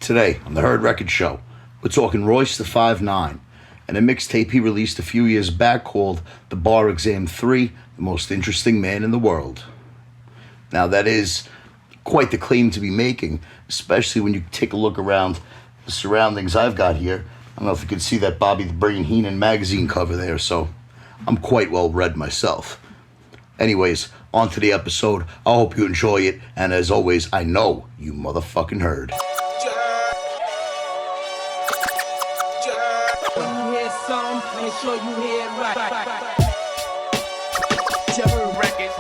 Today on the Heard Record Show, we're talking Royce the 5'9", and a mixtape he released a few years back called The Bar Exam 3, The Most Interesting Man in the World. Now that is quite the claim to be making, especially when you take a look around the surroundings I've got here. I don't know if you can see that Bobby the Brain Heenan magazine cover there, so I'm quite well read myself. Anyways, on to the episode. I hope you enjoy it, and as always, I know you motherfucking heard. Make sure you hear it right. Records. You heard records.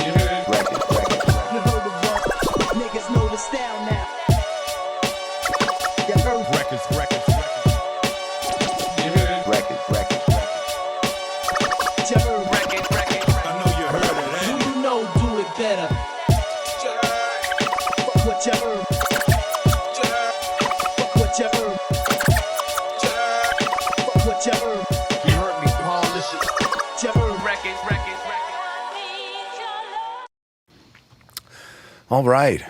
You heard the word. Niggas know the style now. You heard records. You heard records. You heard records. I know you heard it. Who you know do it better? Fuck what you heard. All right,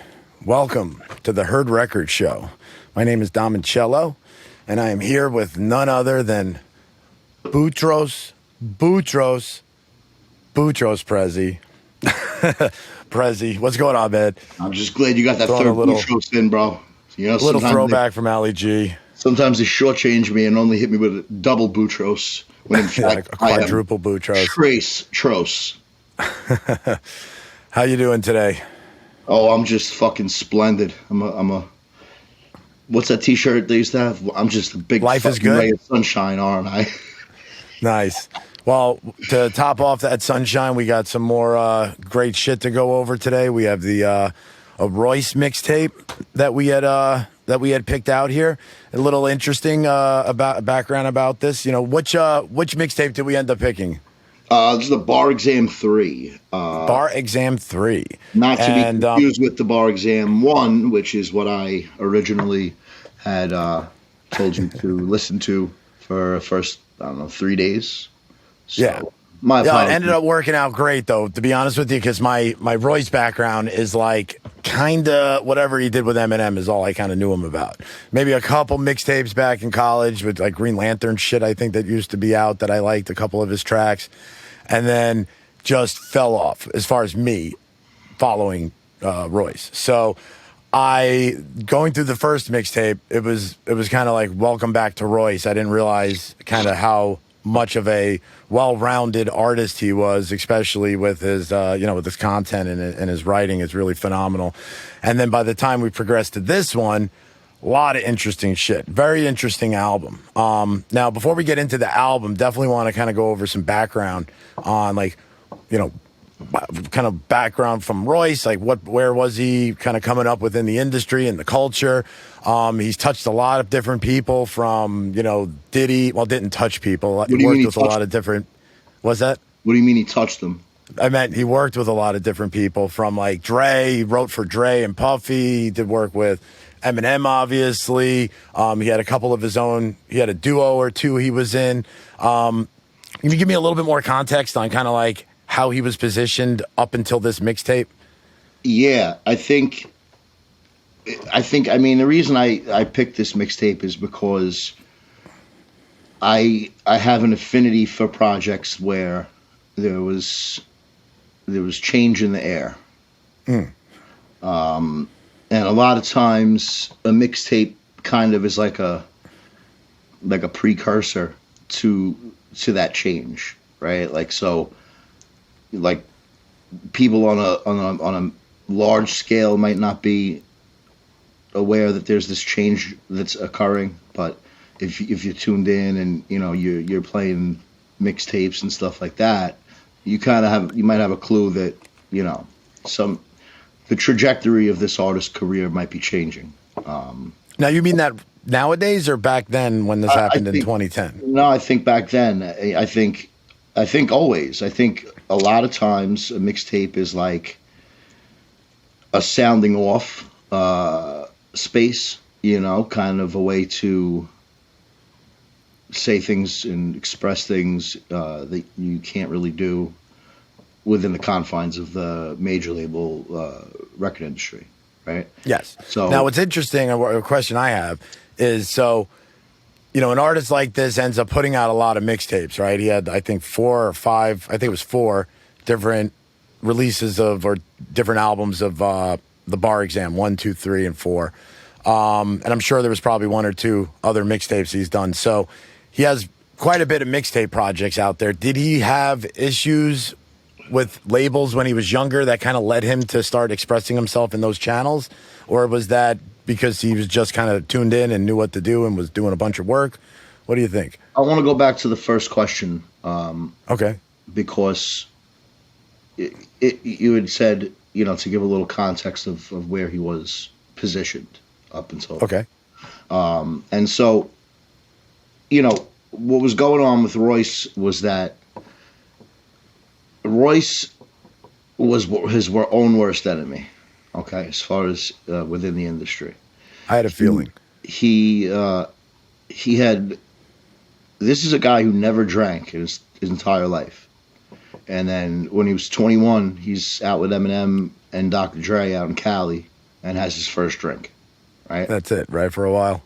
welcome to the Heard Record Show. My name is Domincello, and I am here with none other than Boutros Prezzy. Prezzy, what's going on, man? I'm just glad you got that third Boutros in, bro. You know, a little throwback from Ali G. Sometimes they shortchange me and only hit me with a double Boutros, when in fact a quadruple Boutros. Tros. How you doing today? Oh, I'm just fucking splendid. I'm a. What's that T-shirt they used to have? I'm just a big Life is good. ray of sunshine, aren't I? Nice. Well, to top off that sunshine, we got some more great shit to go over today. We have the a Royce mixtape that we had picked out here. A little interesting about background about this. You know, which mixtape did we end up picking? This is the Bar Exam 3. Bar Exam 3. Not to be confused with the Bar Exam 1, which is what I originally had told you to listen to for the first, 3 days. So, yeah. It ended up working out great, though, to be honest with you, because my Royce background is like kind of whatever he did with Eminem is all I kind of knew him about. Maybe a couple mixtapes back in college with like Green Lantern shit, I think, that used to be out that I liked, a couple of his tracks. And then just fell off as far as me following Royce. So going through the first mixtape, it was kind of like welcome back to Royce. I didn't realize kind of how much of a well-rounded artist he was, especially with his with his content and his writing is really phenomenal. And then by the time we progressed to this one, a lot of interesting shit. Very interesting album. Now, before we get into the album, definitely want to kind of go over some background on, like, kind of background from Royce. Like, where was he kind of coming up within the industry and the culture? He's touched a lot of different people from, Diddy. Well, didn't touch people. He worked with a lot of different. What's that? What do you mean he touched them? I meant he worked with a lot of different people from, like, Dre. He wrote for Dre and Puffy. He did work with Eminem, obviously. He had a couple of his own. He had a duo or two he was in. Can you give me a little bit more context on kind of like how he was positioned up until this mixtape? Yeah, I mean, the reason I picked this mixtape is because I have an affinity for projects where there was change in the air. And a lot of times a mixtape kind of is like a precursor to that change, right? Like, so, like, people on a large scale might not be aware that there's this change that's occurring, but if you're tuned in and you're playing mixtapes and stuff like that, you might have a clue that the trajectory of this artist's career might be changing. Now, you mean that nowadays or back then when this happened in 2010? No, I think back then. I think always. I think a lot of times a mixtape is like a sounding off space, kind of a way to say things and express things that you can't really do within the confines of the major label record industry, right? Yes. So Now, what's interesting, a question I have is so, an artist like this ends up putting out a lot of mixtapes, right? He had, I think, 4 or 5, I think it was 4 different releases or different albums of the Bar Exam, 1, 2, 3, and 4. And I'm sure there was probably 1 or 2 other mixtapes he's done. So he has quite a bit of mixtape projects out there. Did he have issues with labels when he was younger that kind of led him to start expressing himself in those channels? Or was that because he was just kind of tuned in and knew what to do and was doing a bunch of work? What do you think? I want to go back to the first question. Okay. Because you had said, to give a little context of where he was positioned up until. Okay. And so, what was going on with Royce was that Royce was his own worst enemy. Okay, as far as within the industry, I had a feeling he had. This is a guy who never drank his entire life, and then when he was 21, he's out with Eminem and Dr. Dre out in Cali, and has his first drink. Right. That's it. Right, for a while.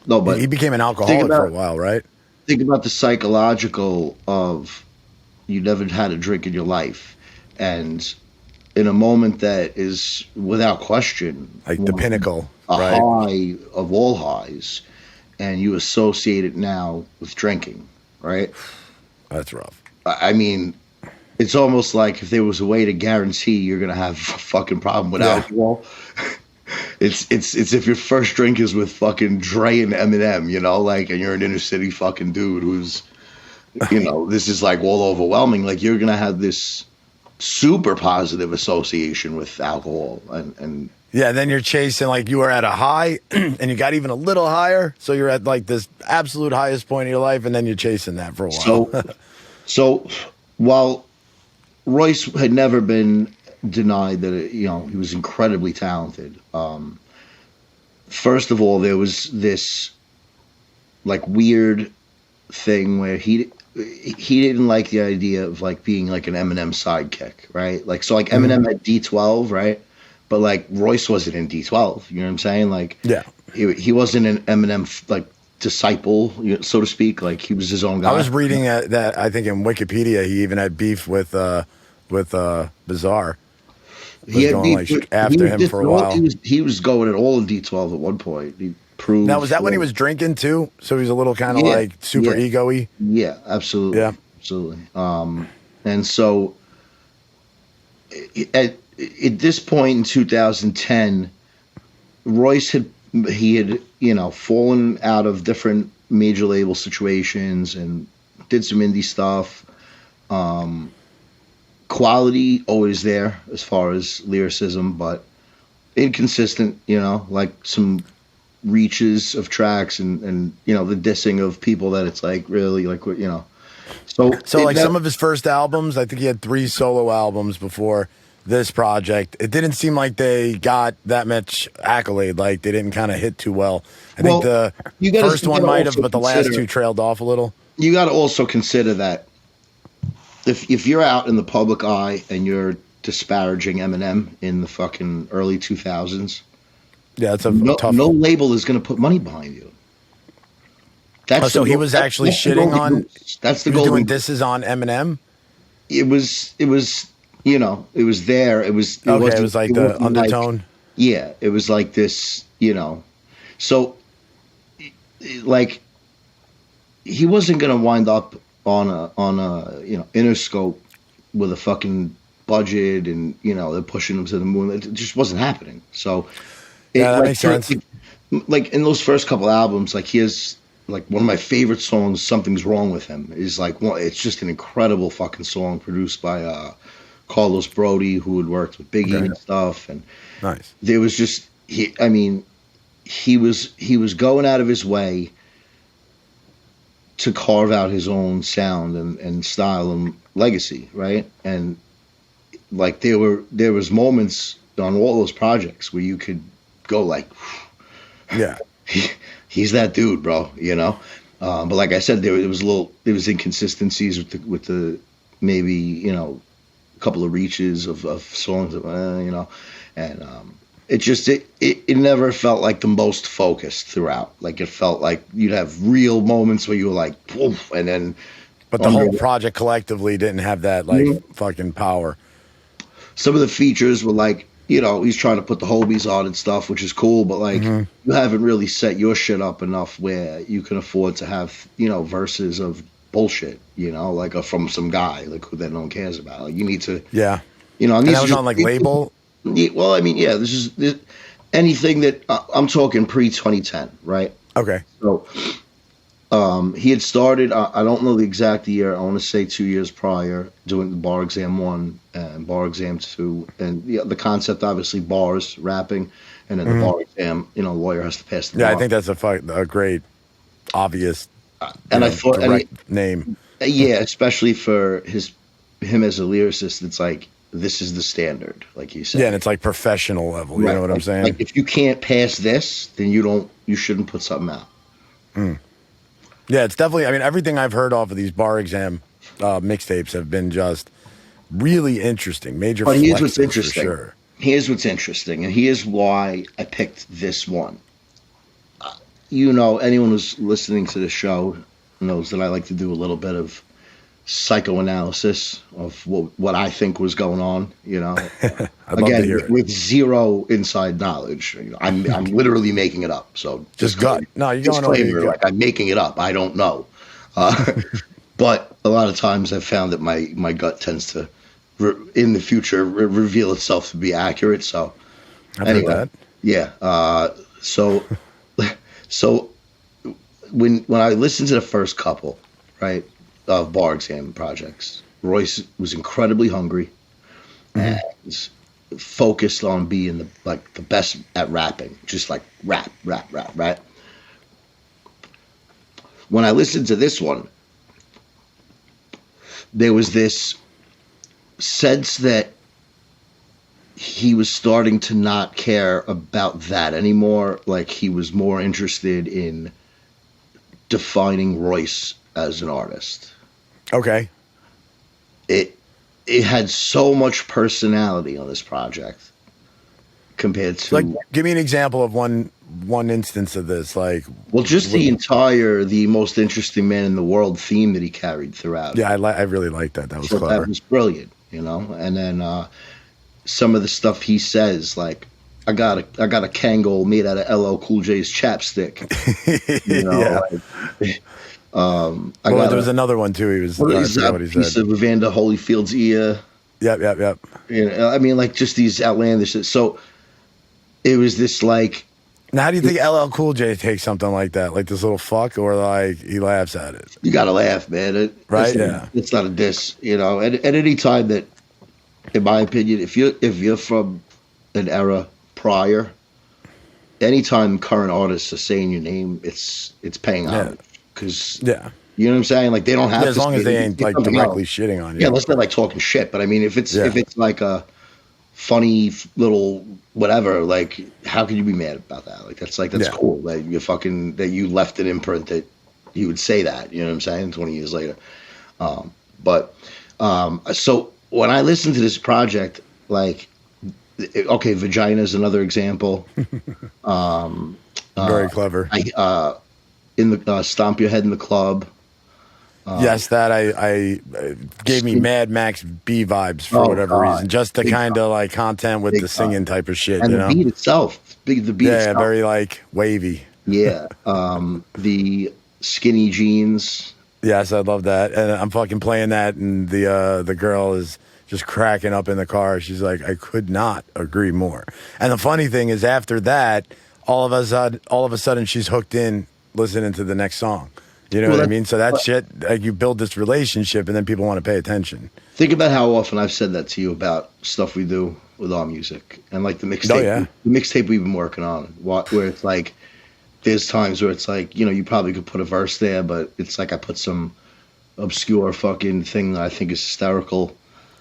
No, but he became an alcoholic for a while, right? Think about the psychological of you never had a drink in your life, and in a moment that is without question like the pinnacle, a right? high of all highs, and you associate it now with drinking, right? That's rough. I mean, it's almost like if there was a way to guarantee you're gonna have a fucking problem with alcohol. It's if your first drink is with fucking Dre and Eminem, and you're an inner city fucking dude who's, this is like all overwhelming. Like you're gonna have this super positive association with alcohol, and yeah. Then you're chasing like you were at a high, and you got even a little higher, so you're at like this absolute highest point of your life, and then you're chasing that for a while. So while Royce had never been denied that he was incredibly talented. First of all, there was this like weird thing where he didn't like the idea of like being like an Eminem sidekick, right? Like so, like Eminem had D12, right? But like Royce wasn't in D12. You know what I'm saying? Like, yeah, he wasn't an Eminem like disciple, so to speak. Like he was his own guy. I was reading that I think in Wikipedia he even had beef with Bizarre. He had beef after him for a while. He was going at all in D12 at one point. He proved. Now was that when he was drinking too? So he was a little kind of like super ego-y? Yeah, absolutely. Yeah, absolutely. And so at this point in 2010, Royce had fallen out of different major label situations and did some indie stuff. Quality always there as far as lyricism, but inconsistent, like some reaches of tracks and the dissing of people that it's like really like, So like some of his first albums, I think he had 3 solo albums before this project. It didn't seem like they got that much accolade. Like they didn't kind of hit too well. I think the first one might have, but the last 2 trailed off a little. You got to also consider that if you're out in the public eye and you're disparaging Eminem in the fucking early 2000s, yeah, it's tough. No label is going to put money behind you. So he was actually shitting on. That's the goal. Doing disses on Eminem. It was there. It was like the undertone. It was like this. So like he wasn't going to wind up on a Interscope with a fucking budget and they're pushing him to the moon. It just wasn't happening. So that makes sense. Like in those first couple albums, like he has like one of my favorite songs, "Something's Wrong with Him," is like it's just an incredible fucking song produced by Carlos Brody, who had worked with Biggie and stuff. And nice. There was just he was going out of his way to carve out his own sound and style and legacy, right? And like there was moments on all those projects where you could go like, yeah, he's that dude, bro. But like I said, there was inconsistencies with the maybe, a couple of reaches of songs, and it just it never felt like the most focused throughout. Like it felt like you'd have real moments where you were like, woof, and then. But the whole project collectively didn't have that like fucking power. Some of the features were like, he's trying to put the Hobies on and stuff, which is cool, but like you haven't really set your shit up enough where you can afford to have, verses of bullshit, like from some guy like who that no one cares about. Like you need to, and that was on like label. Well, I mean, this is anything that I'm talking pre 2010, right? Okay. So. He had started, I don't know the exact year, I want to say 2 years prior, doing the bar exam 1 and bar exam 2. And the concept, obviously, bars, rapping, and then the bar exam, lawyer has to pass the bar. I think that's a great, obvious and I thought, name. Yeah, especially for him as a lyricist, it's like, this is the standard, like you said. Yeah, and it's like professional level, you know what I'm saying? Like, if you can't pass this, then you shouldn't put something out. Yeah, it's definitely, I mean, everything I've heard off of these bar exam mixtapes have been just really interesting. Major But here's flexes what's interesting. for sure. Here's what's interesting, and here's why I picked this one. Anyone who's listening to the show knows that I like to do a little bit of psychoanalysis of what I think was going on, Again, with zero inside knowledge. I'm literally making it up. So just gut. No, you're going over your gut. Like I'm making it up. I don't know. But a lot of times I've found that my gut tends to, in the future, reveal itself to be accurate. So I've heard that. Yeah. So when I listened to the first couple, right, of bar exam projects, Royce was incredibly hungry and focused on being the best at rapping, just like rap, right? When I listened to this one, there was this sense that he was starting to not care about that anymore. Like he was more interested in defining Royce as an artist. Okay. It had so much personality on this project compared to like give me an example of one instance of this, like just the most interesting man in the world theme that he carried throughout. Yeah, I really liked that. That was clever. That was brilliant, and then some of the stuff he says, like I got a Kangol made out of LL Cool J's chapstick. There was another one too. He was what he said. Evander Holyfield's ear. Yep. I mean, like just these outlandish. So it was this like. Now, how do you think LL Cool J takes something like that, like this little fuck, or like he laughs at it? You gotta laugh, man. It's not a diss, At any time that, in my opinion, if you're from an era prior, anytime current artists are saying your name, it's paying homage. Because you know what I'm saying, like they don't have to, as long as they ain't like directly shitting on you. Yeah, let's not like talking shit. But I mean, if it's like a funny little whatever, like how can you be mad about that? Like that's cool. Like that you left an imprint that you would say that. You know what I'm saying? 20 years later. So when I listened to this project, like Vagina is another example. Very clever. In the Stomp Your Head in the Club. Yes, that I gave me Mad Max B vibes for whatever reason. Just the kind of like content with the singing type of shit, and the beat itself. The beat itself. Very like wavy. Yeah. The Skinny Jeans. Yes, I love that. And I'm fucking playing that, and the girl is just cracking up in the car. She's like, I could not agree more. And the funny thing is, after that, all of a sudden, she's hooked in listening to the next song. You know what I mean? So that shit, like you build this relationship, and then people want to pay attention. Think about how often I've said that to you about stuff we do with our music, and like the mixtape. Oh, yeah. The mixtape we've been working on, where it's like, there's times where it's like, you probably could put a verse there, but it's like I put some obscure fucking thing that I think is hysterical.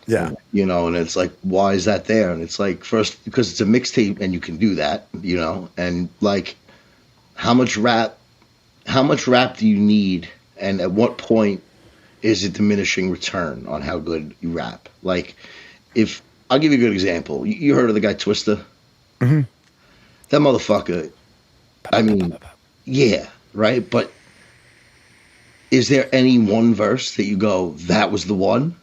Yeah. And it's like, why is that there? And it's like, first, because it's a mixtape and you can do that, and like, how much rap do you need? And at what point is a diminishing return on how good you rap. Like, if I'll give you a good example. You heard of the guy Twista? Mm-hmm. That motherfucker. I mean, yeah, right. But is there any one verse that you go, that was the one?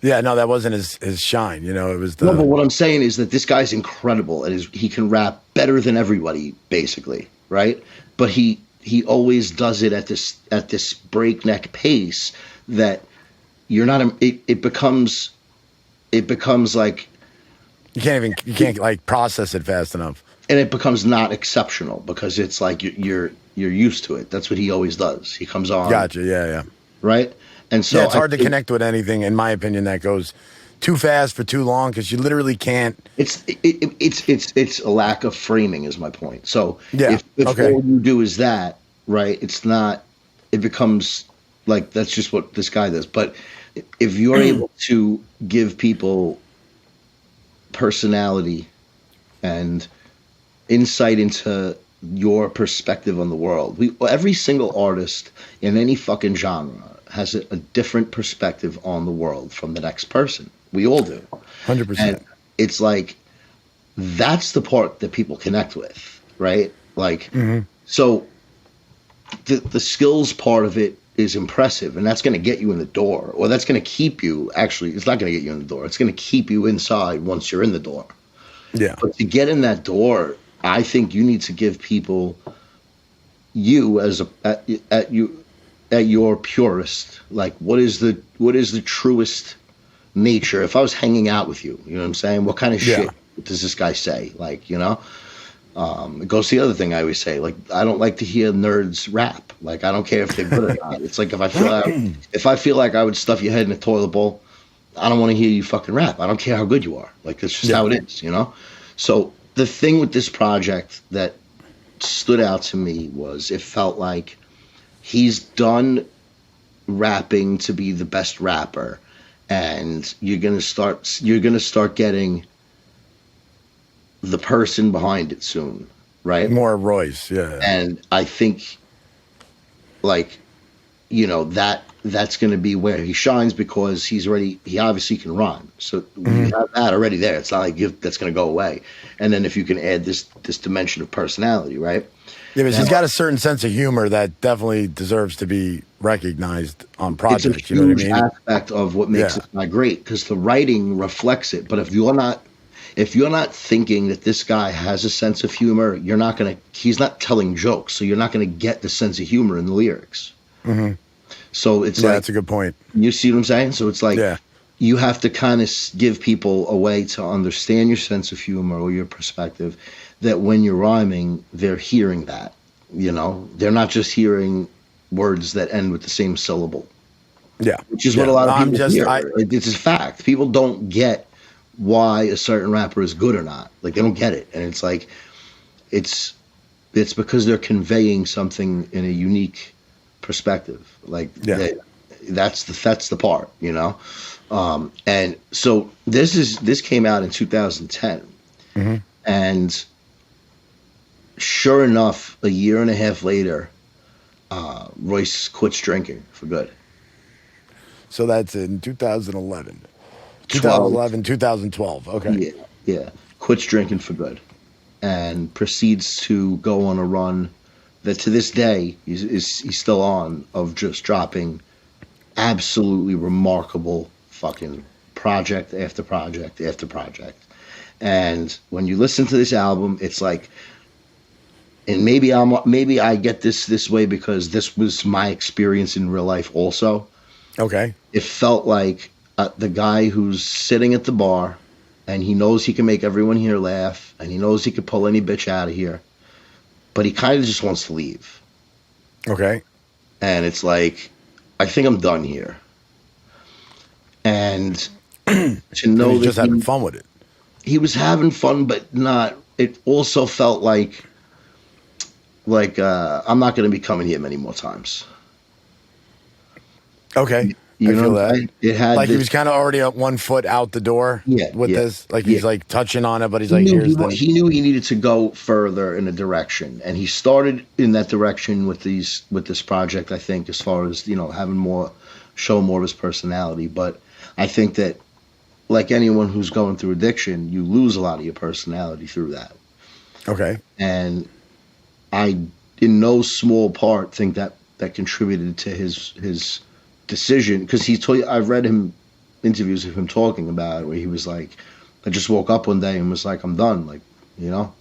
Yeah, no, that wasn't his shine. You know, it was the. No, but what I'm saying is that this guy's incredible and he can rap better than everybody, basically, right? But he always does it at this breakneck pace that you're not. It becomes like you can't like process it fast enough, and it becomes not exceptional because it's like you're used to it. That's what he always does. He comes on. Gotcha. Yeah. Right. And so yeah, it's hard to connect with anything, in my opinion, that goes too fast for too long because you literally can't. It's a lack of framing, is my point. So yeah, if okay. all you do is that, right? It's not. It becomes like that's just what this guy does. But if you're able to give people personality and insight into your perspective on the world, every single artist in any fucking genre has a different perspective on the world from the next person. We all do. 100%. And it's like, that's the part that people connect with, right? Like, so the skills part of it is impressive, and that's going to get you in the door, or that's going to keep you, actually, it's not going to get you in the door. It's going to keep you inside once you're in the door. Yeah. But to get in that door, I think you need to give people you as at your purest, like what is the truest nature. If I was hanging out with you, you know what I'm saying, what kind of shit does this guy say? Like, you know, it goes to the other thing I always say, like, I don't like to hear nerds rap. Like, I don't care if they're good or not. It's like if I feel like I would stuff your head in a toilet bowl, I don't want to hear you fucking rap. I don't care how good you are. Like, that's just how it is, you know. So the thing with this project that stood out to me was it felt like he's done rapping to be the best rapper, and you're gonna start getting the person behind it soon, right? More Royce, yeah. And I think, like, you know, that's gonna be where he shines because he obviously can rhyme. So you have that already there. It's not like that's gonna go away. And then if you can add this dimension of personality, right? Yeah, but he's got a certain sense of humor that definitely deserves to be recognized on projects. It's a you know huge what I mean? aspect of what makes this guy great, because the writing reflects it. But if you're not thinking that this guy has a sense of humor, he's not telling jokes, so you're not gonna get the sense of humor in the lyrics. Mm-hmm. So it's like, that's a good point. You see what I'm saying? So it's like you have to kind of give people a way to understand your sense of humor or your perspective, that when you're rhyming, they're hearing that, you know, they're not just hearing words that end with the same syllable. Yeah. Which is what a lot of people hear. It's a fact. People don't get why a certain rapper is good or not. Like, they don't get it. And it's like, it's because they're conveying something in a unique perspective. Like, that's the part, you know? And so this came out in 2010. And sure enough, a year and a half later, Royce quits drinking for good. So that's in 2011. 2012. Okay. Yeah. Quits drinking for good and proceeds to go on a run that to this day he's still on, of just dropping absolutely remarkable fucking project after project after project. And when you listen to this album, it's like, and maybe I get this way because this was my experience in real life also. Okay. It felt like the guy who's sitting at the bar, and he knows he can make everyone here laugh, and he knows he could pull any bitch out of here, but he kind of just wants to leave. Okay. And it's like, I think I'm done here. And to know he's just having fun with it. He was having fun, but not. It also felt like I'm not going to be coming here many more times. Okay. You I know feel that. It had like he was kind of already at 1 foot out the door with this. Like he's like touching on it, but he's like, he knew he needed to go further in a direction. And he started in that direction with this project, I think, as far as, you know, having more show more of his personality. But I think that, like anyone who's going through addiction, you lose a lot of your personality through that. Okay. And I, in no small part, think that contributed to his decision, because I've read him interviews of him talking about it, where he was like, I just woke up one day and was like, I'm done, like, I'm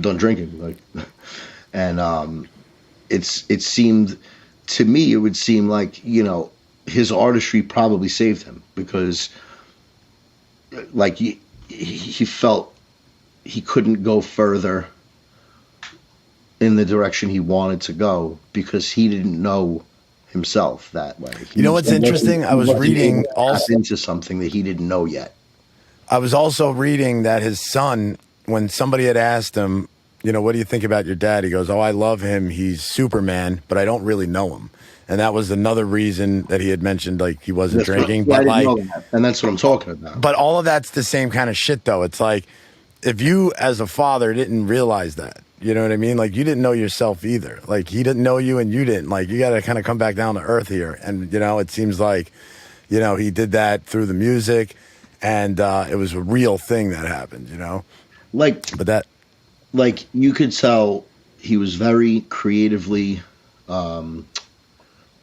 done drinking, like, and it seemed to me, it would seem like his artistry probably saved him, because like he felt he couldn't go further in the direction he wanted to go because he didn't know himself that way. What's interesting? I was reading also into something that he didn't know yet. I was also reading that his son, when somebody had asked him, what do you think about your dad? He goes, oh, I love him. He's Superman, but I don't really know him. And that was another reason that he had mentioned, like, he wasn't drinking. But like, and that's what I'm talking about. But all of that's the same kind of shit, though. It's like, if you as a father didn't realize that, you know what I mean? Like, you didn't know yourself either. Like, he didn't know you and you didn't. Like, you got to kind of come back down to earth here. And, it seems like, he did that through the music, and it was a real thing that happened, Like, you could tell he was very creatively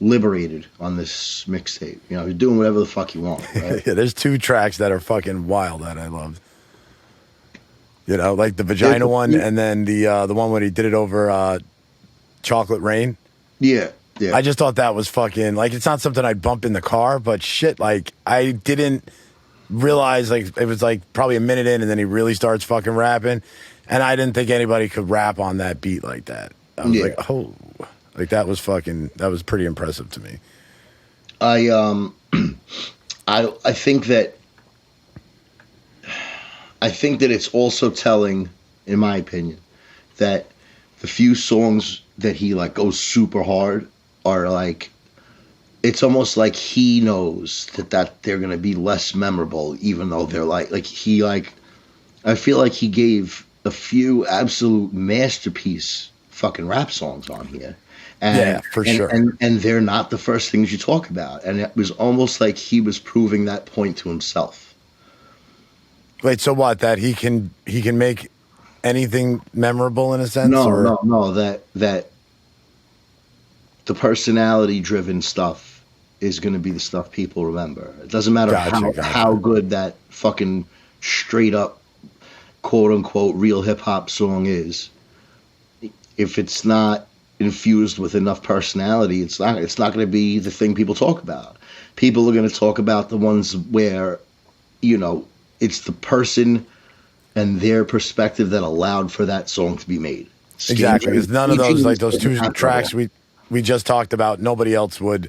liberated on this mixtape. He's doing whatever the fuck he wants, right? Yeah, there's 2 tracks that are fucking wild that I loved. Like the vagina one, and then the one when he did it over Chocolate Rain. Yeah. I just thought that was fucking, like, it's not something I'd bump in the car, but shit, like, I didn't realize, like, it was like probably a minute in, and then he really starts fucking rapping, and I didn't think anybody could rap on that beat like that. I was like, oh, like, that was pretty impressive to me. I think that it's also telling, in my opinion, that the few songs that he like goes super hard are like, it's almost like he knows that they're gonna be less memorable, even though they're I feel like he gave a few absolute masterpiece fucking rap songs on here. And, sure. And they're not the first things you talk about. And it was almost like he was proving that point to himself. Wait, so what? That he can make anything memorable in a sense? No. That the personality-driven stuff is going to be the stuff people remember. It doesn't matter how good that fucking straight-up, quote-unquote, real hip-hop song is. If it's not infused with enough personality, it's not going to be the thing people talk about. People are going to talk about the ones where, it's the person and their perspective that allowed for that song to be made. Exactly, because none of those, like those 2 tracks we just talked about, nobody else would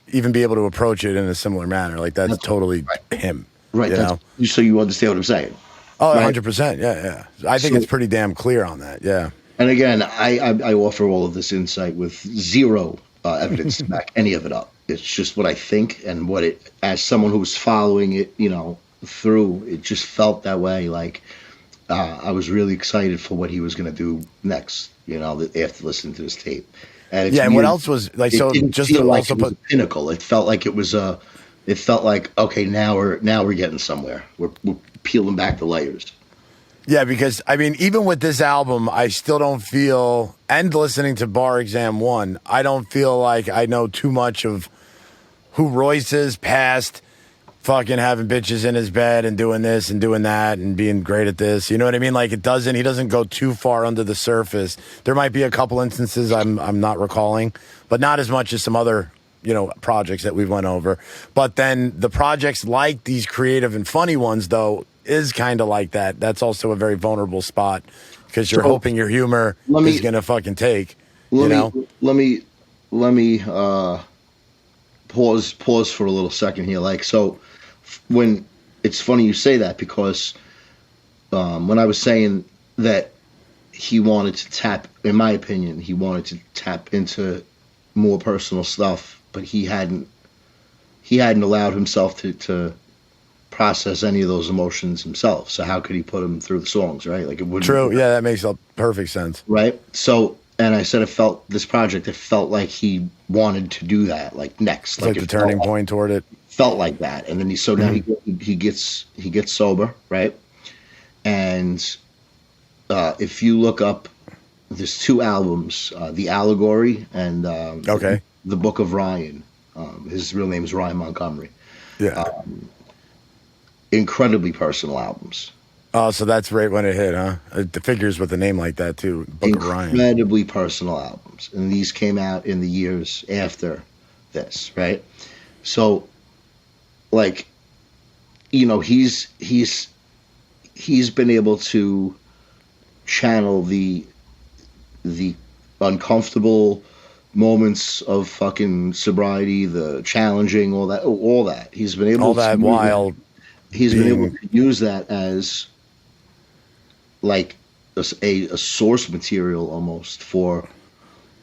even be able to approach it in a similar manner. Like, that's totally him. Right. So you understand what I'm saying? Oh, right? 100%. Yeah. I think it's pretty damn clear on that. Yeah. And again, I offer all of this insight with zero evidence to back any of it up. It's just what I think, and what it, as someone who's following it, through, it just felt that way. Like, I was really excited for what he was going to do next, after listening to this tape. And and what else was like? So just to like also put pinnacle. It felt like it was It felt like, okay, now we're getting somewhere. We're peeling back the layers. Yeah, because I mean, even with this album, I still don't feel, and listening to Bar Exam 1, I don't feel like I know too much of who Royce is past fucking having bitches in his bed and doing this and doing that and being great at this. You know what I mean? Like, he doesn't go too far under the surface. There might be a couple instances I'm not recalling, but not as much as some other, projects that we've went over. But then the projects like these creative and funny ones, though, is kind of like that. That's also a very vulnerable spot because you're hoping your humor is going to fucking take, Let me pause for a little second here. Like, so when it's funny you say that, because when I was saying that he wanted to tap, in my opinion, he wanted to tap into more personal stuff, but he hadn't allowed himself to process any of those emotions himself. So how could he put them through the songs, right? Like, it wouldn't. True. Yeah, that makes perfect sense. Right. So and I said this project, it felt like he wanted to do that, like next, It's like the turning point toward it. Felt like that, and then now he gets sober, right? And if you look up, there's 2 albums, The Allegory and Okay. The Book of Ryan. His real name is Ryan Montgomery. Yeah. Incredibly personal albums. Oh, so that's right when it hit, huh? It figures with a name like that too. Book of Ryan. Incredibly personal albums, and these came out in the years after this, right? So, like, you know, he's been able to channel the uncomfortable moments of fucking sobriety, the challenging, all that. He's been able all that to while he's been able to use that as like a source material almost for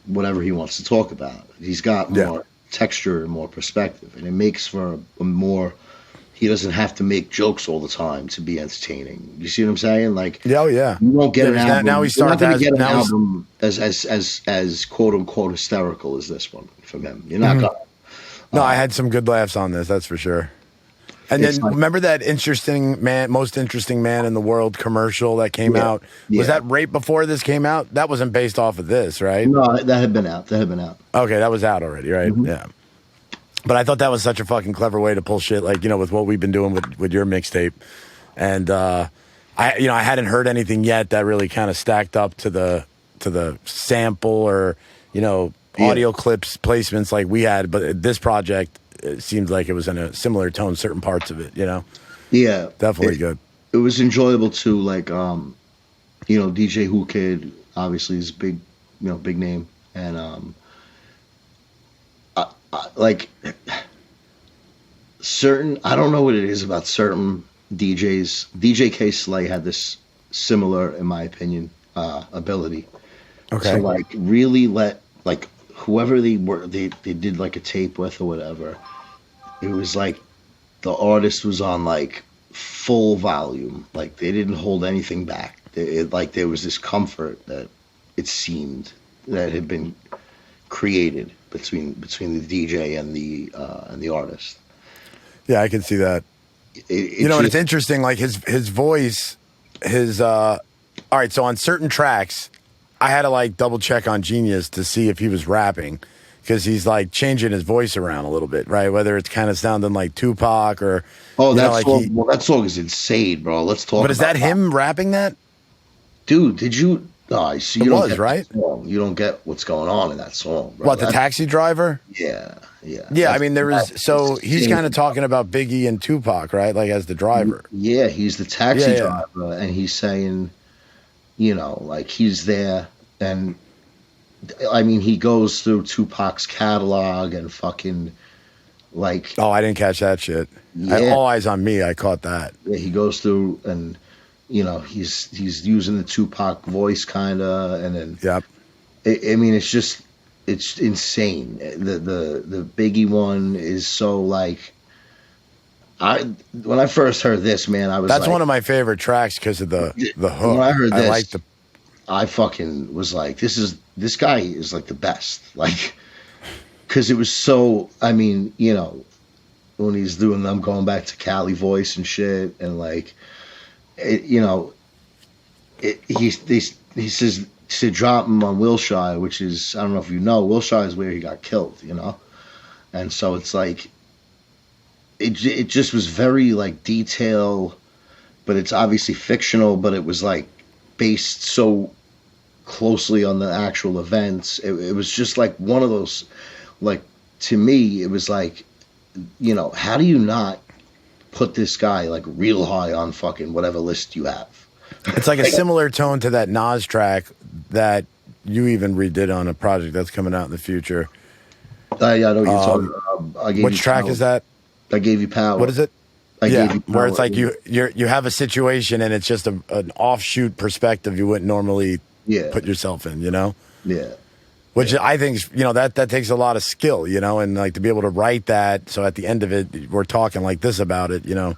whatever he wants to talk about. He's got more texture and more perspective, and it makes for a more. He doesn't have to make jokes all the time to be entertaining. You see what I'm saying? Like, oh yeah, you won't get an album. Now he starts to get an album as quote unquote hysterical as this one from him. You're not gonna. No, I had some good laughs on this. That's for sure. And then remember that most interesting man in the world commercial that came out? Was that right before this came out? That wasn't based off of this, right? No, that had been out. Okay, that was out already, right? Mm-hmm. Yeah. But I thought that was such a fucking clever way to pull shit, like, you know, with what we've been doing with your mixtape. And I hadn't heard anything yet that really kind of stacked up to the sample or, you know, audio clips placements like we had. But this project, it seemed like it was in a similar tone, certain parts of it, you know? Yeah. Definitely good. It was enjoyable too, like, you know, DJ Who Kid obviously is big name. And like I don't know what it is about certain DJs. DJ K Slay had this similar, in my opinion, ability. Okay. So like really let like whoever they did like a tape with or whatever, it was like the artist was on like full volume. Like they didn't hold anything back. Like there was this comfort that it seemed that had been created between the DJ and the artist. Yeah, I can see that. And it's interesting, like his voice, all right, so on certain tracks, I had to like double check on Genius to see if he was rapping, because he's like changing his voice around a little bit, right? Whether it's kind of sounding like Tupac or that song is insane, bro. Let's talk. But is that him rapping that? Dude, did you? No, so you was right. You don't get what's going on in that song, bro. What, the taxi driver? Yeah. I mean, he's kind of talking about Biggie and Tupac, right? Like as the driver. Yeah, he's the taxi driver, and he's saying, you know, like he's there, and I mean, he goes through Tupac's catalog and fucking like. Oh, I didn't catch that shit. Yeah. All Eyes on Me, I caught that. Yeah, he goes through and. You know, he's using the Tupac voice kind of, and then I mean, it's insane. The Biggie one is so like, when I first heard this, man, I was that's like, one of my favorite tracks because of the hook. When I heard this, I like I fucking was like, this guy is like the best, like, because it was so. I mean, you know, when he's doing them going back to Cali voice and shit, and like. He says to drop him on Wilshire, which is, I don't know if you know, Wilshire is where he got killed, you know? And so it's like, it just was very like detail, but it's obviously fictional, but it was like based so closely on the actual events. It was just like one of those, like, to me, it was like, you know, how do you not put this guy like real high on fucking whatever list you have? It's like a similar tone to that Nas track that you even redid on a project that's coming out in the future. I know what you're talking about. Which track is that? I Gave You Power. What is it? I Gave You Power. Where it's like you have a situation and it's just an offshoot perspective you wouldn't normally put yourself in, you know? Yeah. Which I think, you know, that takes a lot of skill, you know, and like to be able to write that. So at the end of it, we're talking like this about it, you know,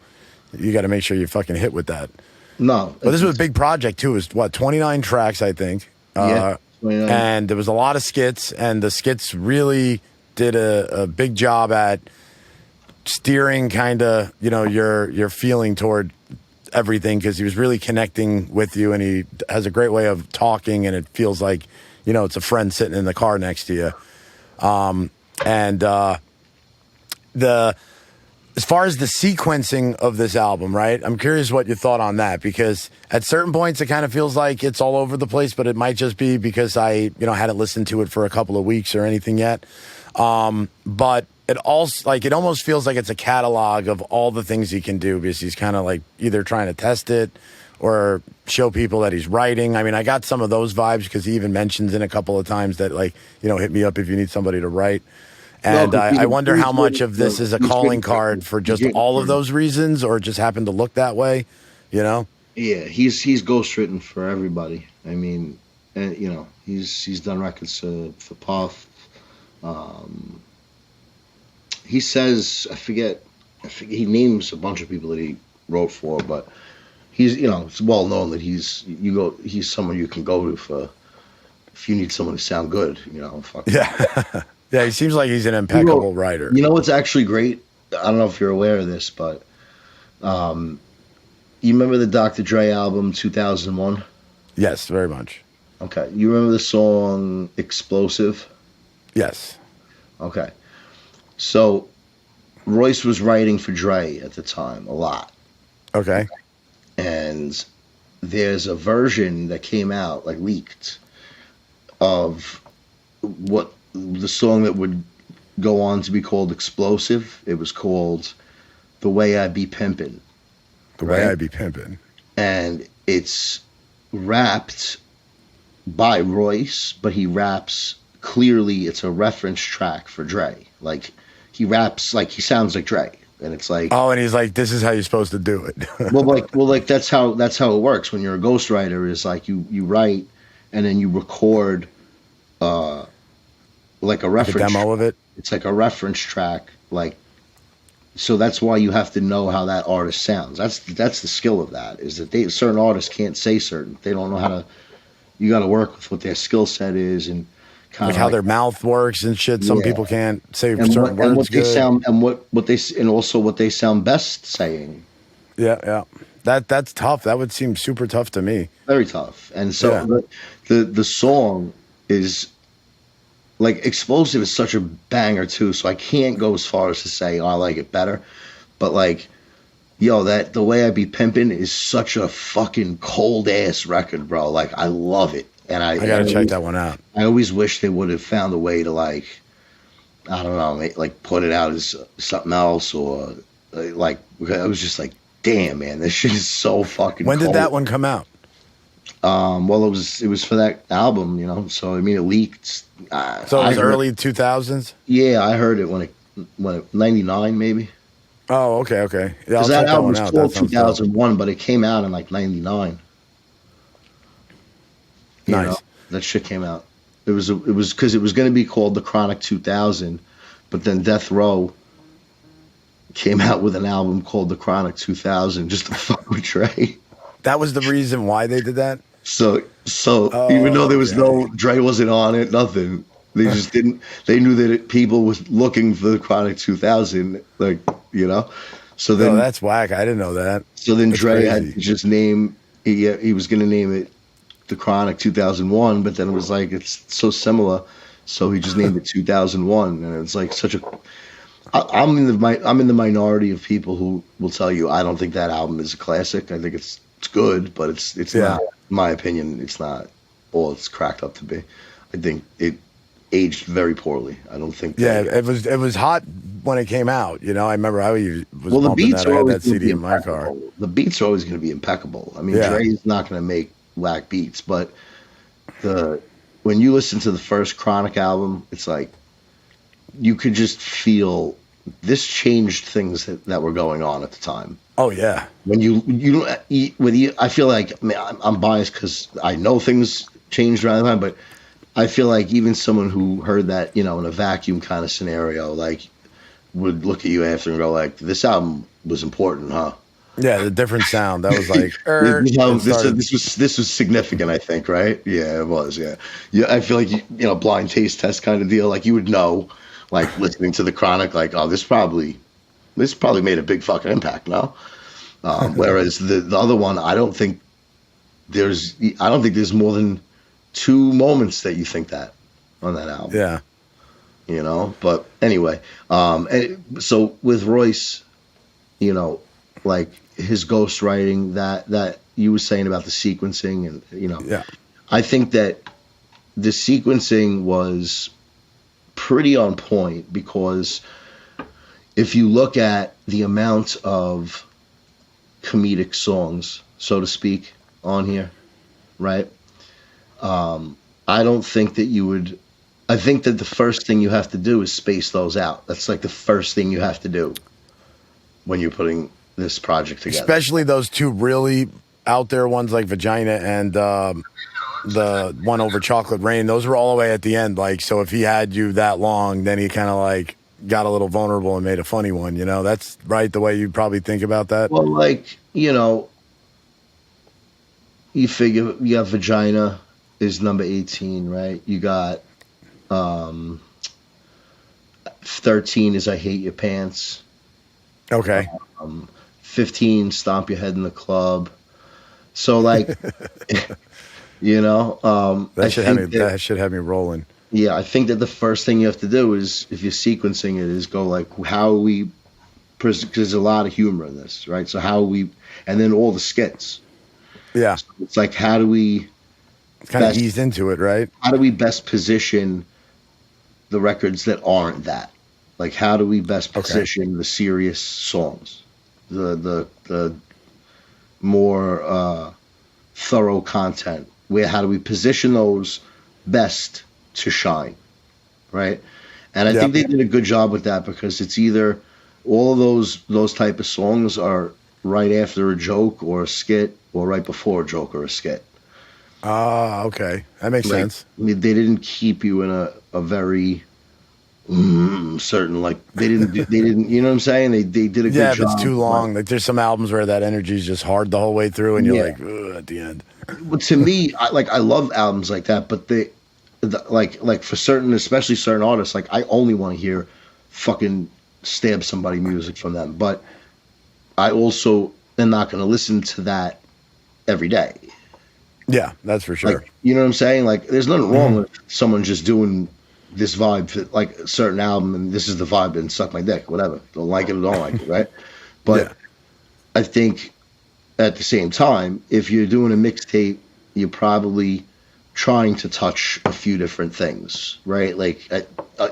you got to make sure you fucking hit with that. No. But this was a big project too. It was 29 tracks, I think. 29. and there was a lot of skits, and the skits really did a big job at steering kind of, your feeling toward everything, because he was really connecting with you, and he has a great way of talking, and it feels like, it's a friend sitting in the car next to you. As far as the sequencing of this album, right? I'm curious what you thought on that, because at certain points it kind of feels like it's all over the place, but it might just be because I, hadn't listened to it for a couple of weeks or anything yet. But it also, it almost feels like it's a catalog of all the things he can do, because he's kind of like either trying to test it or show people that he's writing. I mean, I got some of those vibes, because he even mentions in a couple of times that, hit me up if you need somebody to write. And I wonder how much of this is a calling card for just all of those reasons, or just happened to look that way, Yeah, he's ghostwritten for everybody. I mean, and he's done records for Puff. He says, I forget, he names a bunch of people that he wrote for, but he's, it's well known that he's someone you can go to if you need someone to sound good, Yeah. Yeah, he seems like he's an impeccable writer. You know what's actually great? I don't know if you're aware of this, but you remember the Dr. Dre album 2001? Yes, very much. Okay. You remember the song Explosive? Yes. Okay. So Royce was writing for Dre at the time a lot. Okay. And there's a version that came out, leaked, of what the song that would go on to be called Explosive. It was called The Way I Be Pimpin'. The Way I Be Pimpin'. And it's rapped by Royce, but he raps clearly, it's a reference track for Dre. He raps he sounds like Dre. And it's like, oh, and he's like, this is how you're supposed to do it. well, that's how it works when you're a ghostwriter. Is you write and then you record a reference, a demo of it. It's like a reference track, so that's why you have to know how that artist sounds. That's the skill of that, is that certain artists can't say certain. They don't know how to. You got to work with what their skill set is, and kind of how their mouth works and shit. Some people can't say certain words. And what they sound, and also what they sound best saying. Yeah. That's tough. That would seem super tough to me. Very tough. And so the song is Explosive is such a banger too, so I can't go as far as to say, I like it better. But that The Way I Be Pimpin' is such a fucking cold ass record, bro. I love it. And I gotta check that one out. I always wish they would have found a way to I don't know, put it out as something else, or I was just damn, man, this shit is so fucking When cold. did that one come out? Well, it was for that album, so I mean, it leaked. So it was early 2000s? Yeah, I heard it when it 99 maybe. Oh, okay. Yeah, because that album was called 2001, but it came out in 99. Nice. That shit came out. It was because it was going to be called The Chronic 2000, but then Death Row came out with an album called The Chronic 2000 just to fuck with Dre. That was the reason why they did that? So even though there was no, Dre wasn't on it, nothing. They just didn't, they knew that people was looking for The Chronic 2000, So then, that's whack. I didn't know that. So then That's Dre crazy. had to just name, he was going to name it The Chronic 2001, but then it was it's so similar. So he just named it 2001. And it's such a, I'm in the minority of people who will tell you, I don't think that album is a classic. I think it's good, but it's not, in my opinion, it's not all it's cracked up to be. I think it aged very poorly. I don't think. It was hot when it came out. I remember I was the bumping beats that. I are had always that CD be in my car. impeccable. The beats are always going to be impeccable. I mean, Dre's not going to make whack beats, but when you listen to the first Chronic album, it's you could just feel this changed things that were going on at the time. Oh yeah. When I feel I'm biased because I know things changed around the time, but I feel even someone who heard that, in a vacuum kind of scenario, would look at you after and go this album was important, huh? Yeah, the different sound. That was like, You know, it started. this was significant, I think, right? Yeah, it was. Yeah, yeah. I feel like blind taste test kind of deal. Like you would know, like listening to the Chronic, like, oh, this probably made a big fucking impact. No, whereas the other one, I don't think there's more than two moments that you think that on that album. Yeah. But anyway, so with Royce, like his ghostwriting, that you were saying about the sequencing, and Yeah. I think that the sequencing was pretty on point, because if you look at the amount of comedic songs, so to speak, on here, right? I don't think that you would. I think that the first thing you have to do is space those out. That's like the first thing you have to do when you're putting this project together. Especially those two really out there ones like Vagina and the one over Chocolate Rain. Those were all the way at the end. Like, so if he had you that long, then he kind of like got a little vulnerable and made a funny one. That's right, the way you probably think about that. Well, like, you figure you got Vagina is number 18, right? You got 13 is I Hate Your Pants. Okay. 15, Stomp Your Head in the Club. So like, That should have me rolling. Yeah, I think that the first thing you have to do is, if you're sequencing it, is go like, how are we, because there's a lot of humor in this, right? So how are we, and then all the skits. Yeah. So it's like, how do we kind of ease into it, right? How do we best position the records that aren't that? Like, how do we best position the serious songs, the more thorough content? How do we position those best to shine, right? And I think they did a good job with that, because it's either all of those type of songs are right after a joke or a skit, or right before a joke or a skit. Ah, okay, that makes sense. I mean, they didn't keep you in a very certain, like they didn't you know what I'm saying? They did a good job. Yeah, if it's too long, like there's some albums where that energy is just hard the whole way through, and you're like, ugh, at the end. Well, to me, I love albums like that, but like for certain, especially certain artists, like I only want to hear fucking stab somebody music from them. But I also am not going to listen to that every day. Yeah, that's for sure. Like, you know what I'm saying? Like, there's nothing wrong with someone just doing this vibe for like a certain album, and this is the vibe, and suck my dick, whatever. Don't like it or don't like it, right? But I think at the same time, if you're doing a mixtape, you're probably trying to touch a few different things, right? Like,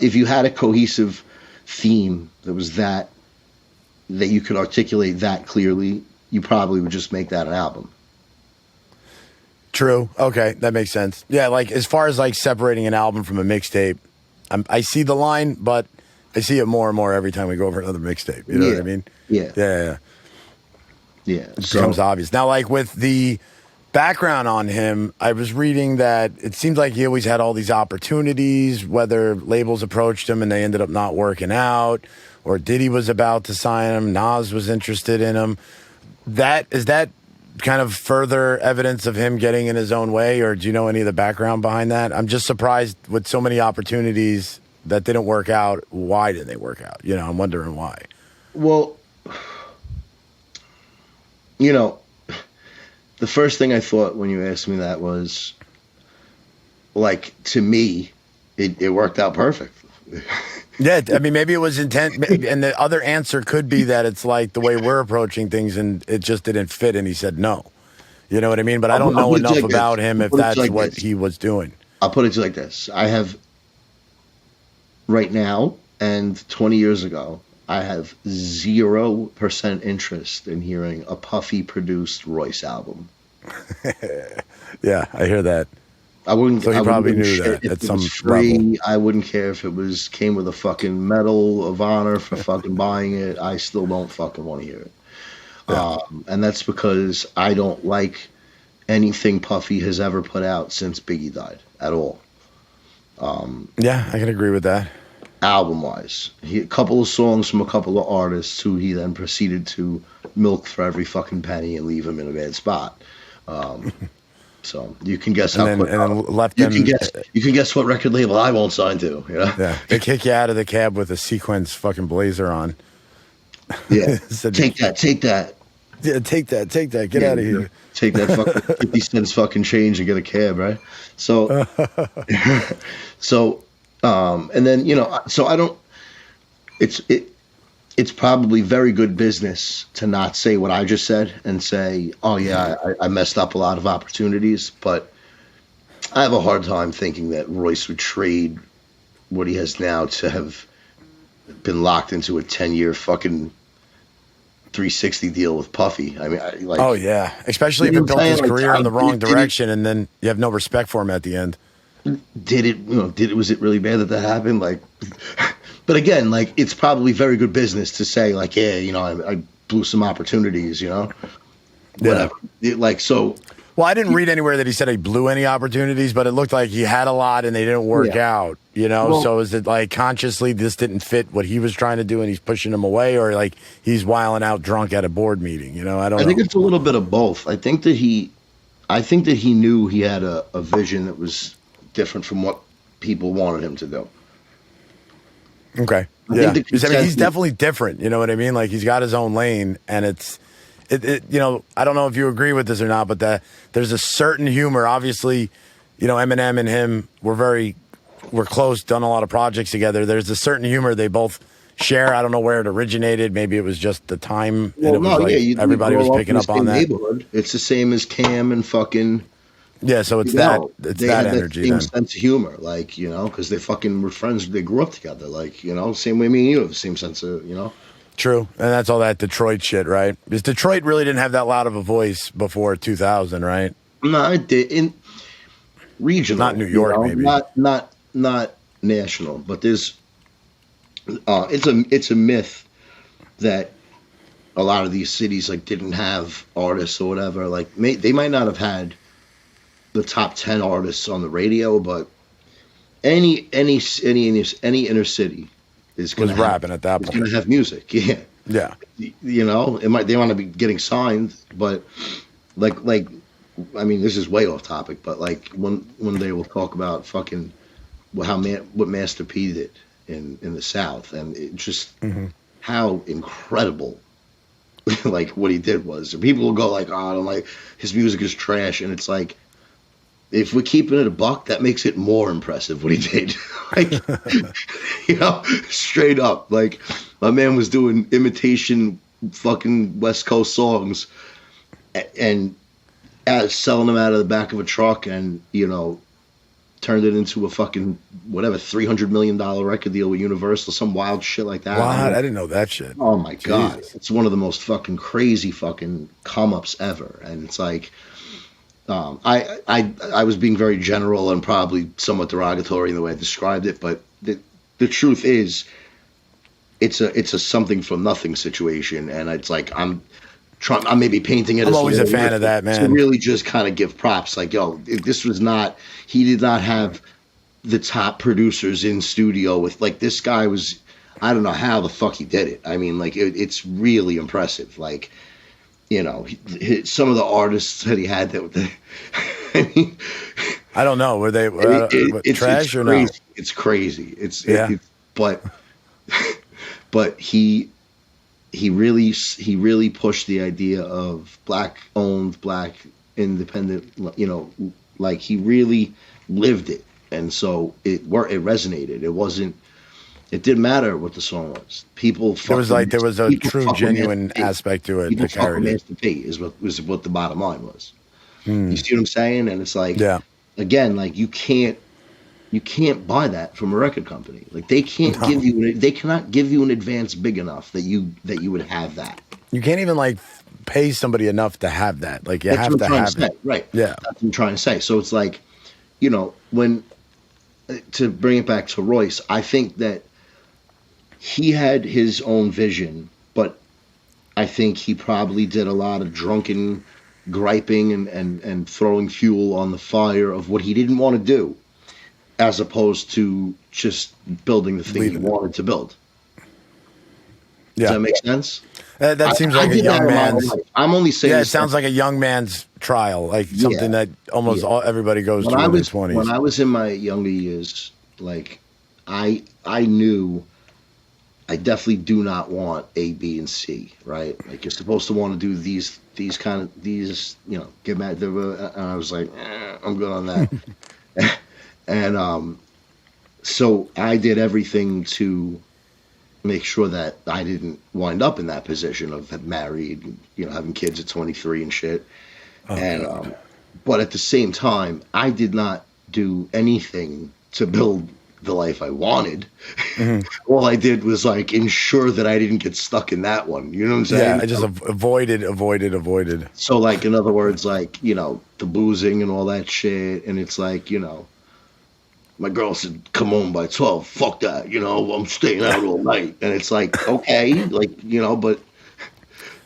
if you had a cohesive theme that was that you could articulate that clearly, you probably would just make that an album. True. Okay, that makes sense. Yeah, like as far as like separating an album from a mixtape, I see the line, but I see it more and more every time we go over another mixtape. You know what I mean? Yeah. It becomes obvious. Now, like with the background on him, I was reading that it seems like he always had all these opportunities, whether labels approached him and they ended up not working out, or Diddy was about to sign him, Nas was interested in him. Is that kind of further evidence of him getting in his own way, or do you know any of the background behind that? I'm just surprised with so many opportunities that didn't work out. Why did they work out? I'm wondering why. Well, the first thing I thought when you asked me that was, like, to me, it worked out perfect. Yeah, I mean, maybe it was intent, and the other answer could be that it's like the way we're approaching things, and it just didn't fit, and he said no. You know what I mean? But I don't know enough about him if that's what he was doing. I'll put it to you like this. I have, right now and 20 years ago, I have 0% interest in hearing a Puffy-produced Royce album. Yeah, I hear that. I wouldn't. So he probably knew that at some level. I wouldn't care if it came with a fucking Medal of Honor for fucking buying it. I still don't fucking want to hear it. Yeah. And that's because I don't like anything Puffy has ever put out since Biggie died at all. Yeah, I can agree with that. album wise. A couple of songs from a couple of artists who he then proceeded to milk for every fucking penny and leave him in a bad spot. Um, so you can guess how quick. and then left You them. can guess. You can guess what record label I won't sign to. You know? Yeah, they kick you out of the cab with a sequence fucking blazer on. Yeah. Said, Take that. Take that. Yeah, take that. Get out of here. Take that fucking 50 cents fucking change and get a cab, right? So, and then, so I don't, it's probably very good business to not say what I just said and say, oh yeah, I messed up a lot of opportunities, but I have a hard time thinking that Royce would trade what he has now to have been locked into a 10-year fucking 360 deal with Puffy. I mean, oh yeah, especially if it built his career in the wrong direction, and then you have no respect for him at the end. Was it really bad that happened? Like, but again, like, it's probably very good business to say, like, yeah, I blew some opportunities, whatever. So. Well, I didn't read anywhere that he said he blew any opportunities, but it looked like he had a lot and they didn't work out, Well, so is it like consciously this didn't fit what he was trying to do and he's pushing him away, or like he's wiling out drunk at a board meeting? I don't know. I think it's a little bit of both. I think that he knew he had a vision that was different from what people wanted him to do. Okay. Yeah. He's definitely different. You know what I mean? Like, he's got his own lane, and I don't know if you agree with this or not, but there's a certain humor. Obviously, Eminem and him were close, done a lot of projects together. There's a certain humor they both share. I don't know where it originated. Maybe it was just the time. Well, and it was everybody was picking up on that. Neighborhood. It's the same as Cam and fucking. Yeah, so it's that energy. Same then. sense of humor, like, because they fucking were friends. They grew up together, like, same way me and you have the same sense of, True, and that's all that Detroit shit, right? Because Detroit really didn't have that loud of a voice before 2000, right? No, it did. In regional, not New York, maybe. Not national, but there's. It's a myth that a lot of these cities like didn't have artists or whatever. Like, they might not have had the top 10 artists on the radio, but any inner city is going to rapping at that point. It's going to have music. Yeah. Yeah. They want to be getting signed, but like I mean, this is way off topic, but like one day we'll talk about fucking what Master P did in the South, and it just how incredible like what he did was. And people will go like, oh, I don't like his music is trash, and it's like, if we're keeping it a buck, that makes it more impressive what he did. Like, straight up. Like, my man was doing imitation fucking West Coast songs and selling them out of the back of a truck, and, turned it into a fucking, whatever, $300 million record deal with Universal, some wild shit like that. What? I didn't know that shit. Oh, my God. It's one of the most fucking crazy fucking come-ups ever. And it's like, I was being very general and probably somewhat derogatory in the way I described it, but the truth is, it's a something from nothing situation, and it's like I'm maybe painting it. I'm always a fan of that, man. To really just kind of give props, like, this was not. He did not have the top producers in studio with, like, this guy was. I don't know how the fuck he did it. I mean, like, it's really impressive. Like, some of the artists that he had that. I mean, I don't know. Were they trash or crazy. no? It's crazy. But he really pushed the idea of black owned, black independent. Like, he really lived it, and so it resonated. It wasn't. It didn't matter what the song was. People. There was a true, genuine aspect to it. People fucking Master P is what the bottom line was. You see what I'm saying? And it's like, again, like, you can't buy that from a record company. Like, they can't give you. They cannot give you an advance big enough that you would have that. You can't even like pay somebody enough to have that. Like, you have to have it. Right. Yeah. That's what I'm trying to say. So it's like, when to bring it back to Royce, I think that he had his own vision, but I think he probably did a lot of drunken griping and throwing fuel on the fire of what he didn't want to do. as opposed to just building the thing Leaving you it. wanted to build. Does Yeah. that make sense? That seems I like a did that young in my own man's. life. I'm only saying. Yeah, it this sounds like a young man's trial, like something that almost yeah. everybody goes When through I in their was 20s. when I was in my younger years, like I knew I definitely do not want A, B, and C. Right? Like you're supposed to want to do these get mad. And I was like, I'm good on that. And so I did everything to make sure that I didn't wind up in that position of married, having kids at 23 and shit. Oh, And God. but at the same time, I did not do anything to build the life I wanted. Mm-hmm. All I did was like ensure that I didn't get stuck in that one. You know what I'm saying? Yeah, I just avoided. So like in other words, like, the boozing and all that shit, and it's like, my girl said, come home by 12. Fuck that. I'm staying out all night. And it's like, okay, like, but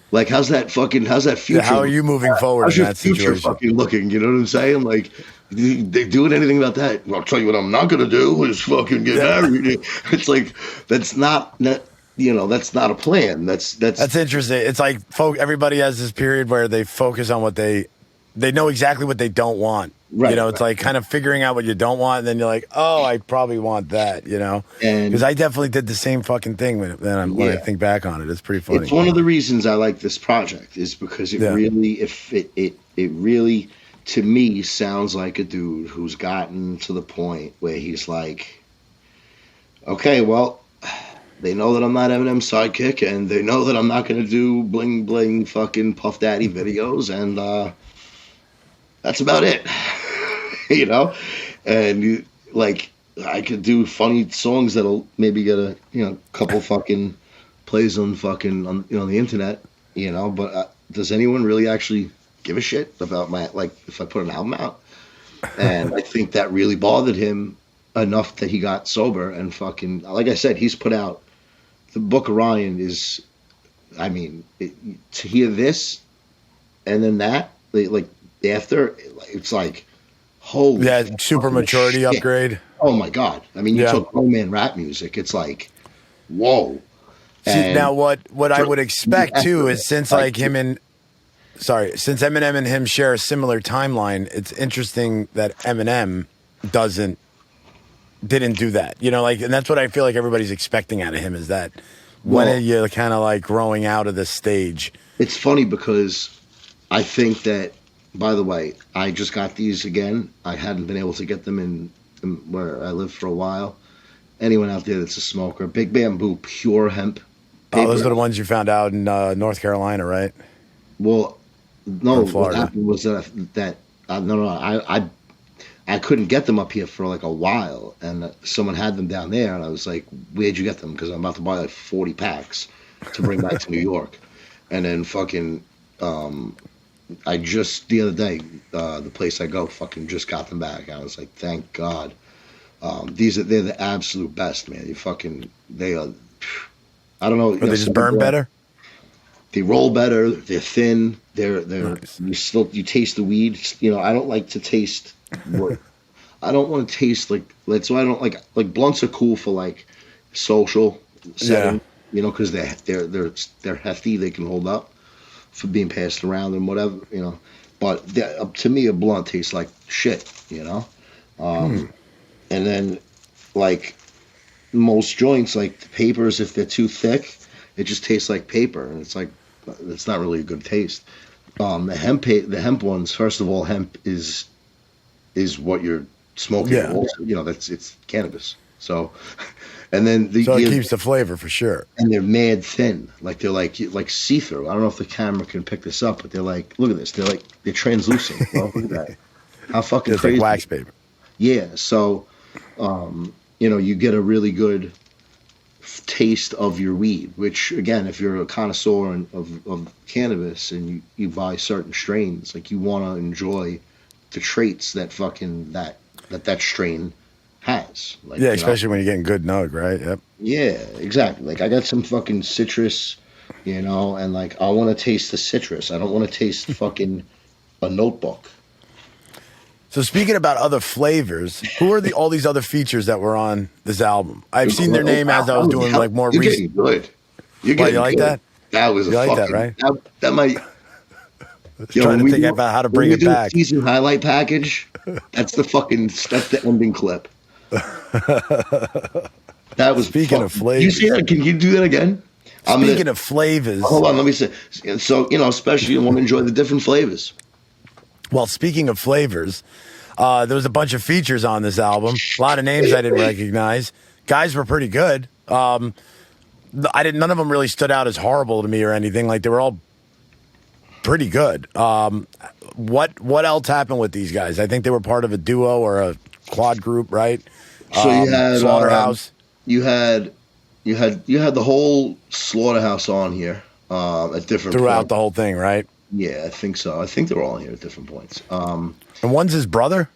like, how's that future? Yeah, how are you moving forward How's in your that future situation? fucking looking? You know what I'm saying? Like, they doing anything about that? Well, I'll tell you what I'm not going to do is fucking get married. It's like, that's not that's not a plan. That's Interesting. It's like everybody has this period where they focus on what they know exactly what they don't want. Right, It's like kind of figuring out what you don't want, and then you're like, oh, I probably want that. And because I definitely did the same fucking thing when I think back on it. It's pretty funny. It's one of the reasons I like this project is because it really to me sounds like a dude who's gotten to the point where he's like, okay, well, they know that I'm not Eminem's sidekick, and they know that I'm not going to do bling bling fucking Puff Daddy videos, and that's about it. And like I could do funny songs that'll maybe get a couple fucking plays on the internet, but does anyone really actually give a shit about my, like, if I put an album out? And I think that really bothered him enough that he got sober and fucking, like I said, he's put out the Book of Ryan is, I mean, to hear this and then that, like after, it's like, holy super fucking maturity shit. upgrade. Oh my God. I mean, you took grown man rap music. It's like, whoa. See, now what I would expect too is since Eminem and him share a similar timeline, it's interesting that Eminem didn't do that. And that's what I feel like everybody's expecting out of him is that when are you kind of like growing out of this stage? It's funny because I think that, by the way, I just got these again. I hadn't been able to get them in where I lived for a while. Anyone out there that's a smoker, Big Bamboo pure hemp paper. Oh, those are the ones you found out in North Carolina, right? Well, no, Or Florida. what happened was that I couldn't get them up here for like a while, and someone had them down there, and I was like, where'd you get them? Because I'm about to buy like 40 packs to bring back to New York. And then fucking, I just, the other day, the place I go fucking just got them back. I was like, thank God. They're the absolute best, man. They are, I don't know. Or they just burn better? They roll better. They're thin. They're Nice. you taste the weed. I don't like to taste what, I don't want to taste like, so I don't like blunts are cool for like social setting, because they're hefty. They can hold up for being passed around and whatever, but to me, a blunt tastes like shit, and then like most joints, like the papers, if they're too thick, it just tastes like paper, and it's like, it's not really a good taste. The hemp ones, first of all, hemp is what you're smoking. Yeah. Also, it's cannabis. So, and then it keeps the flavor for sure. And they're mad thin, like they're like see-through. I don't know if the camera can pick this up, but they're like, look at this. They're translucent. Bro. Look at that. How fucking Just crazy. like wax paper. Yeah. So, you get a really good taste of your weed, which again, if you're a connoisseur of cannabis and you buy certain strains, like you want to enjoy the traits that fucking that strain has. Like, especially when you're getting good nug, right? Yep. Yeah, exactly. Like I got some fucking citrus, and like I want to taste the citrus. I don't want to taste fucking a notebook. So speaking about other flavors, who are all these other features that were on this album? I've seen their name as I was doing like more You're recent. getting good. You're Well, getting you like good. that? That was You a like fucking that, right? that might. Yo, Trying when to we think do, about how to when bring we it do a back. season highlight package, that's the ending clip. That was Speaking of You see flavors. that? Can you do that again? Speaking of flavors. Hold on, let me say. So especially you want to enjoy the different flavors. Well, speaking of flavors, there was a bunch of features on this album. A lot of names I didn't recognize. Guys were pretty good. None of them really stood out as horrible to me or anything. Like they were all pretty good. What else happened with these guys? I think they were part of a duo or a quad group, right? So you had Slaughterhouse. You had the whole Slaughterhouse on here at different Throughout points. the whole thing, right? Yeah, I think so. I think they're all here at different points. And one's his brother?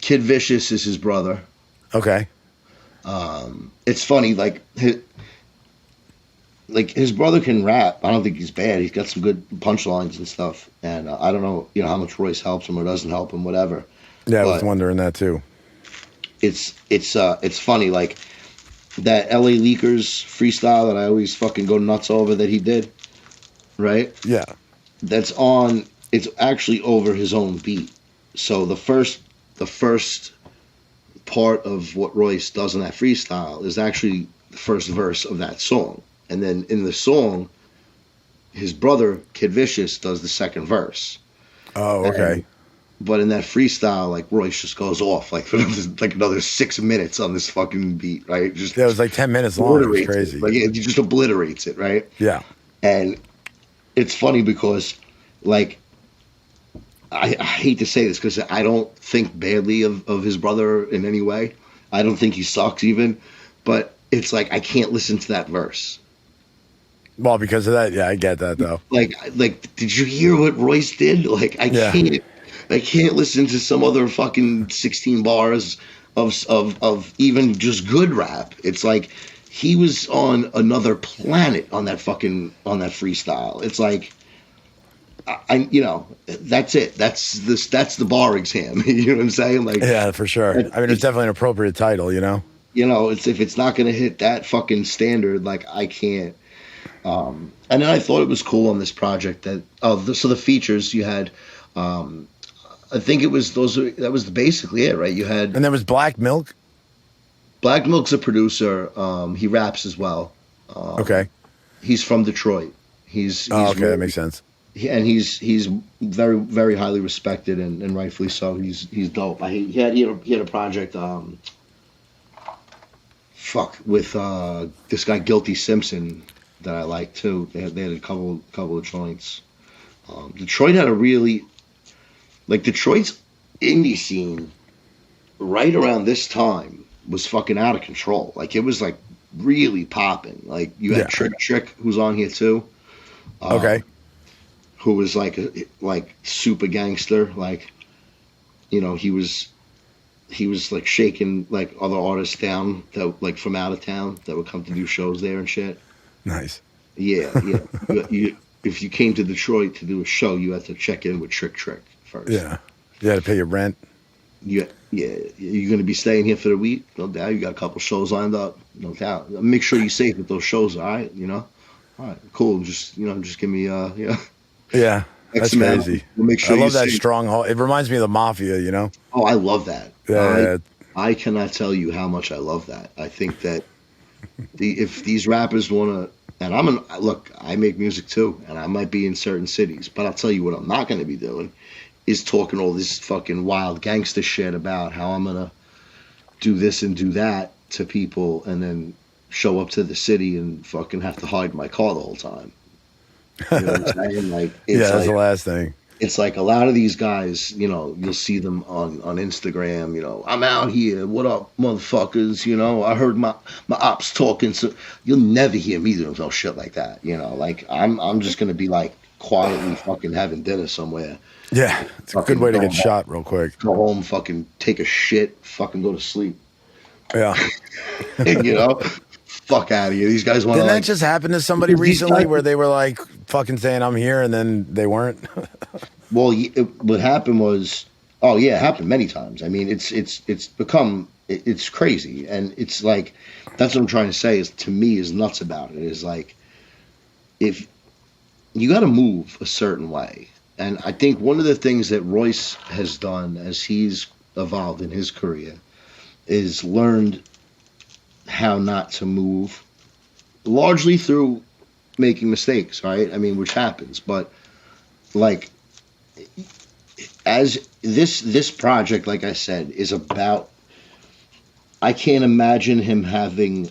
Kid Vicious is his brother. Okay. It's funny, like his brother can rap. I don't think he's bad. He's got some good punchlines and stuff. And I don't know, how much Royce helps him or doesn't help him, whatever. Yeah, I was wondering that too. It's funny, like that LA Leakers freestyle that I always fucking go nuts over that he did, right? Yeah. It's actually over his own beat. So the first part of what Royce does in that freestyle is actually the first verse of that song. And then in the song, his brother, Kid Vicious, does the second verse. Oh, okay. But in that freestyle, like Royce just goes off like for another 6 minutes on this fucking beat, right? Just Yeah, it was like 10 minutes long. It was crazy. Like he just obliterates it, right? Yeah. And it's funny because, like, I hate to say this because I don't think badly of his brother in any way. I don't think he sucks even, but it's like I can't listen to that verse. Well, because of that, yeah, I get that though. Like, did you hear what Royce did? Like, I can't listen to some other fucking 16 bars of even just good rap. It's like he was on another planet on that freestyle. It's like that's it. That's the bar exam. You know what I'm saying? Like, yeah, for sure. I mean, it's definitely an appropriate title, it's if it's not going to hit that fucking standard, like I can't. And then I thought it was cool on this project that so the features you had, I think it was that was basically it, right? You had, and there was Black Milk. Black Milk's a producer. He raps as well. Okay. He's from Detroit. He's okay, that makes sense. And he's very, very highly respected and rightfully so. He's dope. He had a project with this guy Guilty Simpson that I like too. They had a couple of joints. Detroit had Detroit's indie scene right around this time was fucking out of control. Like it was like really popping. Like you had Trick who's on here too. Okay. Who was like super gangster. Like, he was like shaking like other artists down that like from out of town that would come to do shows there and shit. Nice. Yeah. If you came to Detroit to do a show, you had to check in with Trick first. Yeah. You had to pay your rent. Yeah. You're going to be staying here for the week? No doubt. You got a couple shows lined up? No doubt. Make sure you're safe with those shows, all right? All right, cool. Just give me, Yeah, that's crazy. We'll make sure I love that safe. stronghold. It reminds me of the Mafia, Oh, I love that. Yeah. I cannot tell you how much I love that. I think that if these rappers want to, and look, I make music too, and I might be in certain cities, but I'll tell you what I'm not going to be doing is talking all this fucking wild gangster shit about how I'm going to do this and do that to people and then show up to the city and fucking have to hide my car the whole time. You know what I'm saying? Like, that's the last thing. It's like a lot of these guys, you'll see them on Instagram, I'm out here, what up, motherfuckers, I heard my ops talking, so you'll never hear me doing no shit like that, like I'm just gonna be like quietly fucking having dinner somewhere. Yeah, it's a good way to get shot real quick. Go home, fucking take a shit, fucking go to sleep. Yeah. Fuck out of here. These guys want to. Didn't that just happen to somebody recently where they were like fucking saying I'm here and then they weren't? Well, what happened was Oh yeah, it happened many times. I mean, it's become it's crazy, and it's like that's what I'm trying to say. Is to me is nuts about it. Is like if you got to move a certain way, and I think one of the things that Royce has done as he's evolved in his career is learned how not to move, largely through making mistakes, right? I mean, which happens, but like as this project, like I said, is about. I can't imagine him having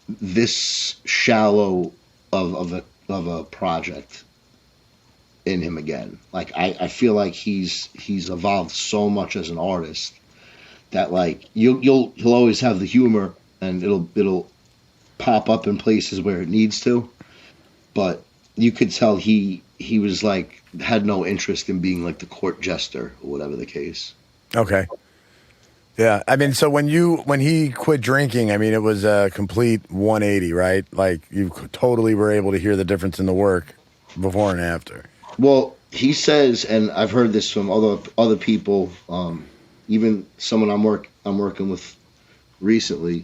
this shallow of a project in him again. Like I feel like he's evolved so much as an artist that like he'll always have the humor and it'll pop up in places where it needs to, but you could tell he was like had no interest in being like the court jester or whatever the case. Okay. Yeah, I mean, so when he quit drinking, I mean, it was a complete 180, right? Like you totally were able to hear the difference in the work before and after. Well, he says, and I've heard this from other people, even someone I'm working with recently.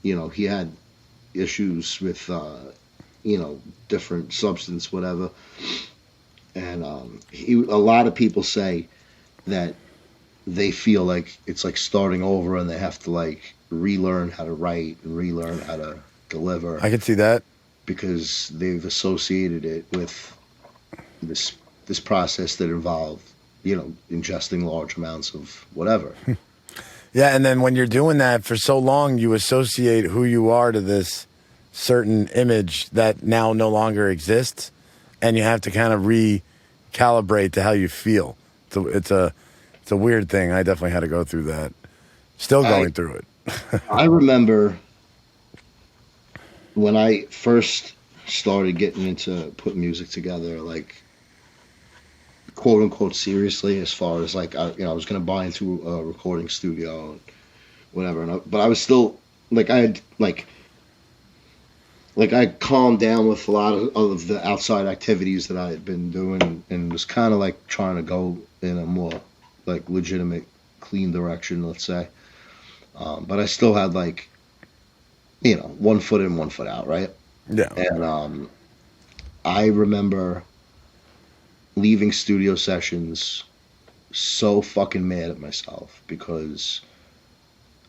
He had issues with different substance, whatever, and a lot of people say that they feel like it's like starting over and they have to like relearn how to write and relearn how to deliver. I could see that because they've associated it with this process that involved, ingesting large amounts of whatever. Yeah, and then when you're doing that for so long, you associate who you are to this certain image that now no longer exists, and you have to kind of recalibrate to how you feel. So it's a weird thing. I definitely had to go through that. Still going through it. I remember when I first started getting into putting music together, like quote unquote seriously, as far as like I was gonna buy into a recording studio and whatever, but I was still like I calmed down with a lot of the outside activities that I had been doing and was kind of like trying to go in a more like legitimate, clean direction, let's say. But I still had like, 1 foot in, 1 foot out, right? Yeah. And I remember leaving studio sessions so fucking mad at myself because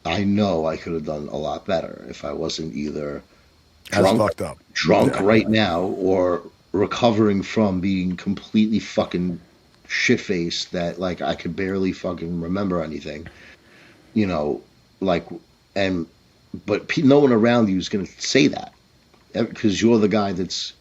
I know I could have done a lot better if I wasn't either drunk right now or recovering from being completely fucking shit-faced that like I could barely fucking remember anything, but no one around you is going to say that because you're the guy that's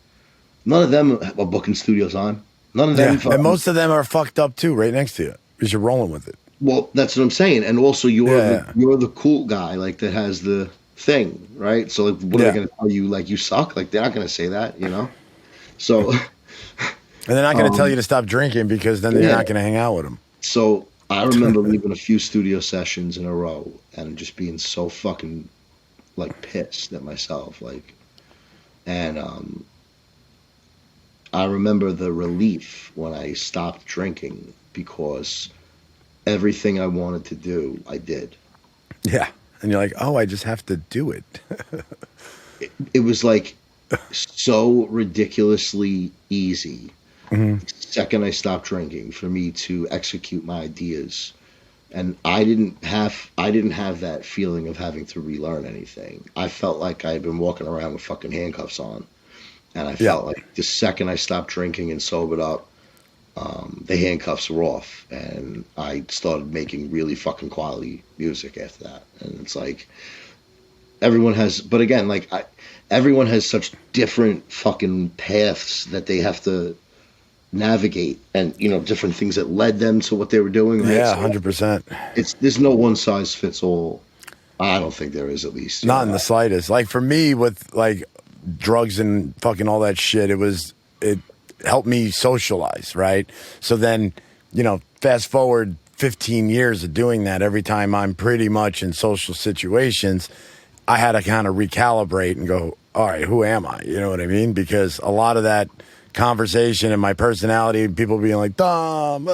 none of them are booking studios on. None of them. Yeah. And most of them are fucked up too, right next to you because you're rolling with it. Well, that's what I'm saying. And also you're the cool guy like that has the thing, right? So like, what are they going to tell you? Like you suck? Like they're not going to say that, So. And they're not going to tell you to stop drinking because then you're not going to hang out with them. So I remember leaving a few studio sessions in a row and just being so fucking like pissed at myself, like, and I remember the relief when I stopped drinking because everything I wanted to do, I did. Yeah, and you're like, oh, I just have to do it. It was like so ridiculously easy. Mm-hmm. The second I stopped drinking for me to execute my ideas, and I didn't have that feeling of having to relearn anything. I felt like I had been walking around with fucking handcuffs on, and I felt like the second I stopped drinking and sobered up, the handcuffs were off, and I started making really fucking quality music after that. And it's like everyone has such different fucking paths that they have to navigate, and different things that led them to what they were doing. Right? Yeah, 100%. There's no one size fits all. I don't think there is, at least. Not in the slightest. Like for me, with like drugs and fucking all that shit, it helped me socialize, right? So then, fast forward 15 years of doing that, every time I'm pretty much in social situations, I had to kind of recalibrate and go, all right, who am I? You know what I mean? Because a lot of that conversation and my personality, people being like, Dom.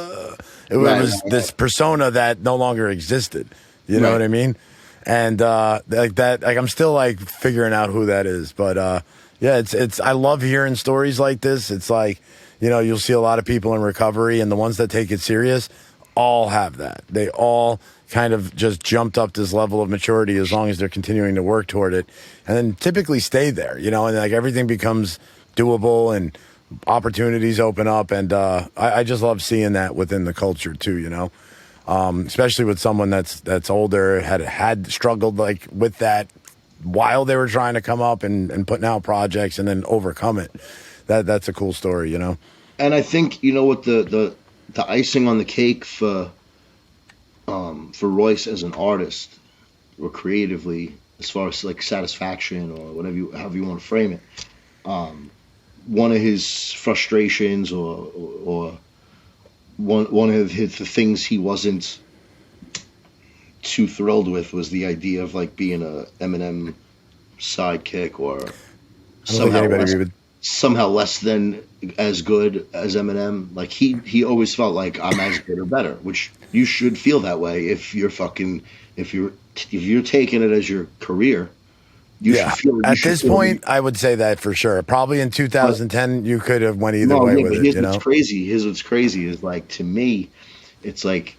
It was this persona that no longer existed. You know what I mean? And like that, like I'm still like figuring out who that is. But yeah, it's I love hearing stories like this. It's like, you know, you'll see a lot of people in recovery, and the ones that take it serious all have that. They all kind of just jumped up this level of maturity as long as they're continuing to work toward it, and then typically stay there, you know, and like everything becomes doable and opportunities open up. And I just love seeing that within the culture too, you know, especially with someone that's older, had struggled like with that while they were trying to come up and putting out projects and then overcome it. That's a cool story, you know. And I think, you know what, the icing on the cake for Royce as an artist, or creatively, as far as like satisfaction or however you want to frame it, one of his frustrations or one of the things he wasn't too thrilled with was the idea of like being a Eminem sidekick, or somehow less than as good as Eminem. Like he always felt like I'm as good or better, which you should feel that way if you're taking it as your career. At this point, I would say that for sure. Probably in 2010, you could have went either way with it. You know, what's crazy is like, to me, it's like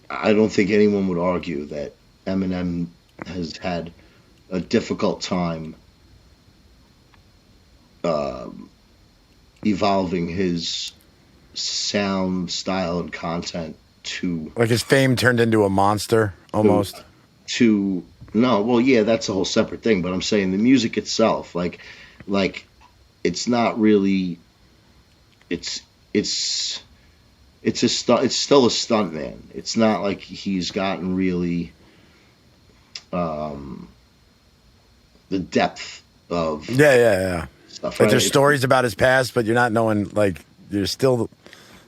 I don't think anyone would argue that Eminem has had a difficult time evolving his sound, style, and content to, like, his fame turned into a monster almost. No, well, yeah, that's a whole separate thing. But I'm saying the music itself, like it's not really. It's still a stunt man. It's not like he's gotten really the depth of stuff. Like, there's stories about his past, but you're not knowing, like, you're still.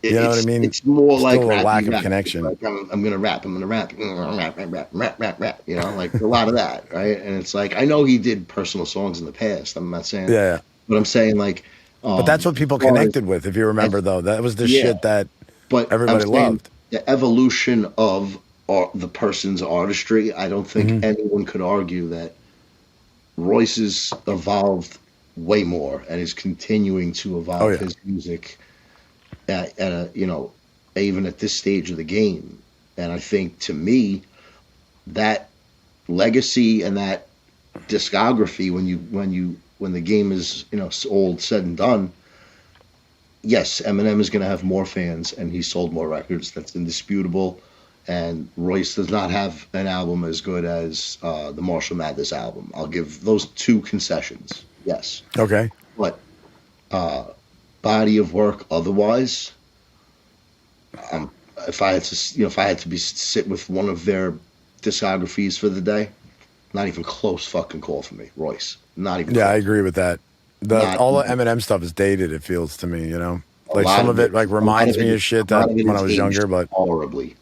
You know what I mean? It's more still like a lack of connection. Like, I'm gonna rap. You know, like a lot of that, right? And it's like, I know he did personal songs in the past. I'm not saying, but I'm saying, like, but that's what people connected with. If you remember, though, that was the shit that everybody loved. The evolution of the person's artistry. I don't think anyone could argue that Royce has evolved way more and is continuing to evolve his music. At a, you know, even at this stage of the game. And I think, to me, that legacy and that discography, when the game is, you know, all said and done, yes, Eminem is going to have more fans and he sold more records. That's indisputable. And Royce does not have an album as good as the Marshall Mathers album. I'll give those two concessions. Yes. Okay. But body of work otherwise, if I had to sit with one of their discographies for the day, not even close fucking call for me. Royce, not even. Yeah, close. I agree with that. All the Eminem stuff is dated. It feels to me, you know, like some of it like reminds me of shit that when I was younger, but horribly.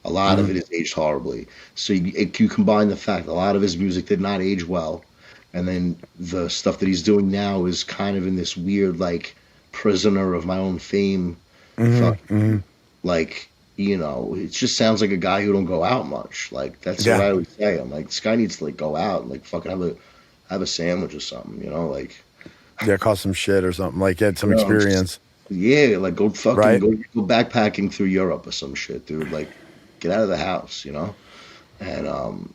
A lot of it is aged horribly. So you combine the fact a lot of his music did not age well, and then the stuff that he's doing now is kind of in this weird, like, prisoner of my own fame. Like, you know, it just sounds like a guy who don't go out much. Like, that's what I would say. I'm like, this guy needs to, like, go out and, like, fucking have a sandwich or something, you know, like, cause some shit or something, like, get some experience. Like, go fucking go backpacking through Europe or some shit, dude. Like, get out of the house, you know. And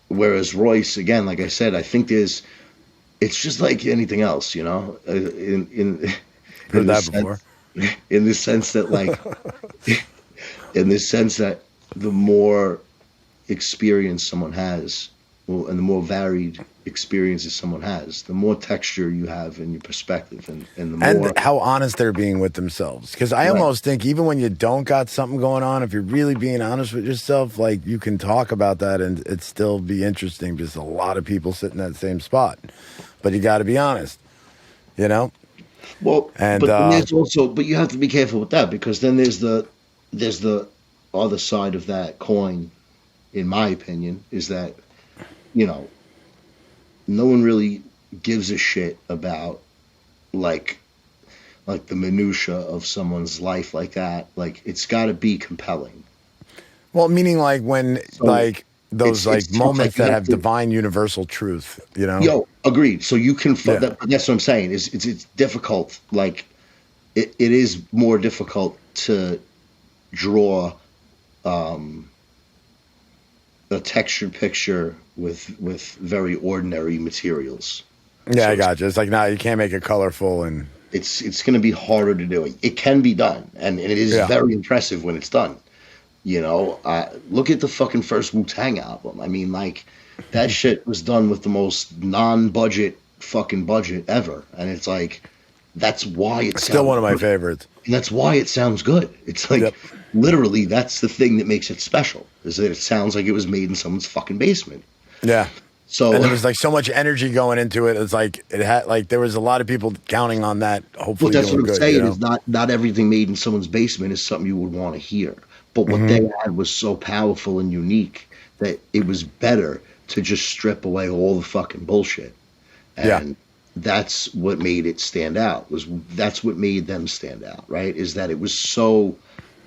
whereas Royce, again, like I said, I think it's just like anything else, you know. Heard that before. In the sense that, like, the more experience someone has, and the more varied experiences someone has, the more texture you have in your perspective, and the more. And how honest they're being with themselves. Because I almost think even when you don't got something going on, if you're really being honest with yourself, like, you can talk about that and it still be interesting, because a lot of people sit in that same spot. But you got to be honest, you know? Well, and but there's also, but you have to be careful with that, because then there's the other side of that coin, in my opinion, is that, you know, no one really gives a shit about, like, like the minutia of someone's life like that. Like it's got to be compelling. Well, meaning like when So like those it's tough, moments like you that have have to. divine universal truth, you know? Yo, agreed. So you can. Yeah. That's what I'm saying. Is it's difficult. Like it is more difficult to draw a textured picture with very ordinary materials. Yeah, So I got you. It's like, nah, you can't make it colorful and it's going to be harder to do. It can be done, and it is yeah. very impressive when it's done. You know, look at the fucking first Wu-Tang album. I mean, like that shit was done with the most non-budget fucking budget ever, and it's like that's why it Still sounds one of my good. favorites. And that's why it sounds good. It's like Yep. literally that's the thing that makes it special is that it sounds like it was made in someone's fucking basement. Yeah. So And there was like so much energy going into it. It's like it had like there was a lot of people counting on that. well, Hopefully, that's doing what I'm good. saying You know? is not everything made in someone's basement is something you would want to hear. But what they had was so powerful and unique that it was better to just strip away all the fucking bullshit. And Yeah. that's what made it stand out. That's what made them stand out, right? Is that it was so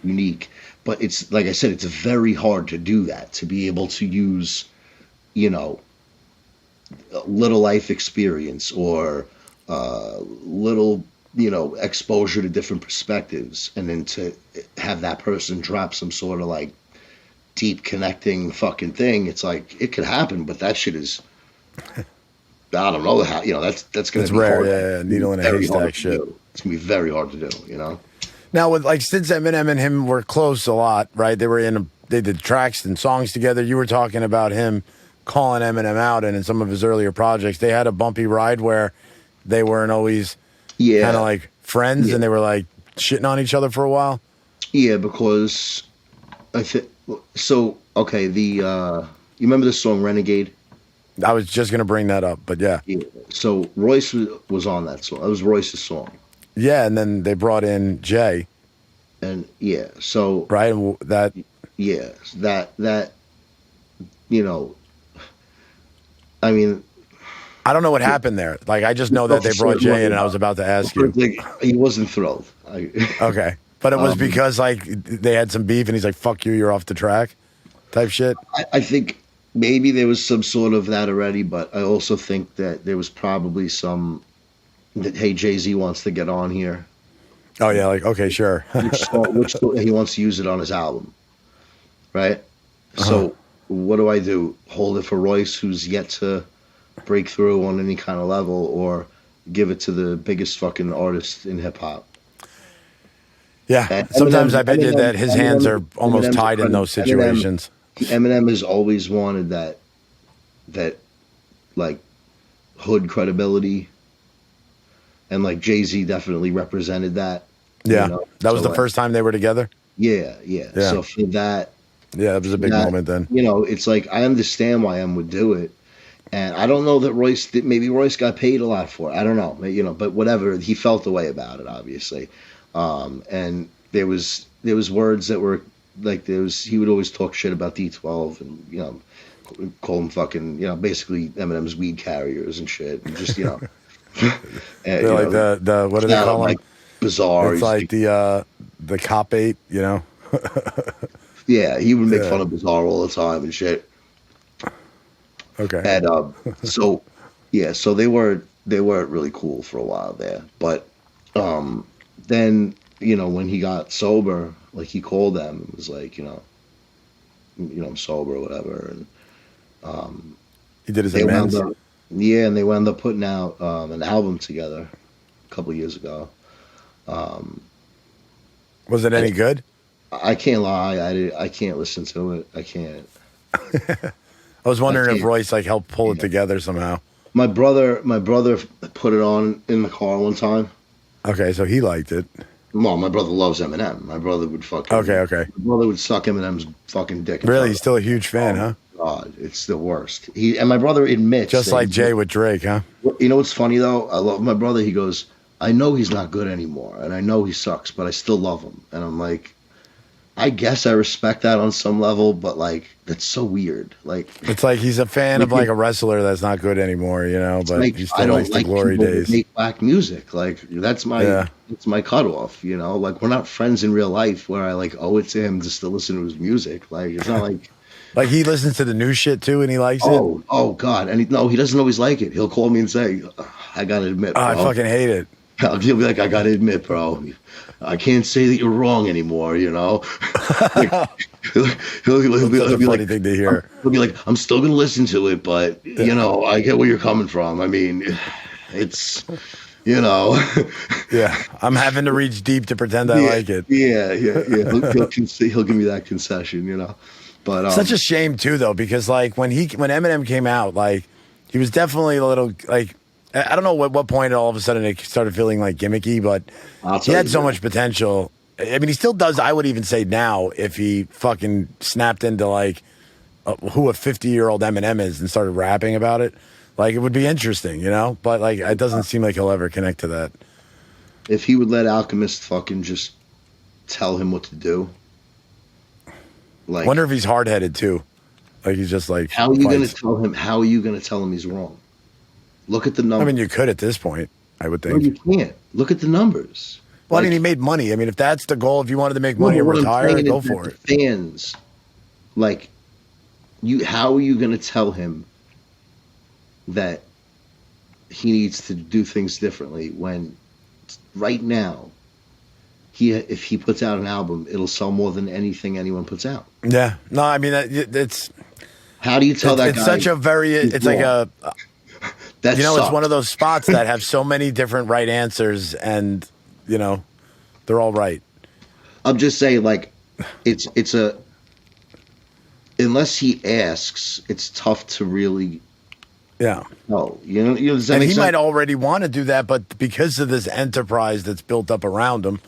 unique. But it's like I said, it's very hard to do that, to be able to use, you know, a little life experience or little, you know, exposure to different perspectives, and then to have that person drop some sort of like deep connecting fucking thing. It's like it could happen, but that shit is I don't know how, you know, that's gonna It's be rare, hard. yeah, needle in a Very hard haystack to shit. do. It's gonna be very hard to do, you know. Now, with like since Eminem and him were close a lot, right? They did tracks and songs together. You were talking about him calling Eminem out, and in some of his earlier projects, they had a bumpy ride where they weren't always Yeah. kind of like friends, Yeah. and they were like shitting on each other for a while. Yeah, because I think so. Okay, you remember the song Renegade? I was just gonna bring that up, but yeah, Yeah. So Royce was on that song. That was Royce's song, yeah. And then they brought in Jay, and yeah. So right? And that yeah, that you know, I mean, I don't know what happened there. Like I just know that they brought Jay in, and I was about to ask you. like, he wasn't thrilled. Okay, but it was because like they had some beef, and he's like, "Fuck you, you're off the track," type shit. I think maybe there was some sort of that already, but I also think that there was probably some that hey, Jay-Z wants to get on here. Oh yeah, like okay, sure. Which song he wants to use it on his album, right? So what do I do? Hold it for Royce, who's yet to break through on any kind of level, or give it to the biggest fucking artist in hip hop? Yeah, And sometimes I bet you Eminem- that his hands are almost Eminem's tied in those situations. Eminem has always wanted that like hood credibility, and like Jay-Z definitely represented that. Yeah, you know? that was So, the like, first time they were together. Yeah. Yeah. So for that, Yeah, it was a big moment then. you know, it's like I understand why M would do it, and I don't know that Royce did. Maybe Royce got paid a lot for it. I don't know, you know, but whatever. He felt the way about it, obviously, and there was words that were like he would always talk shit about D12 and you know call them fucking you know basically Eminem's weed carriers and shit and just you know. They're like the what do they call them? Like bizarre. It's He's like the cop eight, you know. yeah, he would make Yeah. fun of Bizarre all the time and shit. Okay. And so yeah, so they weren't really cool for a while there. But then, you know, when he got sober, like he called them and was like, you know, I'm sober or whatever. And He did his they wound amends. up, yeah, and they wound up putting out an album together a couple of years ago. Was it any good? I can't lie, I can't listen to it. I can't. I was wondering if can't- Royce like helped pull it Yeah. together somehow. My brother put it on in the car one time. Okay, so he liked it. Well, my brother loves Eminem. My brother would fucking. Okay. My brother would suck Eminem's fucking dick. in Really, front he's of still a huge fan, him. huh? Oh, God, it's the worst. And my brother admits. Just that like he- Jay with Drake, huh? You know what's funny though? I love my brother. He goes, I know he's not good anymore, and I know he sucks, but I still love him. And I'm like, I guess I respect that on some level, but like that's so weird. Like It's like he's a fan of like a wrestler that's not good anymore, you know, but like he I still don't likes the like glory people that days. make black music. Like that's my cutoff. You know, like we're not friends in real life where I like owe it to him just to listen to his music. Like it's not like. Like he listens to the new shit too, and he likes it. Oh God! And no, he doesn't always like it. He'll call me and say, "I gotta admit, Oh, bro." I fucking hate it. He'll be like, "I gotta admit, bro, I can't say that you're wrong anymore." You know, like, he'll be That's a like, funny thing to hear. he'll be like, "I'm still gonna listen to it, but you know, I get where you're coming from. I mean, it's, you know." Yeah, I'm having to reach deep to pretend I like it. Yeah. He'll give me that concession, you know. But Such a shame too, though, because like when Eminem came out, like he was definitely a little like I don't know at what point all of a sudden it started feeling like gimmicky, but he had so much potential. I mean, he still does. I would even say now, if he fucking snapped into like who a 50-year-old Eminem is and started rapping about it, like it would be interesting, you know. But like it doesn't seem like he'll ever connect to that. If he would let Alchemist fucking just tell him what to do. Like, Wonder if he's hard headed too. Like he's just like, how are you going to tell him? How are you going to tell him he's wrong? Look at the numbers. I mean, you could at this point. I would think. No, you can't. Look at the numbers. Well, Like, I mean, he made money. I mean, if that's the goal, if you wanted to make money or what I'm retire, saying go is for that it. the fans, like, how are you going to tell him that he needs to do things differently when right now, if he puts out an album, it'll sell more than anything anyone puts out. Yeah. No, I mean, it's. How do you tell that it's guy? such a very. It's like a. That You know, sucks. it's one of those spots that have so many different right answers, and you know, they're all right. I'm just saying, like, it's a. Unless he asks, it's tough to really. Yeah. No, does that And make he sense? might already want to do that, but because of this enterprise that's built up around him,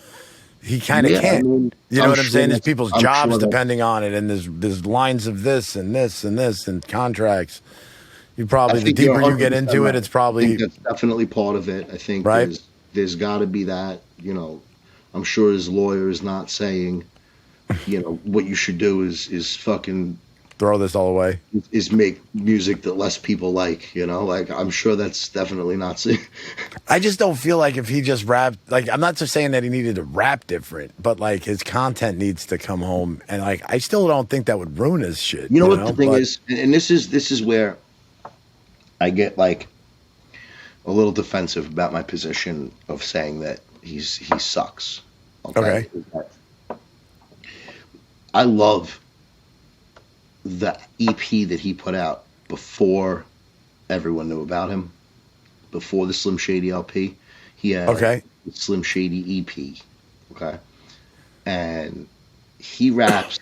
he kind of Yeah, I can't. mean, You know I'm what I'm sure saying? There's that's- people's I'm jobs sure that- depending on it, and there's lines of this and this and this and contracts. You I probably the think you're deeper you get 100% into right. it, it's I probably think that's definitely part of it. I think Right. there's got to be that. I'm sure his lawyer is not saying, what you should do is fucking throw this all away. is make music that less people like. Like I'm sure that's definitely not saying. I just don't feel like if he just rapped, like I'm not just saying that he needed to rap different, but like his content needs to come home, and like I still don't think that would ruin his shit. You know what the thing But- is, and this is where I get like a little defensive about my position of saying that he sucks. Okay. I love the EP that he put out before everyone knew about him, before the Slim Shady LP. He had Okay. the Slim Shady EP. Okay. And he raps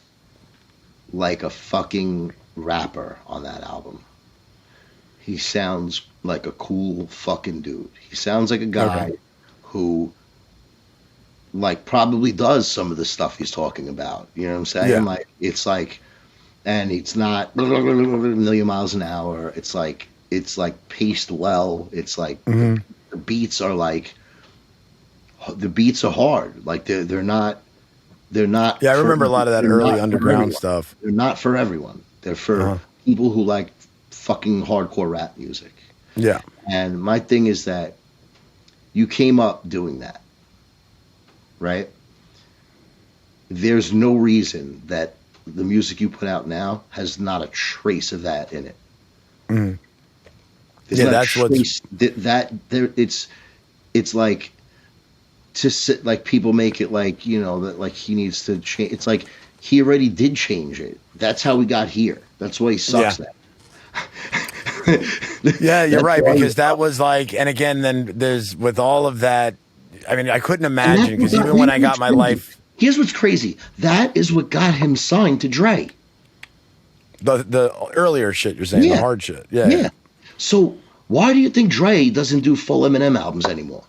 like a fucking rapper on that album. He sounds like a cool fucking dude. He sounds like a guy who like probably does some of the stuff he's talking about. You know what I'm saying? Yeah. Like it's like, and it's not a million miles an hour. It's like paced well. It's like the beats are like the beats are hard. Like they're not. Yeah, I remember a lot of that they're early not for underground everyone. stuff. They're not for everyone. They're for people who like fucking hardcore rap music. Yeah. And my thing is that you came up doing that, right? There's no reason that the music you put out now has not a trace of that in it. Mhm. There's Yeah, not a that's what's- trace that there. It's like to sit like people make it like that like he needs to change. It's like he already did change it. That's how we got here. That's why he sucks. Yeah. Now. Yeah, you're That's right, why because he- that was like, and again, then there's with all of that. I mean, I couldn't And imagine that's because what even when I here's got my what's life, crazy. Here's what's crazy. That is what got him signed to Dre. the earlier shit you're saying, the Yeah. hard shit, yeah. Yeah. So why do you think Dre doesn't do full Eminem albums anymore?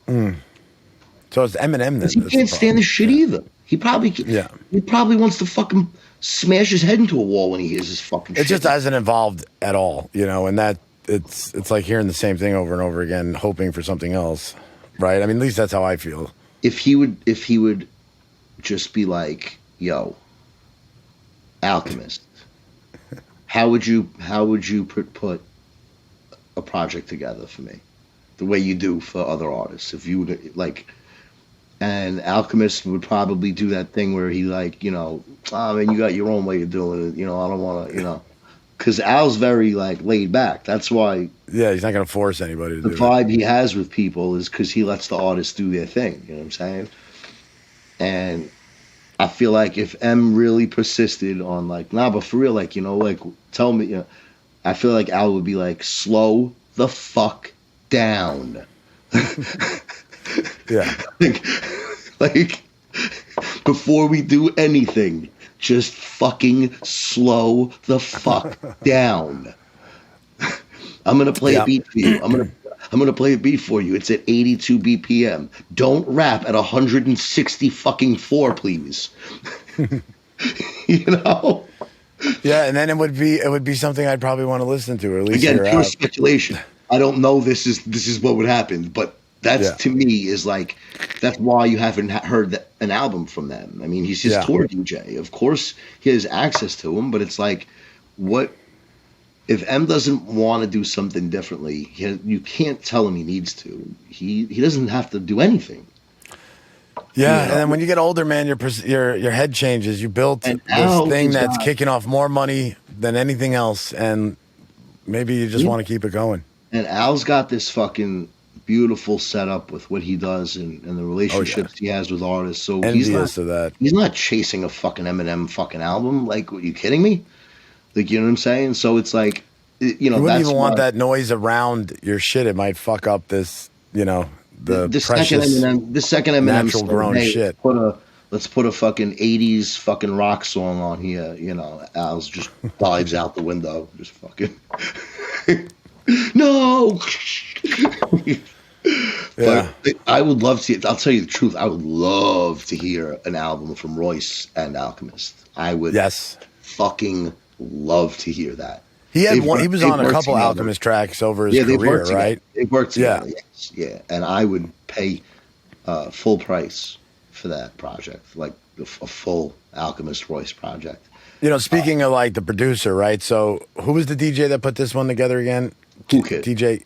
So it's Eminem then. Because he that's the can't stand this shit problem. either. He probably Yeah. He probably wants to fucking smash his head into a wall when he hears his fucking It shit. just hasn't evolved at all, and that it's like hearing the same thing over and over again, hoping for something else, right? I mean, at least that's how I feel. If he would just be like, yo, Alchemist, how would you put a project together for me the way you do for other artists? If you would like, and Alchemist would probably do that thing where he like, I mean, you got your own way of doing it. I don't want to, because Al's very like laid back. That's why. Yeah, he's not gonna force anybody to the do vibe he has with people is because he lets the artists do their thing. You know what I'm saying? And I feel like if M really persisted on like, nah, but for real, like, like tell me, I feel like Al would be like, slow the fuck down. Yeah. like before we do anything, just fucking slow the fuck down. I'm gonna play a beat for you. I'm gonna play a beat for you. It's at 82 BPM. Don't rap at 160 fucking 4, please. Yeah, and then it would be something I'd probably want to listen to, or at least again, hear pure out. speculation. I don't know. This is what would happen, but that's to me is like that's why you haven't heard an album from them. I mean, he's his tour DJ. Of course, he has access to him, but it's like, what if M doesn't want to do something differently? You can't tell him he needs to. He doesn't have to do anything. Yeah, and then when you get older, man, your head changes. You built this thing that's kicking off more money than anything else, and maybe you just want to keep it going. And Al's got this fucking beautiful setup with what he does and the relationships he has with artists. So envious of that. He's not chasing a fucking Eminem fucking album. Like, are you kidding me? Like, you know what I'm saying? So it's like, you wouldn't even want that noise around your shit. It might fuck up this, the precious second Eminem natural grown shit. Let's put a fucking 80s fucking rock song on here. Al's just dives out the window, just fucking no. But I would love to. I'll tell you the truth. I would love to hear an album from Royce and Alchemist. I would. Yes. Fucking love to hear that. He had one. He was on a couple Alchemist tracks over his career, right? They worked together. Yes. Yeah, and I would pay full price for that project, like a full Alchemist Royce project. Speaking of like the producer, right? So who was the DJ that put this one together again? Who Kid? DJ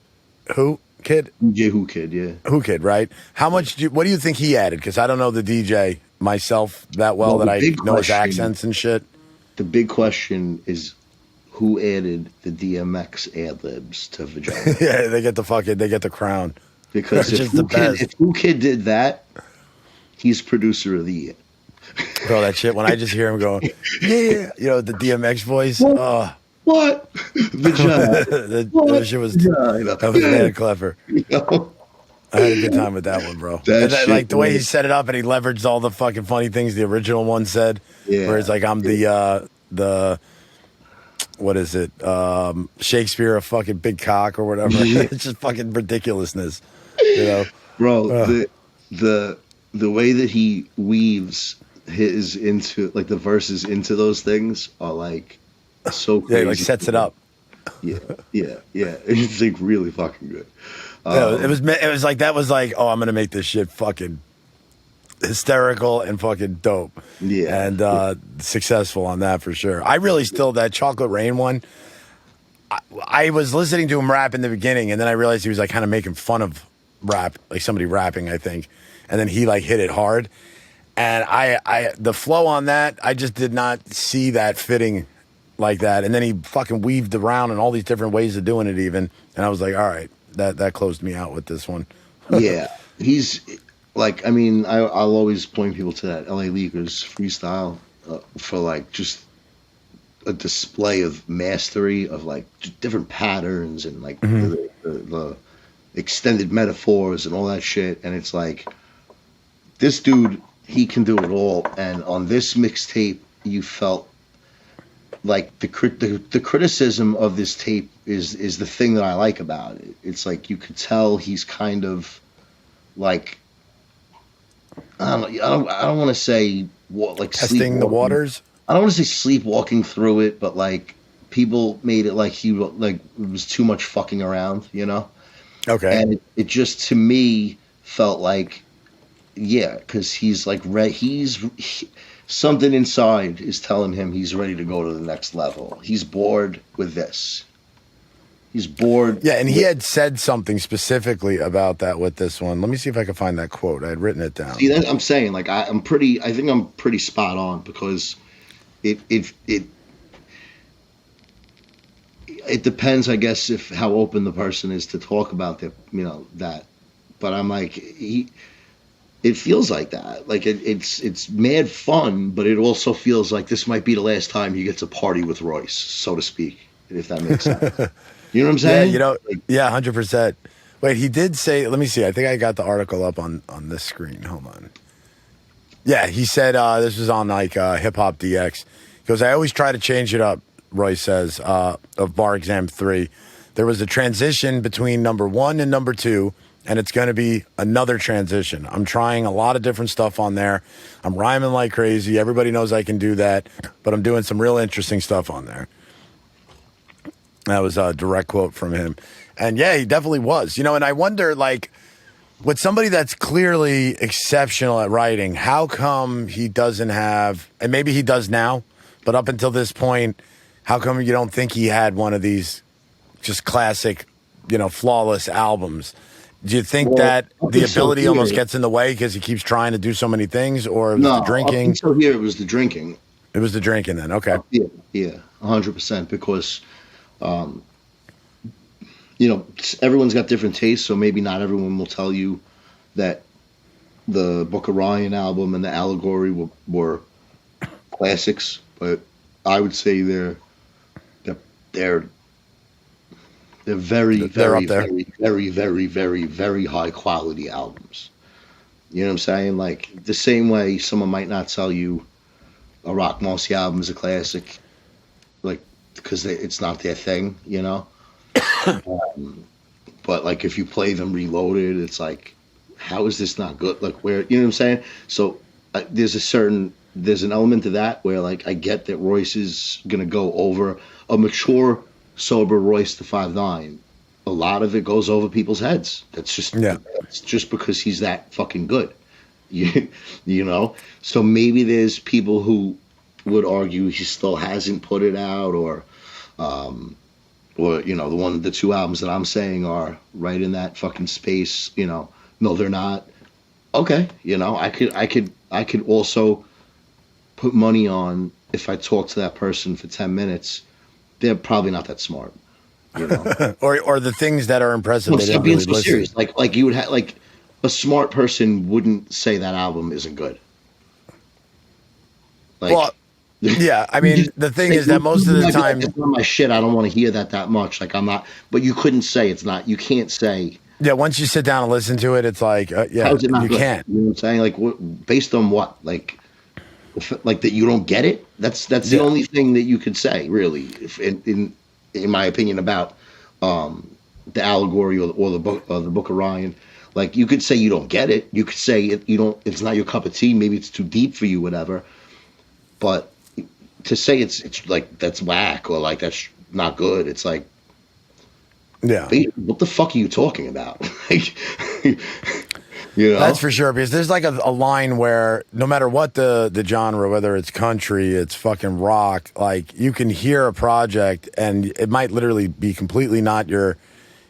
Who Kid? DJ Who Kid, yeah. Who Kid, right? How much? What do you think he added? Because I don't know the DJ myself that well that I know his accents and shit. The big question is, who added the DMX ad-libs to Vagina? Yeah, they get the crown. Because if Who Kid did that, he's producer of the year. Bro, that shit, when I just hear him go, yeah, the DMX voice. What? Vagina. That shit was mad clever. I had a good time with that one, bro. Like the way he set it up and he leveraged all the fucking funny things the original one said. Yeah. Where it's like, I'm the what is it? Shakespeare, a fucking big cock or whatever. It's just fucking ridiculousness. Bro, the way that he weaves his into like the verses into those things are like so crazy. Yeah, he like sets it up. Yeah. It's like really fucking good. It was like that was like, oh, I'm gonna make this shit fucking hysterical and fucking dope. Yeah. And successful on that for sure. I really still that Chocolate Rain one. I was listening to him rap in the beginning, and then I realized he was like kind of making fun of rap, like somebody rapping, I think. And then he like hit it hard. And I the flow on that, I just did not see that fitting like that. And then he fucking weaved around in all these different ways of doing it even. And I was like, all right, that closed me out with this one. Yeah. He's like, I mean, I'll always point people to that LA Leakers freestyle for like just a display of mastery of like different patterns and like the extended metaphors and all that shit. And it's like, this dude, he can do it all. And on this mixtape, you felt like the criticism of this tape is the thing that I like about it. It's like you could tell he's kind of like, I don't want to say what like testing the waters. I don't want to say sleepwalking through it, but like people made it like he like it was too much fucking around, Okay. And it just to me felt like yeah, because he's like something inside is telling him he's ready to go to the next level. He's bored with this. He's bored. Yeah, and he had said something specifically about that with this one. Let me see if I can find that quote. I had written it down. See, that I'm saying, like, I think I'm pretty spot on, because it depends, I guess, if how open the person is to talk about that. But I'm like, it feels like that. Like it's mad fun, but it also feels like this might be the last time he gets a party with Royce, so to speak, if that makes sense. You know what I'm saying? Yeah, Like, yeah, 100%. Wait, he did say, let me see. I think I got the article up on this screen. Hold on. Yeah, he said, this was on like Hip Hop DX. He goes, I always try to change it up, Royce says, of Bar Exam 3. There was a transition between number 1 and number 2, and it's going to be another transition. I'm trying a lot of different stuff on there. I'm rhyming like crazy. Everybody knows I can do that, but I'm doing some real interesting stuff on there. That was a direct quote from him. And yeah, he definitely was. And I wonder, like, with somebody that's clearly exceptional at writing, how come he doesn't have, and maybe he does now, but up until this point, how come you don't think he had one of these just classic, flawless albums? Do you think that the ability almost gets in the way because he keeps trying to do so many things, or it was the drinking? So here it was the drinking. It was the drinking then, okay. Yeah, 100%, because everyone's got different tastes, so maybe not everyone will tell you that the Book of Ryan album and the Allegory were classics, but I would say they're very, very, very, very, very, very, very high quality albums. You know what I'm saying? Like, the same way someone might not tell you a Rock Mossy album is a classic, like, because it's not their thing, but like, if you play them reloaded, it's like, how is this not good? Like, where, you know what I'm saying? So there's an element to that where, like, I get that Royce is gonna go over a mature, sober Royce the 5'9". A lot of it goes over people's heads. It's just because he's that fucking good. So maybe there's people who would argue he still hasn't put it out, or the 2 albums that I'm saying are right in that fucking space. No, they're not. Okay, I could also put money on, if I talk to that person for 10 minutes, they're probably not that smart. or the things that are impressive. No, stop being so serious. Like you would have, like, a smart person wouldn't say that album isn't good. Like, well, yeah, I mean, the thing is that most of the time, it's not my shit. I don't want to hear that much. Like, I'm not. But you couldn't say it's not. You can't say. Yeah, once you sit down and listen to it, it's like, yeah, how's it not you good? can't. You know what I'm saying? Like, based on what? Like that you don't get it. That's the only thing that you could say, really, if, in my opinion, about the Allegory or the book of Ryan. Like, you could say you don't get it. You could say you don't. It's not your cup of tea. Maybe it's too deep for you, whatever. But to say it's like that's whack, or like that's not good, it's like, yeah, what the fuck are you talking about? That's for sure, because there's like a line where no matter what the genre, whether it's country, it's fucking rock, like, you can hear a project and it might literally be completely not your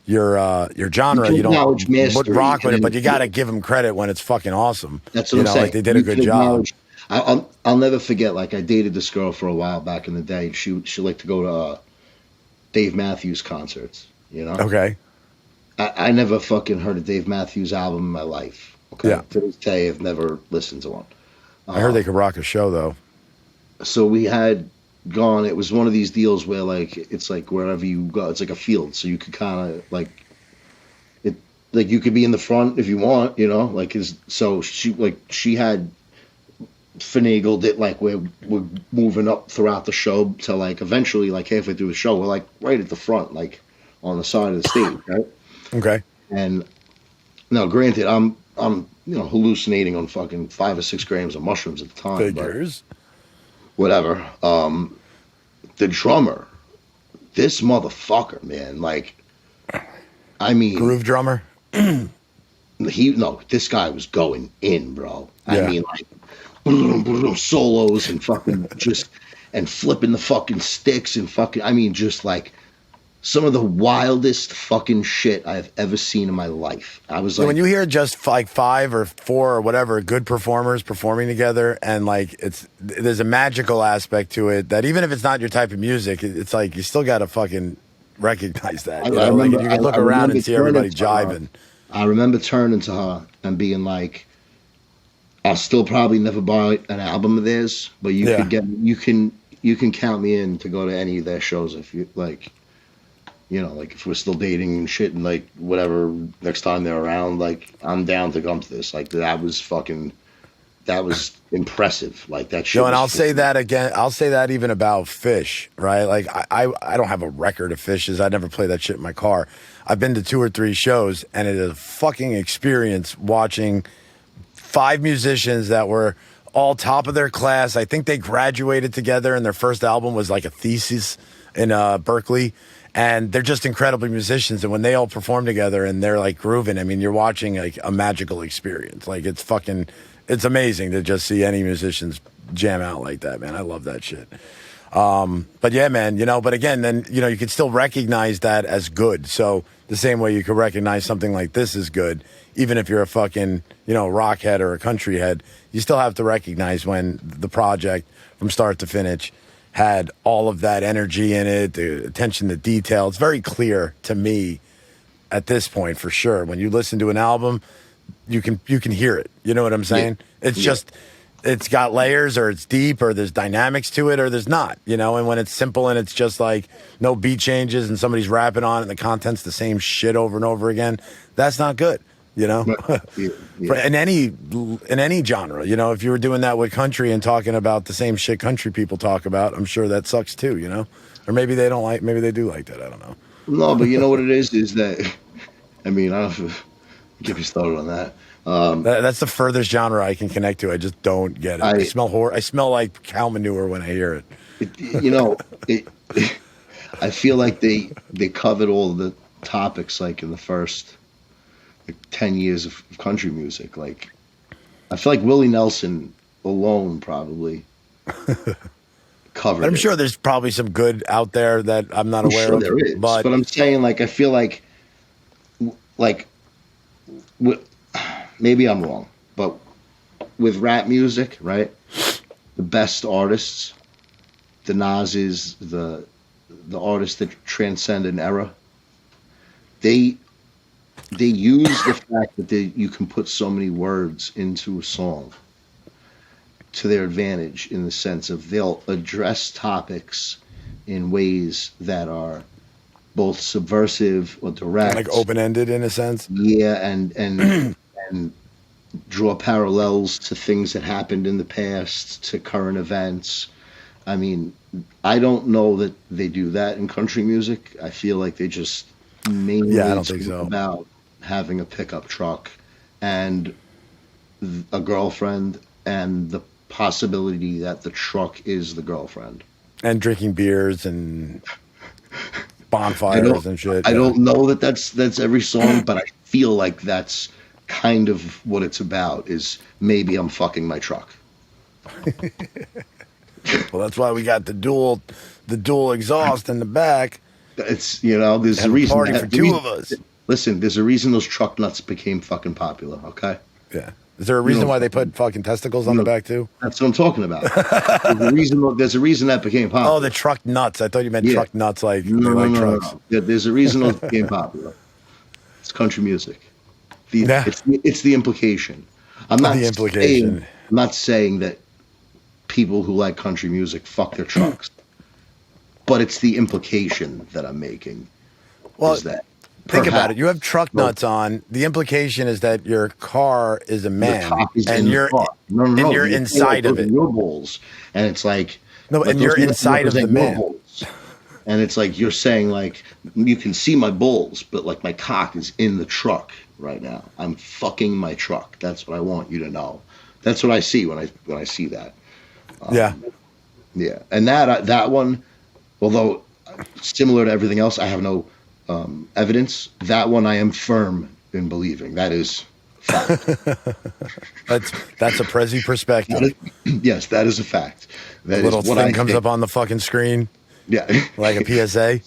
genre. You don't put rock with it, but you got to give them credit when it's fucking awesome. That's what I'm saying. Like, they did a good job. I'll never forget, like, I dated this girl for a while back in the day. She liked to go to Dave Matthews concerts, Okay. I never fucking heard a Dave Matthews album in my life. Okay. Yeah. To this day, I've never listened to one. I heard they could rock a show, though. So we had gone, it was one of these deals where, like, it's like wherever you go, it's like a field. So you could kind of, like, you could be in the front if you want, like, so she had finagled it, like, we're moving up throughout the show to, like, eventually, like, halfway through the show, we're, like, right at the front, like, on the side of the stage, right? Okay. And now, granted, I'm hallucinating on fucking 5 or 6 grams of mushrooms at the time. Figures. Whatever. The drummer, this motherfucker, man, like, I mean, groove drummer. this guy was going in, bro. I Yeah. mean, like solos and fucking just and flipping the fucking sticks and fucking. I mean, just like some of the wildest fucking shit I've ever seen in my life. I was like, When you hear just like 5 or 4 or whatever good performers performing together, and like there's a magical aspect to it that even if it's not your type of music, it's like you still got to fucking recognize that. You know, like if you can look around and see everybody jiving. I remember turning to her and being like, I'll still probably never buy an album of theirs, but you can count me in to go to any of their shows if you like. You know, like if we're still dating and shit and like whatever next time they're around, like I'm down to come to this. Like that was impressive. Like that shit. And I'll say that again. I'll say that even about Fish, right? Like I don't have a record of Fish's. I never play that shit in my car. I've been to 2 or 3 shows, and it is a fucking experience watching 5 musicians that were all top of their class. I think they graduated together, and their first album was like a thesis in Berkeley. And they're just incredible musicians. And when they all perform together and they're like grooving, I mean, you're watching like a magical experience. Like it's amazing to just see any musicians jam out like that, man. I love that shit. But yeah, man, but again, then, you can still recognize that as good. So the same way you could recognize something like this is good, even if you're a fucking, rock head or a country head, you still have to recognize when the project from start to finish had all of that energy in it, the attention to detail. It's very clear to me at this point, for sure. When you listen to an album, you can hear it. You know what I'm saying? Yeah. It's just, it's got layers, or it's deep, or there's dynamics to it, or there's not, And when it's simple and it's just like no beat changes and somebody's rapping on it and the content's the same shit over and over again, that's not good. Yeah. In any genre, if you were doing that with country and talking about the same shit country people talk about, I'm sure that sucks too, or maybe they do like that. I don't know. No, but you know what it is that, I mean, I don't know if get me started on that. That's the furthest genre I can connect to. I just don't get it. I smell like cow manure when I hear it. I feel like they covered all the topics like in the first 10 years of country music. Like, I feel like Willie Nelson alone probably covered I'm sure there's probably some good out there that I'm not aware of. There is, but I'm saying, like, I feel like maybe I'm wrong, but with rap music, right, the best artists, the Nas's, the artists that transcend an era, they use the fact that you can put so many words into a song to their advantage, in the sense of they'll address topics in ways that are both subversive or direct, like open-ended in a sense. Yeah, and draw parallels to things that happened in the past, to current events. I mean, I don't know that they do that in country music. I feel like they just mainly I don't think so. About having a pickup truck and a girlfriend, and the possibility that the truck is the girlfriend, and drinking beers and bonfires and shit. I don't know that that's every song, but I feel like that's kind of what it's about, is maybe I'm fucking my truck. Well, that's why we got the dual exhaust in the back. It's, there's a reason. Party for 2 of us. Listen, there's a reason those truck nuts became fucking popular, okay? Yeah. Is there a reason why they put fucking testicles on the back too? That's what I'm talking about. There's a reason that became popular. Oh, the truck nuts. I thought you meant truck nuts like trucks. No. Yeah, there's a reason those became popular. It's country music. It's the implication. I'm not saying that people who like country music fuck their trucks, but it's the implication that I'm making. Well, is that think about it. You have truck nuts on. The implication is that your car is a man, and you're inside of it. Your balls, and it's like and you're inside of the man. And it's like you're saying, like, you can see my balls, but like my cock is in the truck right now. I'm fucking my truck. That's what I want you to know. That's what I see when I see that. Yeah. And that one, although similar to everything else, I have no evidence. That one I am firm in believing. That is That's a prezzy perspective. Yes, that is a fact. That A little is what thing I comes think. up on the fucking screen Yeah. like a PSA.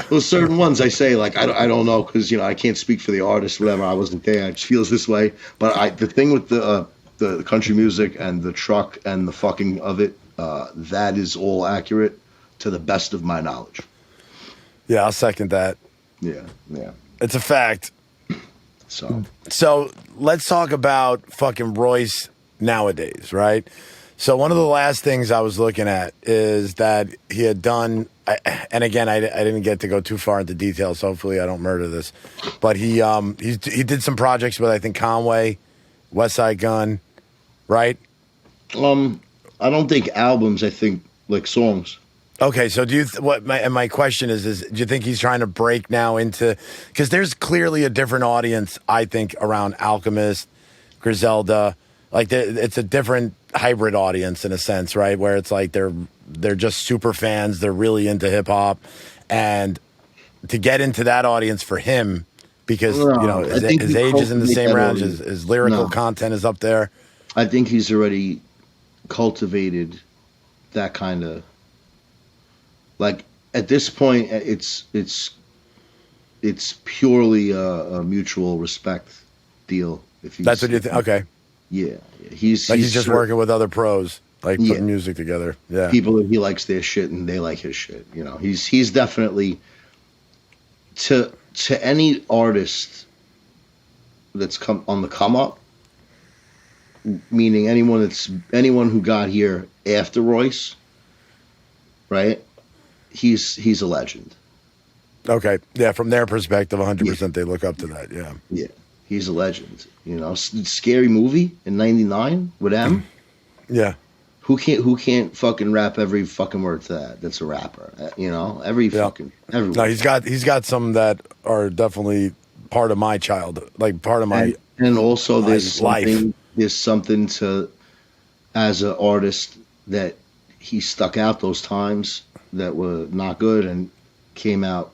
Those certain ones I say, like, I don't know, because, I can't speak for the artist, whatever. I wasn't there. It just feels this way. But the thing with the country music and the truck and the fucking of it, that is all accurate to the best of my knowledge. Yeah, I'll second that. Yeah, yeah. It's a fact. So let's talk about fucking Royce nowadays, right? So one of the last things I was looking at is that he had done, and again, I didn't get to go too far into details, so hopefully I don't murder this, but he did some projects with, I think, Conway, West Side Gun, right? I don't think albums. I think like songs. Okay, so do you my question is do you think he's trying to break now into, because there's clearly a different audience, I think, around Alchemist, Griselda, like it's a different hybrid audience in a sense, right? Where it's like they're just super fans, they're really into hip hop, and to get into that audience for him, because his age is in the same range, his lyrical content is up there. I think he's already cultivated that kind of. Like at this point, it's purely a mutual respect deal. That's what you think? Okay. Yeah, he's just working with other pros, like putting music together. Yeah, people that he likes their shit and they like his shit. He's definitely to any artist that's come on the come up, meaning anyone who got here after Royce, right? He's a legend. Okay. Yeah, from their perspective, 100% they look up to that. Yeah. Yeah. He's a legend. Scary Movie in '99 with M. Yeah. Who can't fucking rap every fucking word to that? That's a rapper. Everyone. No, he's got some that are definitely part of my childhood, like part of my and also there's life. There's something to, as an artist, that he stuck out those times that were not good and came out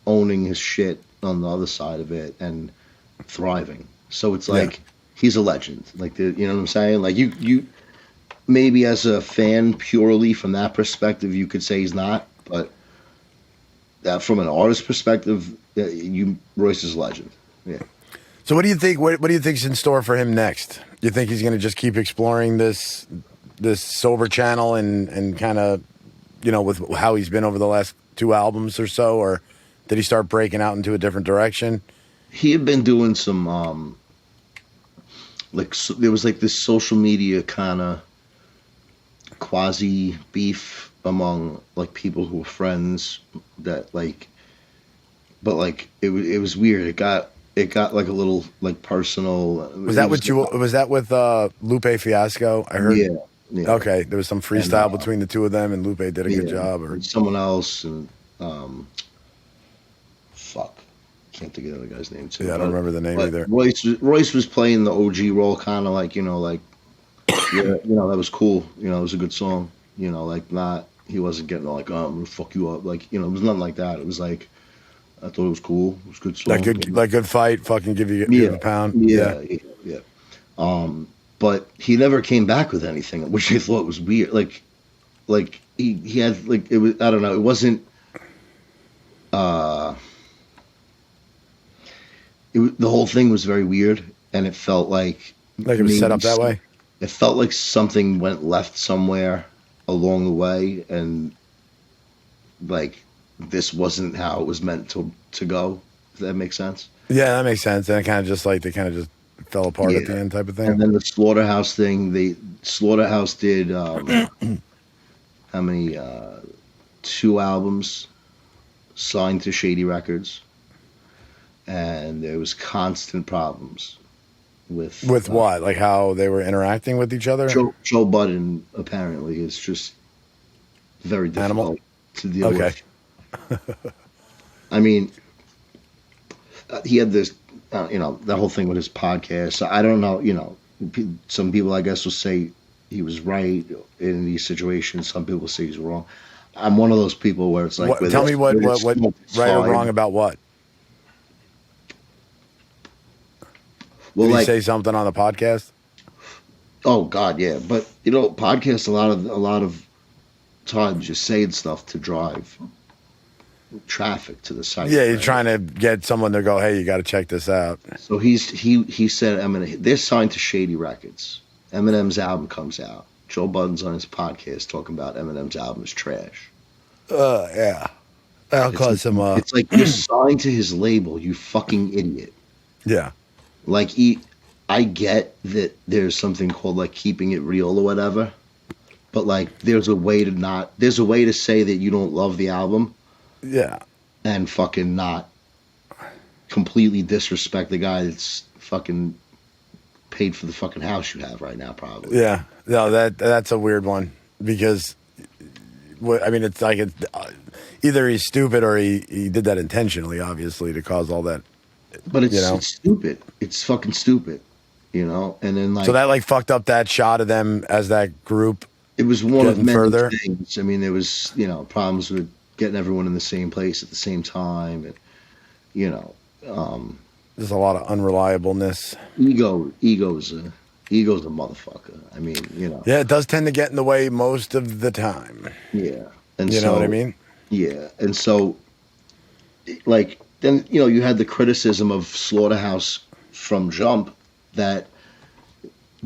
owning his shit on the other side of it and thriving. So it's like he's a legend. Like you know what I'm saying? Like you maybe as a fan purely from that perspective you could say he's not, but that from an artist perspective, Royce is a legend. Yeah. So what do you think? What do you think's in store for him next? Do you think he's going to just keep exploring this sober channel and kind of, with how he's been over the last 2 albums or so, or did he start breaking out into a different direction? He had been doing some there was like this social media kind of quasi beef among like people who were friends that it was weird. It got like a little like personal. Was that with Lupe Fiasco? I heard. Yeah. Okay, there was some freestyle between the two of them, and Lupe did a good job. Or someone else, and can't think of the other guy's name too. Yeah, I don't remember the name either. Royce was playing the OG role, kind of like that was cool. It was a good song. He wasn't getting like, I'm gonna fuck you up. Like, it was nothing like that. It was like, I thought it was cool. It was a good song. Like good fight, fucking give you a pound. Yeah. But he never came back with anything, which I thought was weird. Like he had like it was. I don't know. It wasn't. The whole thing was very weird, and it felt like it was set up that way. It felt like something went left somewhere along the way, and like this wasn't how it was meant to go. Does that make sense? Yeah, that makes sense. And it kind of just like they kind of just fell apart at the end, type of thing. And then the Slaughterhouse thing. The Slaughterhouse did how many 2 albums signed to Shady Records, and there was constant problems with what, like how they were interacting with each other. Joe Budden apparently is just very difficult to deal with. I mean, he had this, that whole thing with his podcast. I don't know, some people I guess will say he was right in these situations. Some people say he's wrong. I'm one of those people where it's like, tell me what right or wrong about what? Well, Did he like, say something on the podcast? oh God, yeah. But you know, podcasts a lot of times just saying stuff to drive traffic to the site. Yeah, you're right? trying to get someone to go, hey, you got to check this out. So he said Eminem. They're signed to Shady Records. Eminem's album comes out. Joe Budden's on his podcast talking about Eminem's album is trash. Yeah. I'll cause some. It's like you're signed to his label, you fucking idiot. Yeah. Like I get that there's something called like keeping it real or whatever, but like there's a way to say that you don't love the album Yeah. and fucking not completely disrespect the guy that's fucking paid for the fucking house you have right now, probably. Yeah. No, that's a weird one because, I mean, it's like either he's stupid or he did that intentionally, obviously, to cause all that. But it's, you know? it's stupid. It's fucking stupid, you know? And then like So that like fucked up that shot of them as that group. it was one of getting many further. things. I mean, there was, you know, problems with getting everyone in the same place at the same time and you know, There's a lot of unreliableness. ego's a motherfucker. I mean, you know. Yeah, it does tend to get in the way most of the time. Yeah. And You know what I mean? Yeah. And so like then, you know, you had the criticism of Slaughterhouse from Jump that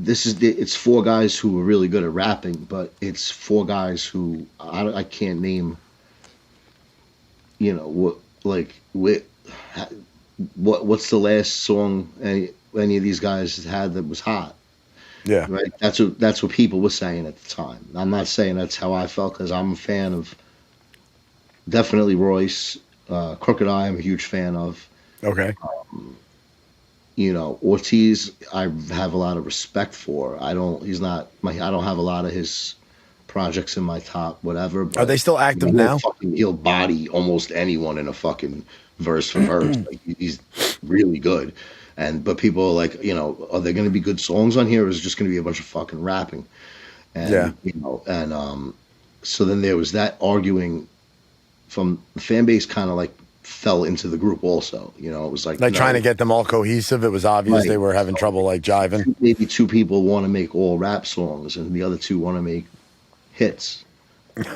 it's four guys who were really good at rapping, but it's four guys who I can't name, you know, what's the last song any of these guys had that was hot. Yeah. Right. That's what people were saying at the time. I'm not saying that's how I felt because I'm a fan of definitely Royce, Crooked Eye. I'm a huge fan of. Okay. You know, Ortiz. I have a lot of respect for. I don't have a lot of his projects in my top whatever. But Are they still active now? He'll body almost anyone in a fucking verse for verse. Like, he's really good. But people are like, you know, are there going to be good songs on here, or is it just going to be a bunch of fucking rapping? And, Yeah. You know, and so then there was that arguing from the fan base, kind of like fell into the group also. You know, it was like Trying to get them all cohesive. It was obvious Right. they were having trouble like jiving. Maybe two people want to make all rap songs, and the other two want to make hits. And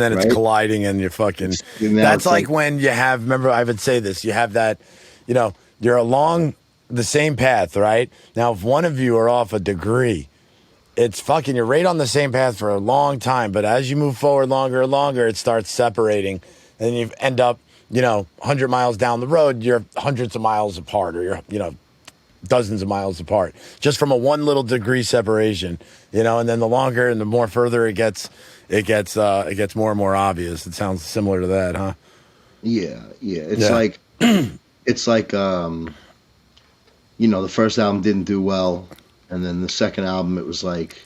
then it's Right? colliding and you fucking. And now That's it's like when you have. Remember, I would say this. You have that. You know, you're along the same path, right? Now, if one of you are off a degree, it's fucking. You're right on the same path for a long time, but as you move forward longer and longer, it starts separating, and you end up, you know, 100 miles down the road, you're hundreds of miles apart, or you're, you know, dozens of miles apart, just from a one little degree separation, you know. And then the longer and the more further it gets more and more obvious. It sounds similar to that, huh? Yeah. It's Yeah. like it's like you know, the first album didn't do well, and then the second album it was like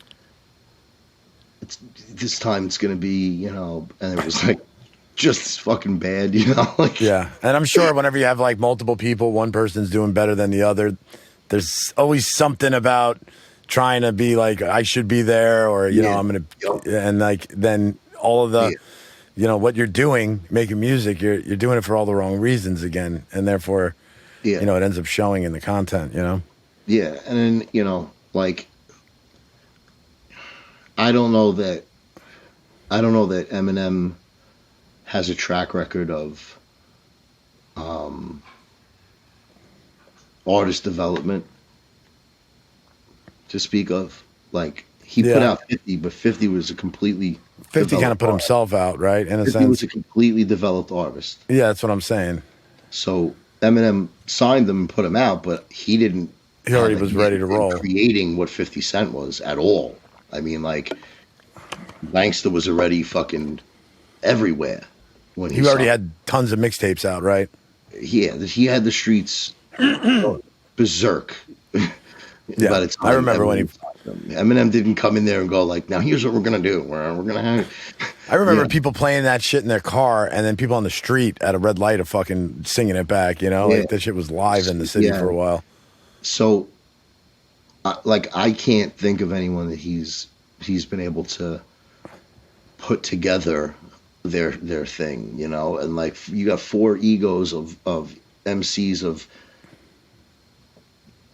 this time it's gonna be, you know, and it was like just as fucking bad, you know. Like, Yeah, and I'm sure whenever you have like multiple people, one person's doing better than the other. There's always something about trying to be like, I should be there, or you know, I'm gonna, and like then all of the, you know, what you're doing, making music, you're doing it for all the wrong reasons again, and therefore, you know, it ends up showing in the content, you know. Yeah, and then, you know, like I don't know that Eminem has a track record of artist development to speak of. Like, he put out 50, but 50 was a completely 50 kind of put himself out, right? In a 50 sense, was a completely developed artist. Yeah, that's what I'm saying. So Eminem signed them and put him out, but he didn't. He already was ready to roll. Creating what 50 Cent was at all. I mean, like, Gangsta was already fucking everywhere when he already had tons of mixtapes out, right? Yeah, he had the streets berserk. Yeah, I remember when Eminem didn't come in there and go like, "Now here's what we're gonna do. We're gonna have." I remember people playing that shit in their car, and then people on the street at a red light are fucking singing it back. You know, like that shit was live in the city for a while. So, like, I can't think of anyone that he's been able to put together their thing, you know. And like, you got four egos of MCs of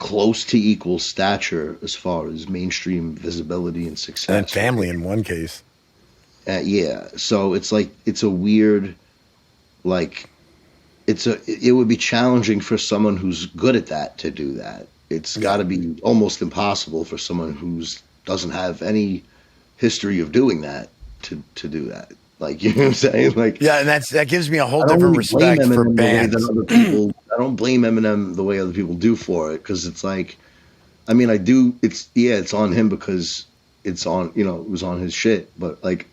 close to equal stature as far as mainstream visibility and success. And family in one case. Yeah. So it's like, it's a weird, like, it would be challenging for someone who's good at that to do that. It's got to be almost impossible for someone who's doesn't have any history of doing that to do that. Like, you know what I'm saying? Like, yeah, and that gives me a whole different respect for bands. I don't blame Eminem the way other people do for it, because it's like, I mean, I do. It's on him because it's on, you know, it was on his shit. But like,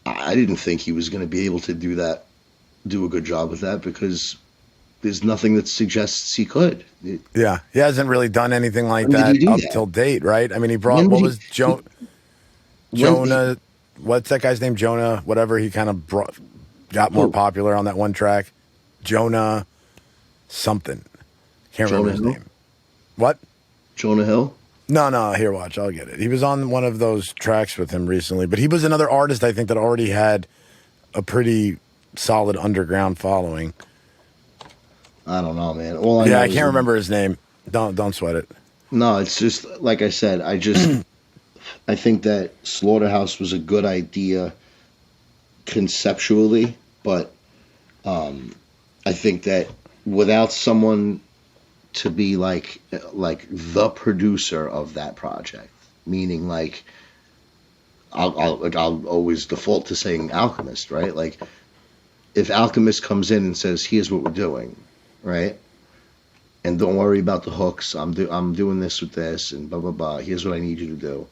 I didn't think he was going to be able to do a good job with that, because there's nothing that suggests he could. Yeah, he hasn't really done anything like that up till date, right? I mean, he brought Jonah. What's that guy's name? Jonah. Whatever. He kind of got more popular on that one track. Jonah something. Can't remember his name. What? Jonah Hill? No. Here, watch. I'll get it. He was on one of those tracks with him recently, but he was another artist I think that already had a pretty solid underground following. I don't know, man. I can't remember his name. Don't sweat it. No, it's just like I said. I think that Slaughterhouse was a good idea conceptually, but I think that without someone to be like the producer of that project, meaning like I'll always default to saying Alchemist, right? Like, if Alchemist comes in and says, "Here's what we're doing," right? And don't worry about the hooks. I'm doing this with this and blah blah blah. Here's what I need you to do.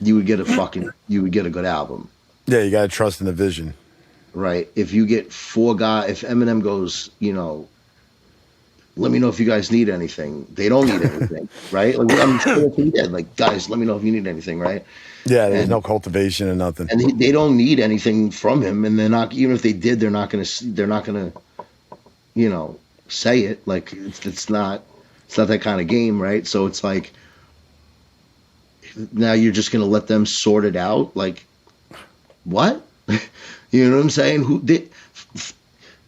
You would get a good album. Yeah, you gotta trust in the vision. Right. If you get four guys, if Eminem goes, you know, let me know if you guys need anything. They don't need anything, right? Like, I'm sure he did. Like, guys, let me know if you need anything, right? Yeah, there's no cultivation and nothing. And they don't need anything from him, and they're not. Even if they did, they're not gonna, you know, say it. Like, it's not that kind of game, right? So it's like, now you're just gonna let them sort it out. Like, what? You know what I'm saying?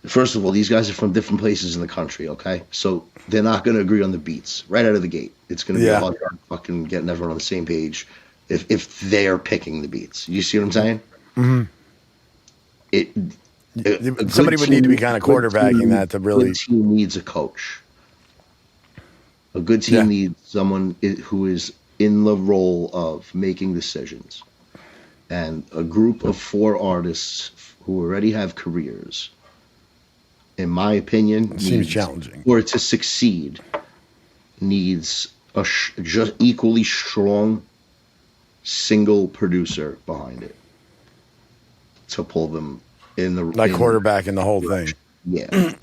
First of all, these guys are from different places in the country, okay? So they're not going to agree on the beats right out of the gate. It's going to be hard fucking getting everyone on the same page if they're picking the beats. You see what I'm saying? Mm-hmm. Somebody would need to be kind of quarterbacking that to really. A good team needs a coach. A good team needs someone who is in the role of making decisions. And a group of 4 artists who already have careers, in my opinion, seems challenging. Or to succeed, needs a just equally strong single producer behind it to pull them in the quarterback in the whole thing. Yeah.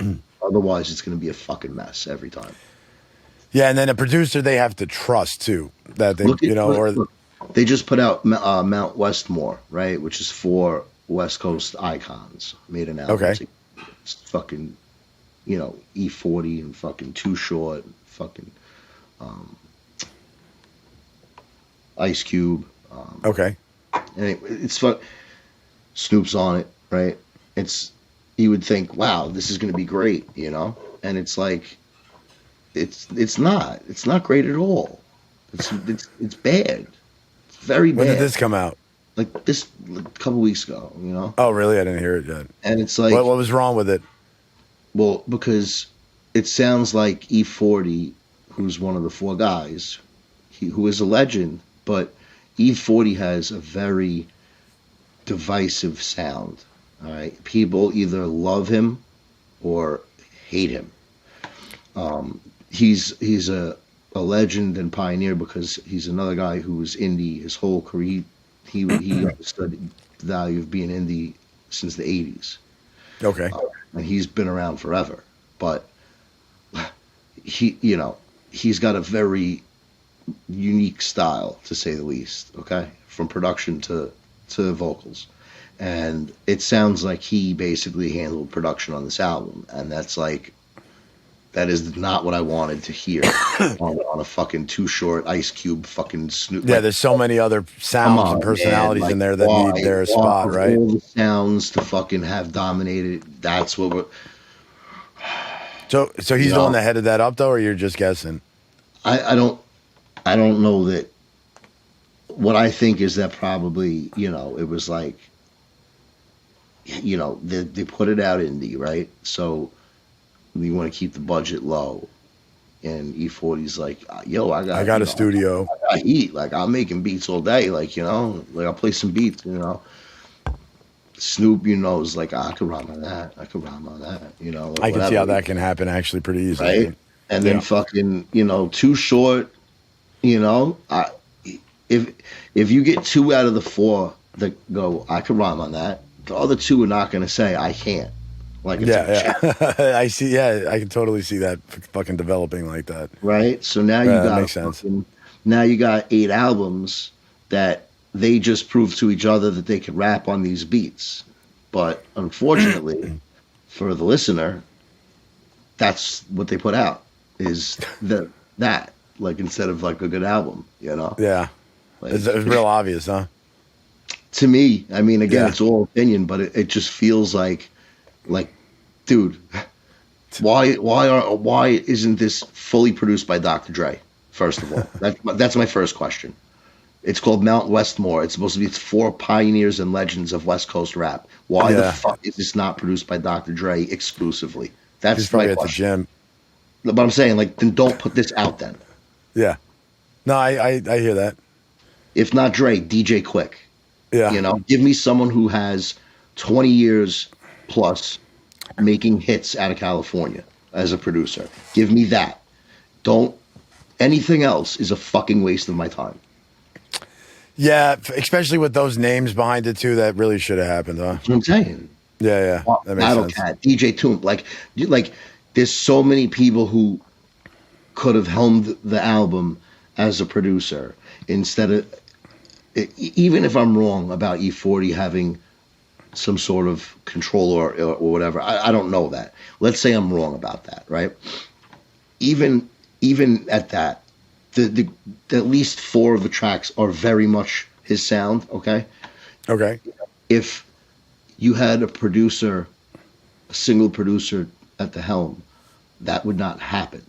Otherwise, it's going to be a fucking mess every time. Yeah, and then a producer they have to trust too. That they, they just put out Mount Westmore, right, which is 4 West Coast icons made an album. Okay. It's fucking, you know, E40 and fucking Too Short, fucking Ice Cube. Okay. And it's fun. Snoop's on it, right? You would think, wow, this is going to be great, you know, and it's like, it's not great at all. It's bad. It's very bad. When did this come out? Like a couple weeks ago, you know? Oh, really? I didn't hear it yet. And it's like... What was wrong with it? Well, because it sounds like E40, who's one of the 4 guys, who is a legend, but E40 has a very divisive sound, all right? People either love him or hate him. He's a legend and pioneer because he's another guy who was indie his whole career. He understood the value of being indie since the 80s. Okay. And he's been around forever. But he's got a very unique style, to say the least, okay? From production to vocals. And it sounds like he basically handled production on this album. And that is not what I wanted to hear on a fucking Too Short, Ice Cube, fucking Snoop. Yeah, there's so many other sounds and personalities in there that need their spot, right? All the sounds to fucking have dominated. That's what we're... So he's You the one know? that headed that up, though, or you're just guessing? I don't know that. What I think is that probably, it was like, they put it out indie, right? So we want to keep the budget low. And E40's like, yo, I got a studio. I got heat. Like, I'm making beats all day. Like, like I'll play some beats. Snoop, is like, I could rhyme on that. I could rime on that. Like, I can see whatever. how that can happen actually pretty easily. Right? And then Yeah. fucking, Too Short, I if you get 2 out of the 4 that go, I could rhyme on that, the other 2 are not going to say, I can't. Like, it's a challenge, I see. Yeah, I can totally see that fucking developing like that. right? So now you Yeah, that got makes sense. now you got 8 albums that they just proved to each other that they could rap on these beats. But unfortunately, for the listener, that's what they put out is that like instead of like a good album. Yeah, Like, it's real obvious, huh? to me, I mean, again, Yeah. it's all opinion, but it just feels like, dude, why isn't this fully produced by Dr. Dre? First of all, that's my first question. It's called Mount Westmore. It's supposed to be it's 4 pioneers and legends of West Coast rap. Why the Yeah. fuck is this not produced by Dr. Dre exclusively? He's That's probably my at the question. gym. But I'm saying, like, then don't put this out then. Yeah. No, I hear that. If not Dre, DJ Quick. Yeah. Give me someone who has 20 years plus making hits out of California as a producer. Give me that. Don't anything else is a fucking waste of my time. Yeah, especially with those names behind it too. That really should have happened, huh? That's what I'm saying. Yeah. That makes Battle sense. Cat, DJ Toomp, like there's so many people who could have helmed the album as a producer instead of even if I'm wrong about E40 having some sort of control or whatever, I don't know that. Let's say I'm wrong about that, right? Even at that, the at least 4 of the tracks are very much his sound. Okay, Okay. if you had a single producer at the helm, that would not happen.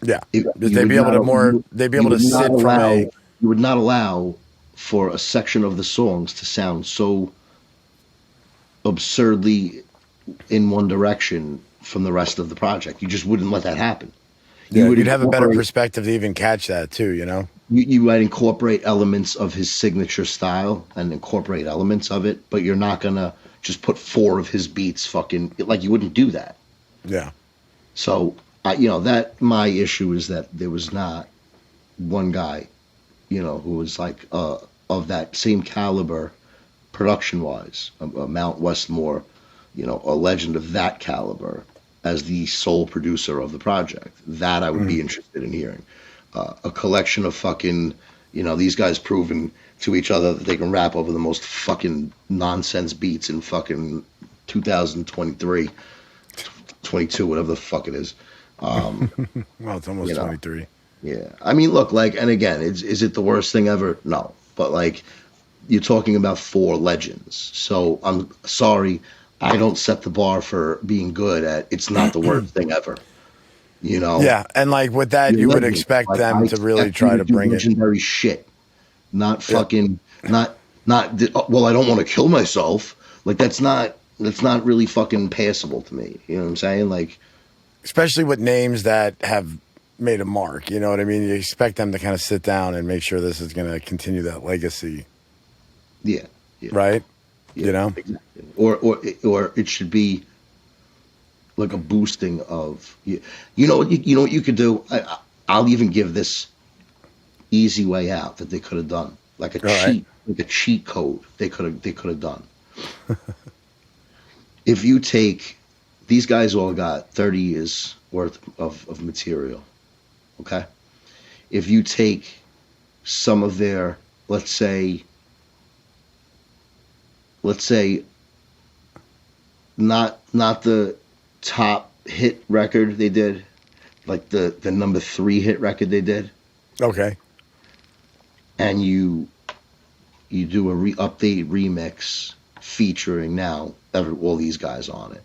Yeah. It- They'd you would be able to not- more. you- They'd be you able to would not sit from allow- a. You would not allow for a section of the songs to sound so absurdly in one direction from the rest of the project. You just wouldn't let that happen. Yeah, would you'd have a better incorporate- perspective to even catch that too. You might incorporate elements of his signature style and incorporate elements of it, but you're not gonna just put 4 of his beats fucking like you wouldn't do that. Yeah. So that my issue is that there was not one guy, who was like of that same caliber, production wise, a Mount Westmore, a legend of that caliber as the sole producer of the project. That I would be interested in hearing. A collection of fucking, these guys proving to each other that they can rap over the most fucking nonsense beats in fucking 2023, 22, whatever the fuck it is. Well, it's almost 23. Yeah. I mean, look, and again, is it the worst thing ever? No. But you're talking about 4 legends. So I'm sorry, I don't set the bar for being good at it's not the worst thing ever. Yeah, and with that, You're you would legends. expect Like, them I to really expect try you to do bring it. legendary shit. Not fucking not well, I don't want to kill myself. That's not really fucking passable to me. You know what I'm saying? Especially with names that have made a mark. You know what I mean? You expect them to kind of sit down and make sure this is going to continue that legacy, yeah. right? Yeah, exactly. Or it should be like a boosting of you know what you could do. I'll even give this easy way out that they could have done like a cheat code they could have done. If you take these guys all got 30 years worth of material, okay? If you take some of their let's say not the top hit record they did, like the number 3 hit record they did, Okay. and you do a update remix featuring now all these guys on it.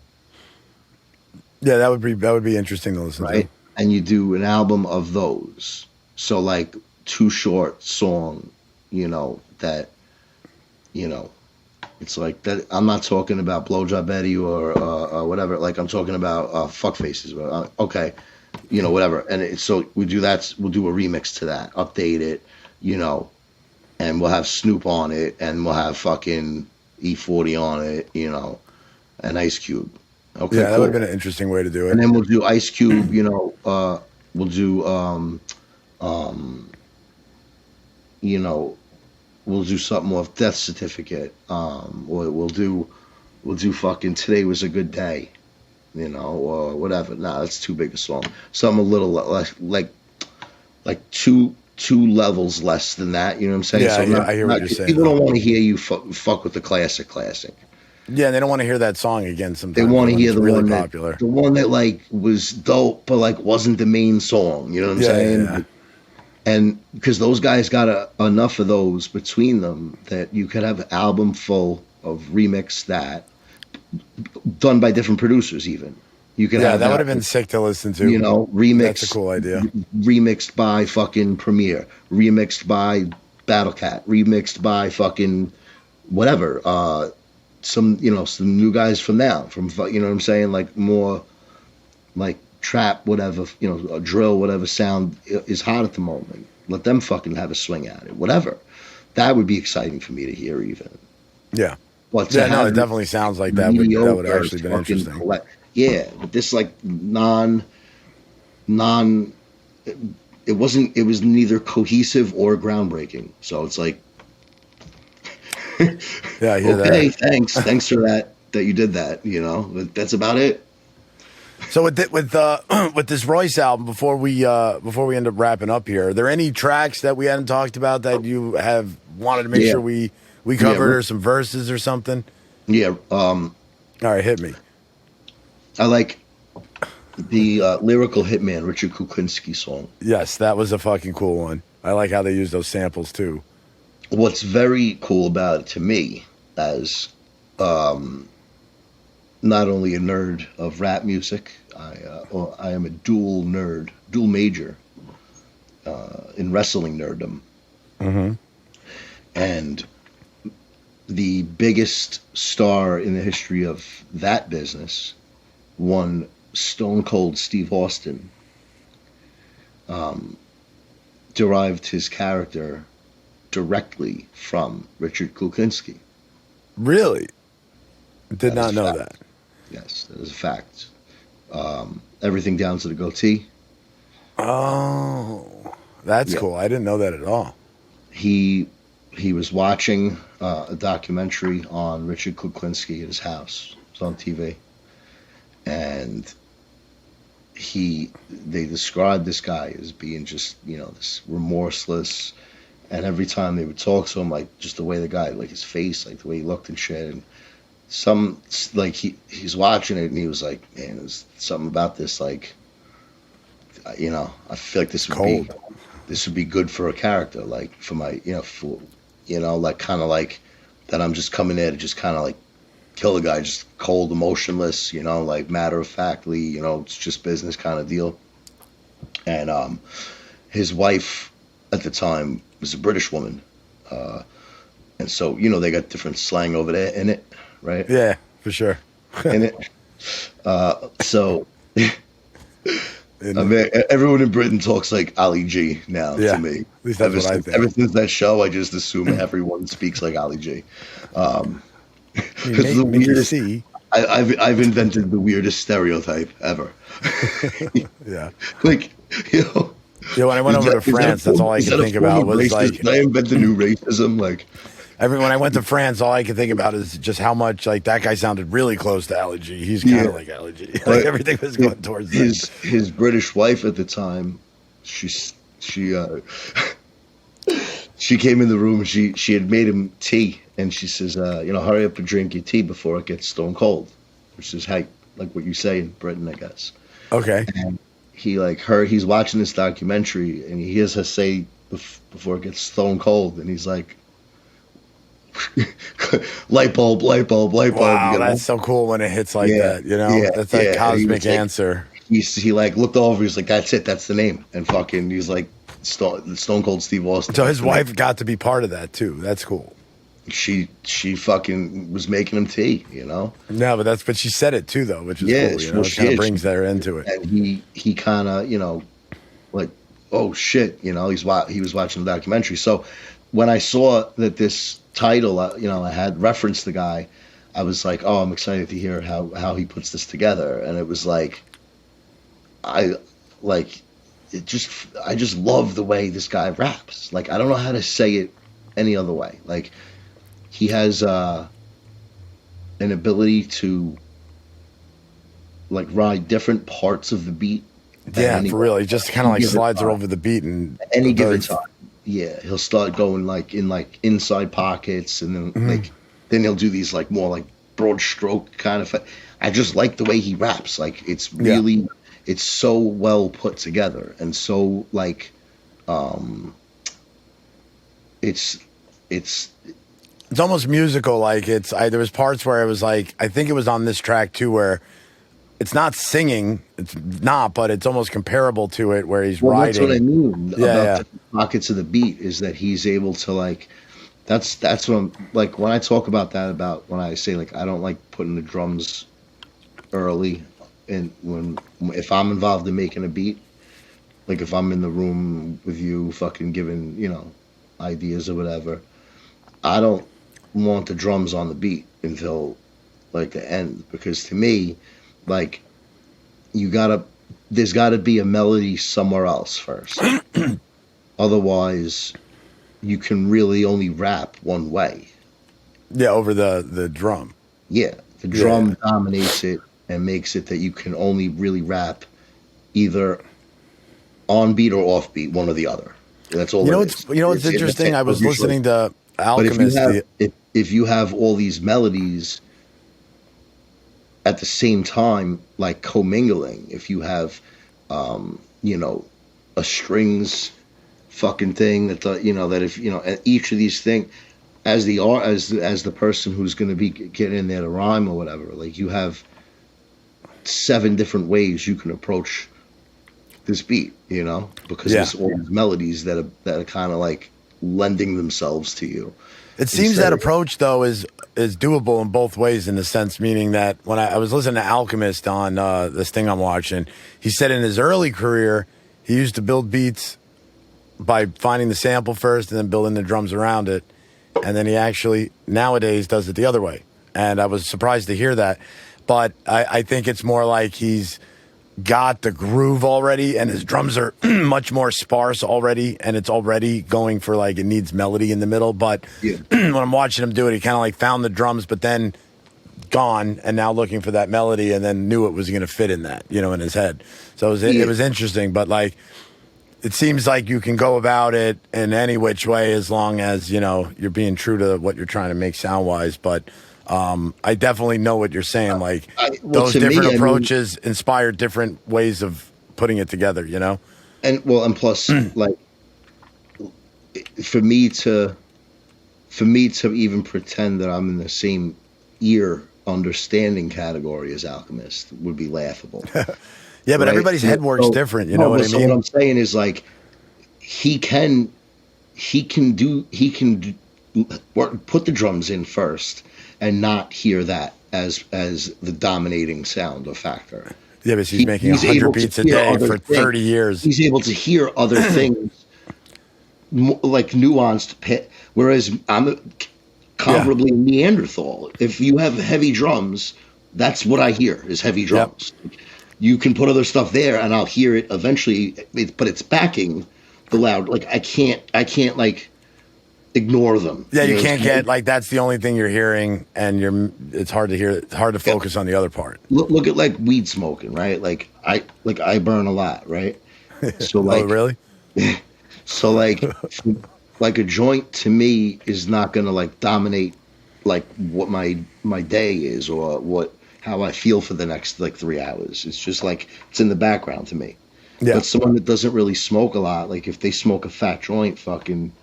Yeah, that would be interesting to listen right? to. And you do an album of those. So like Too Short song, that, you know, it's like that. I'm not talking about Blowjob Betty or whatever. Like I'm talking about Fuck Faces. Okay, whatever. And so we do that. We'll do a remix to that, update it, you know, and we'll have Snoop on it, and we'll have fucking E40 on it, and Ice Cube. Okay, Yeah, that cool. would have been an interesting way to do it. And then we'll do Ice Cube. We'll do um, you know, we'll do something with Death Certificate. We'll do fucking Today Was a Good Day, or whatever. Nah, that's too big a song. Something a little less, like two levels less than that. You know what I'm saying? Yeah, I hear what you're saying. People don't want to hear you fuck with the classic. Yeah, and they don't want to hear that song again sometimes. They want to hear the really one popular. the one that like was dope, but like wasn't the main song. You know what I'm saying? Yeah. And because those guys got enough of those between them that you could have an album full of remix that done by different producers. Even you could have that would have been sick to listen to. Remix. That's a cool idea. Remixed by fucking Premiere, remixed by Battlecat, remixed by fucking whatever. Some new guys from now, what I'm saying, like more like trap, whatever, a drill, whatever sound is hot at the moment. Let them fucking have a swing at it, whatever. That would be exciting for me to hear, even. Yeah. But it definitely sounds like that would actually been interesting. Yeah, but this like non. It was neither cohesive or groundbreaking. So it's like. Yeah, I hear that. Okay, thanks for that you did that. That's about it. So with this Royce album, before we end up wrapping up here, are there any tracks that we hadn't talked about that you have wanted to make sure we covered, or some verses or something? Yeah. All right, hit me. I like the lyrical hitman Richard Kuklinski song. Yes, that was a fucking cool one. I like how they use those samples too. What's very cool about it to me, as not only a nerd of rap music, I am a dual major in wrestling nerddom. Mm-hmm. And the biggest star in the history of that business, one Stone Cold Steve Austin, derived his character directly from Richard Kuklinski. Really? Did not know that. Yes, that is a fact. Everything down to the goatee. Oh, that's cool. I didn't know that at all. He was watching a documentary on Richard Kuklinski at his house. It was on TV. And they described this guy as being just, this remorseless. And every time they would talk to him, like just the way the guy, like his face, like the way he looked and shit. And he's watching it and he was like, man, there's something about this, like, I feel like this would be good for a character, like for my, like kind of like that I'm just coming in to just kind of like kill the guy, just cold, emotionless, like matter of factly, it's just business kind of deal. And his wife at the time was a British woman. And so, they got different slang over there in it, right? Yeah, for sure. In it. So I mean, everyone in Britain talks like Ali G now to me. At least that's what I think. Ever since that show, I just assume everyone speaks like Ali G. Make, the weirdest, see. I've invented the weirdest stereotype ever. Yeah. Like, Yeah, when I went over to France, that's all I could think about was like. Did I invent the new racism? Like, when I went to France, all I could think about is just how much like that guy sounded really close to Ali G. He's kind of like Ali G. Like everything was going towards his British wife at the time. She came in the room and she had made him tea, and she says, hurry up and drink your tea before it gets stone cold, which is like what you say in Britain, I guess. Okay. And he's watching this documentary and he hears her say before it gets stone cold, and he's like, light bulb, light bulb, light bulb. Wow, You know? that's so cool when it hits like Yeah, that. You know, yeah, that's yeah. a And he cosmic was like, answer. he like looked over. He's like, "That's it. That's the name." And fucking, he's like, Stone Cold Steve Austin. So That's his the name. wife got to be part of that too. That's cool. She fucking was making him tea. You know. No, but she said it too though, which is Yeah, cool. You well, know, it she kind of did. brings her into it. And he kind of, you know, like, oh shit, you know, he was watching the documentary. So when I saw that this title, you know, I had referenced the guy, I was like, oh, I'm excited to hear how he puts this together. And it was like, I just love the way this guy raps. Like, I don't know how to say it any other way. Like, he has an ability to like ride different parts of the beat. Yeah, for real. He just kind of like slides her over the beat and Any given time. Yeah, he'll start going like inside pockets, and then then he'll do these like more like broad stroke kind of. I just like the way he raps. Like, it's really, it's so well put together, and so like, it's almost musical. Like there was parts where it was like, I think it was on this track too, where it's not singing, it's not, but it's almost comparable to it, where he's riding. That's what I mean about the pockets of the beat, is that he's able to like. That's what I'm like when I talk about that. About when I say like I don't like putting the drums early, and if I'm involved in making a beat, like if I'm in the room with you, fucking giving ideas or whatever, I don't want the drums on the beat until like the end, because to me, like there's gotta be a melody somewhere else first. Otherwise, you can really only rap one way. Yeah, over the drum. Yeah, the drum dominates it and makes it that you can only really rap either on beat or off beat, one or the other. That's all. What's interesting? I was listening to Alchemist. But if you have all these melodies at the same time, like commingling, if you have a strings fucking thing that and each of these things, as the person who's going to be getting in there to rhyme or whatever, like you have 7 different ways you can approach this beat, because there's all these melodies that are kind of like lending themselves to you. It seems that approach though is doable in both ways, in the sense, meaning that when I was listening to Alchemist on this thing I'm watching, he said in his early career he used to build beats by finding the sample first and then building the drums around it, and then he actually nowadays does it the other way. And I was surprised to hear that, but I think it's more like he's got the groove already, and his drums are much more sparse already, and it's already going for like it needs melody in the middle. But when I'm watching him do it, he kind of like found the drums, but then gone, and now looking for that melody, and then knew it was going to fit in that, in his head. So it was interesting, but like it seems like you can go about it in any which way as long as you're being true to what you're trying to make sound wise. But I definitely know what you're saying. Like those different approaches inspire different ways of putting it together, And plus, like for me to even pretend that I'm in the same ear understanding category as Alchemist would be laughable. Yeah, but everybody's head works different. You know what I mean? So what I'm saying is like he can put the drums in first and not hear that as the dominating sound or factor. Yeah, but he's making 100 beats a day for 30 years. He's able to hear other things, like nuanced pit. Whereas I'm comparably Neanderthal. If you have heavy drums, that's what I hear is heavy drums. Yep. You can put other stuff there, and I'll hear it eventually. But it's backing the loud. Like I can't like ignore them. Yeah, you can't get like that's the only thing you're hearing, and it's hard to hear. It's hard to focus on the other part. Look at like weed smoking, right? Like I burn a lot, right? So like, oh really? So like a joint to me is not gonna like dominate like what my day is or how I feel for the next like 3 hours. It's just like it's in the background to me. Yeah. But someone that doesn't really smoke a lot, like if they smoke a fat joint, fucking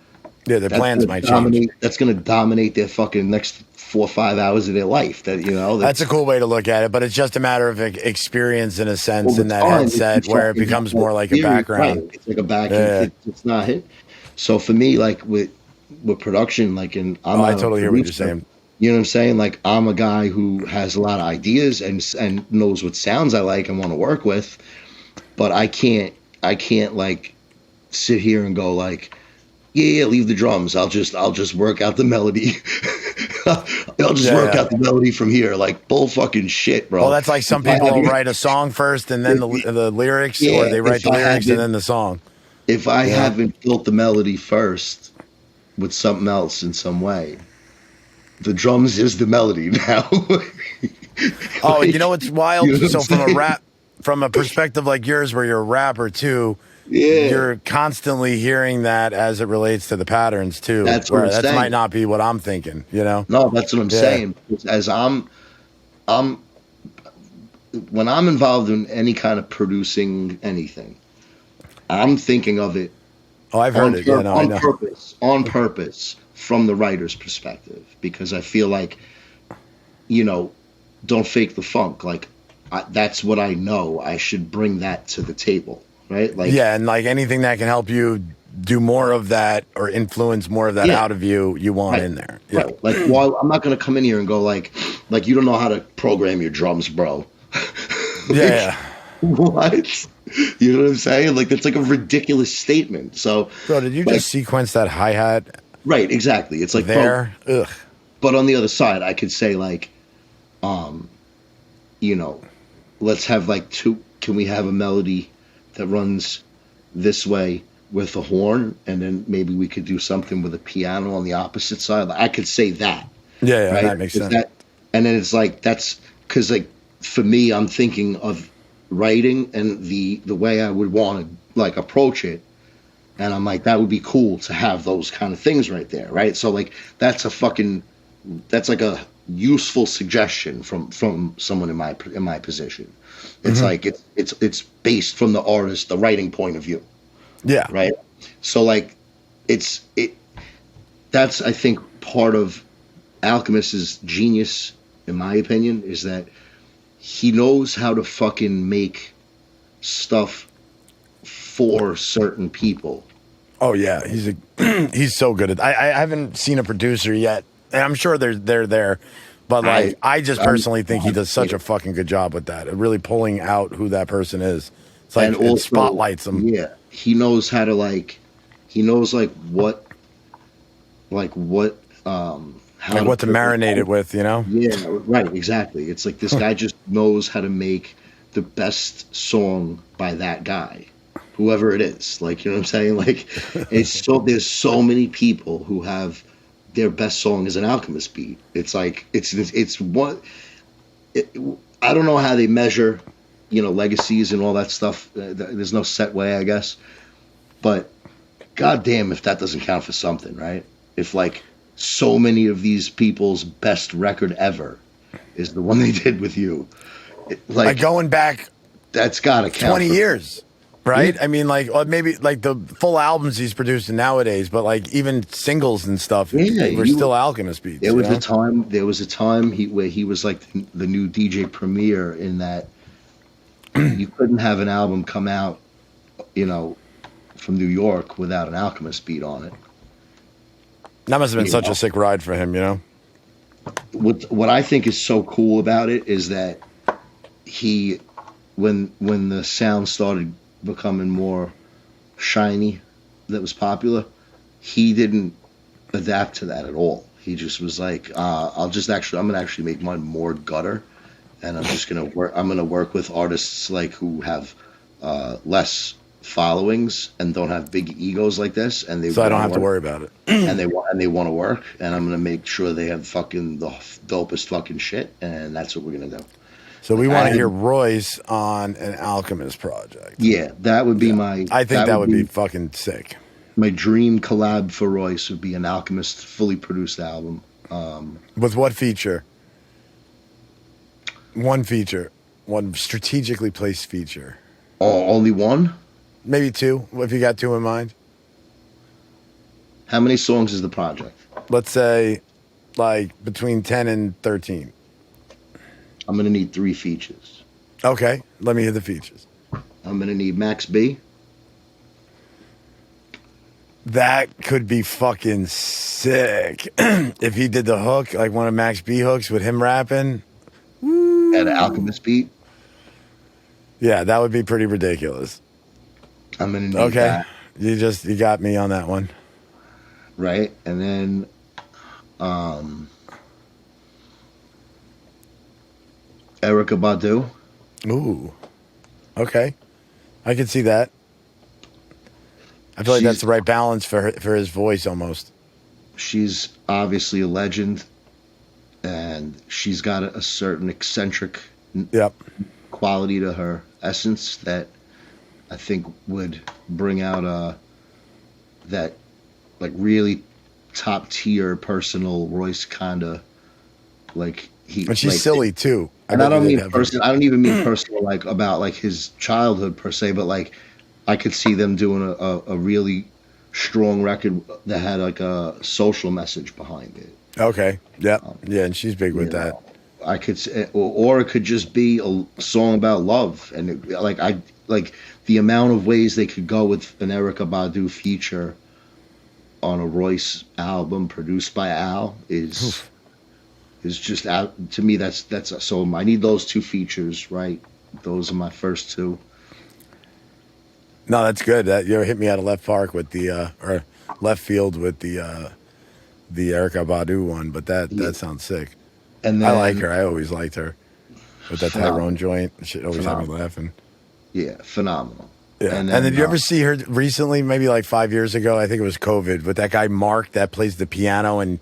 Yeah, their plans might change. That's going to dominate their fucking next 4 or 5 hours of their life. That's a cool way to look at it, but it's just a matter of experience in a sense in that headset where it becomes more like a background. Right. It's like a background. It's not hit. So for me, like with production, like I totally hear what you're saying. You know what I'm saying? Like I'm a guy who has a lot of ideas and knows what sounds I like and want to work with, but I can't like sit here and go like, yeah, leave the drums. I'll just work out the melody. I'll just work out the melody from here. Like bull fucking shit, bro. Well, that's like some people will write a song first and then the lyrics, or they write the lyrics and then the song. If I haven't built the melody first with something else in some way, the drums is the melody now. Oh, you know what's wild? You know what from a perspective like yours, where you're a rapper too, you're constantly hearing that as it relates to the patterns too. That's what I'm saying. That might not be what I'm thinking, you know? No, that's what I'm saying. As I'm when I'm involved in any kind of producing anything, I'm thinking of it. Oh, I've heard it. On purpose, from the writer's perspective, because I feel like, don't fake the funk. Like, that's what I know. I should bring that to the table, right? Like, and like anything that can help you do more of that or influence more of that out of you, you want in there. Yeah. Right. Like, well, I'm not going to come in here and go like you don't know how to program your drums, bro. Yeah. What? You know what I'm saying? Like, that's like a ridiculous statement. So, bro, did you just sequence that hi-hat? Right, exactly. It's like there. Ugh. But on the other side, I could say like, let's have like can we have a melody that runs this way with a horn, and then maybe we could do something with a piano on the opposite side. Like, I could say that. Yeah, right? That makes sense. And then it's like, that's because like for me, I'm thinking of writing and the way I would want to like approach it. And I'm like, that would be cool to have those kind of things right there, right? So like, that's like a useful suggestion from someone in my position. It's like it's based from the artist, the writing point of view. Yeah. Right. So like, that's I think part of Alchemist's genius, in my opinion, is that he knows how to fucking make stuff for certain people. Oh yeah, he's so good at. I haven't seen a producer yet, and I'm sure they're there, but like I just personally think he does such a fucking good job with that, really pulling out who that person is. It's like it spotlights them. Yeah, he knows how to what to marinate it with, you know? Yeah, right, exactly. It's like this guy just knows how to make the best song by that guy, whoever it is. Like, you know what I'm saying? Like, there's so many people who have their best song as an Alchemist beat. It's like, I don't know how they measure, legacies and all that stuff. There's no set way, I guess. But goddamn, if that doesn't count for something, right? If like so many of these people's best record ever is the one they did with you, like going back, that's gotta count 20 years, right? Yeah. I mean, like maybe like the full albums he's producing nowadays, but like even singles and stuff, were still Alchemist beats. There was a time where he was like the new DJ Premier, in that you couldn't have an album come out, from New York without an Alchemist beat on it. That must have been such a sick ride for him, What I think is so cool about it is that when the sound started becoming more shiny, that was popular, he didn't adapt to that at all. He just was like, I'm gonna actually make mine more gutter, and I'm gonna work with artists like who have less followings and don't have big egos like this, and so I don't have to worry about it. and they want to work, and I'm gonna make sure they have fucking the dopest fucking shit, and that's what we're gonna do. So we want to hear Royce on an Alchemist project. Yeah, that would be my. I think that would be fucking sick. My dream collab for Royce would be an Alchemist fully produced album. With what feature? One feature, one strategically placed feature. Oh, only one? Maybe two, if you got two in mind. How many songs is the project? Let's say like between 10 and 13. I'm gonna need 3 features. Okay, let me hear the features. I'm gonna need Max B. That could be fucking sick. If he did the hook, like one of Max B hooks with him rapping. At an Alchemist beat. Yeah, that would be pretty ridiculous. I'm gonna need Okay. that. You got me on that one. Right? And then Erykah Badu. Ooh. Okay. I can see that. I feel like that's the right balance for his voice almost. She's obviously a legend, and she's got a certain eccentric Yep. quality to her essence that I think would bring out that like really top tier personal Royce kind of like he. And she's like, silly too. And I don't mean personal. I don't even mean personal like about like his childhood per se, but like I could see them doing a really strong record that had like a social message behind it. Okay. Yep. Yeah, and she's big with that. I could say, or it could just be a song about love, and like the amount of ways they could go with an Erykah Badu feature on a Royce album produced by Al is just out to me. That's so I need those 2 features, right? Those are my first 2. No, that's good. That you hit me out of left park with the or left field with the Erykah Badu one, but that sounds sick. And then, I like her. I always liked her with that Tyrone joint. Shit always had me laughing. Yeah, phenomenal. Yeah. And did you ever see her recently? Maybe like 5 years ago. I think it was COVID. With that guy Mark that plays the piano, and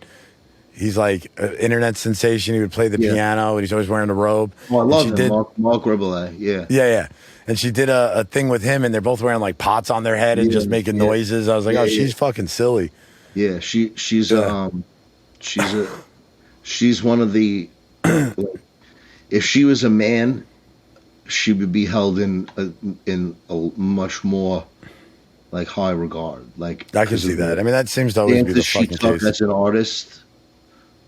he's like an internet sensation. He would play the piano, and he's always wearing a robe. Oh, I love him, Mark Ribble. Yeah. Yeah. And she did a thing with him, and they're both wearing like pots on their head and just making noises. I was like, she's fucking silly. Yeah, she's one of the if she was a man, she would be held in a much more like high regard. Like I can see that. I mean, that seems to always be the fucking case. As an artist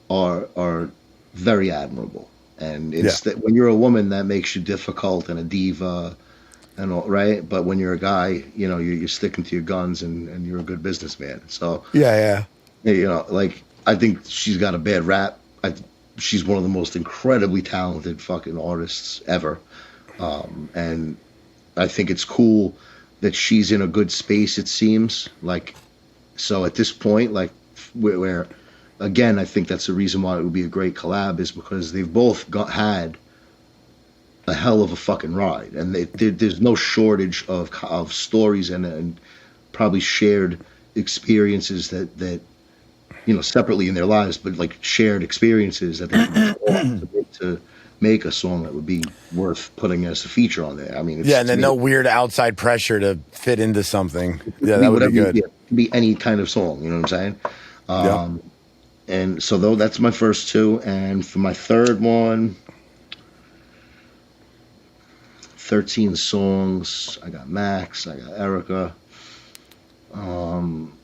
are very admirable, and it's that when you're a woman that makes you difficult and a diva and all, right? But when you're a guy, you know, you're sticking to your guns and you're a good businessman. So yeah, you know, like I think she's got a bad rap. She's one of the most incredibly talented fucking artists ever, and I think it's cool that she's in a good space. It seems like so at this point, like where again, I think that's the reason why it would be a great collab is because they've both had a hell of a fucking ride, and there's no shortage of stories and probably shared experiences that you know separately in their lives, but like shared experiences that they can to make a song that would be worth putting as a feature on there. I mean, and then no weird outside pressure to fit into something. Yeah, that would be good. It could be any kind of song. You know what I'm saying? And so though that's my first 2, and for my third one. 13 songs. I got Max. I got Erykah.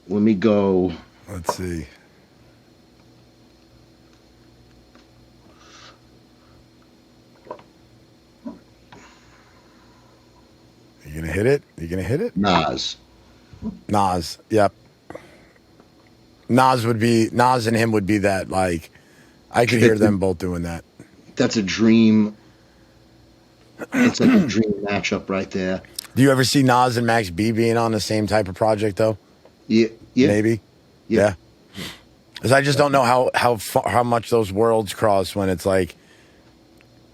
Let me go. Let's see. You gonna hit it? You gonna hit it? Nas. Yep. Nas and him would be that like. I could hear them both doing that. That's a dream. It's like a dream matchup right there. Do you ever see Nas and Max B being on the same type of project though? Yeah. Maybe. Yeah. Because I just don't know how much those worlds cross when it's like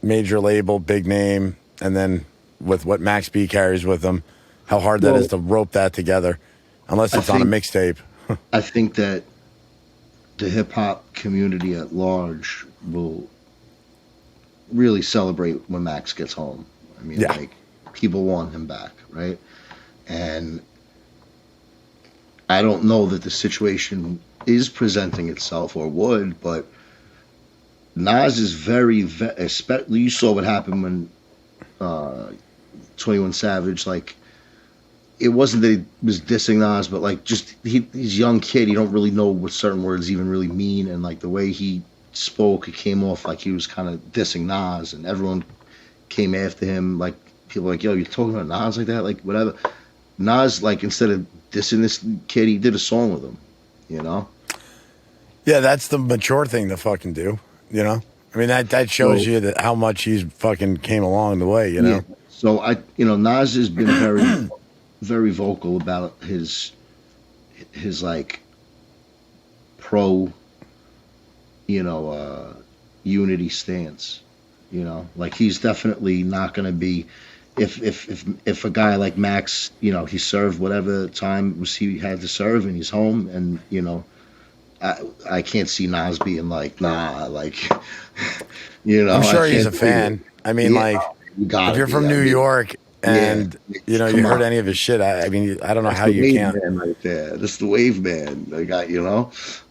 major label, big name, and then with what Max B carries with him, how hard that is to rope that together, unless it's on a mixtape. I think that the hip hop community at large will really celebrate when Max gets home. I mean, like people want him back, right? And I don't know that the situation is presenting itself or would, but Nas is especially you saw what happened when 21 Savage like it wasn't that he was dissing Nas, but like just he's a young kid. You don't really know what certain words even really mean, and like the way he spoke, it came off like he was kind of dissing Nas, and everyone came after him. Like people were like, yo, you're talking about Nas like that, like whatever. Nas, like instead of dissing this kid, he did a song with him. You know? Yeah, that's the mature thing to fucking do. You know? I mean, that shows you that how much he's fucking came along the way. You know? Yeah. So Nas has been very, very vocal about his like pro, unity stance. You know, like he's definitely not going to be, if a guy like Max, he served whatever time was he had to serve and he's home, and I can't see Nas being like, nah, like, I'm sure he's a fan. I mean, like, if you're from New York and you heard any of his shit, I mean, I don't know how you can't. Man right there. That's the wave man. I got,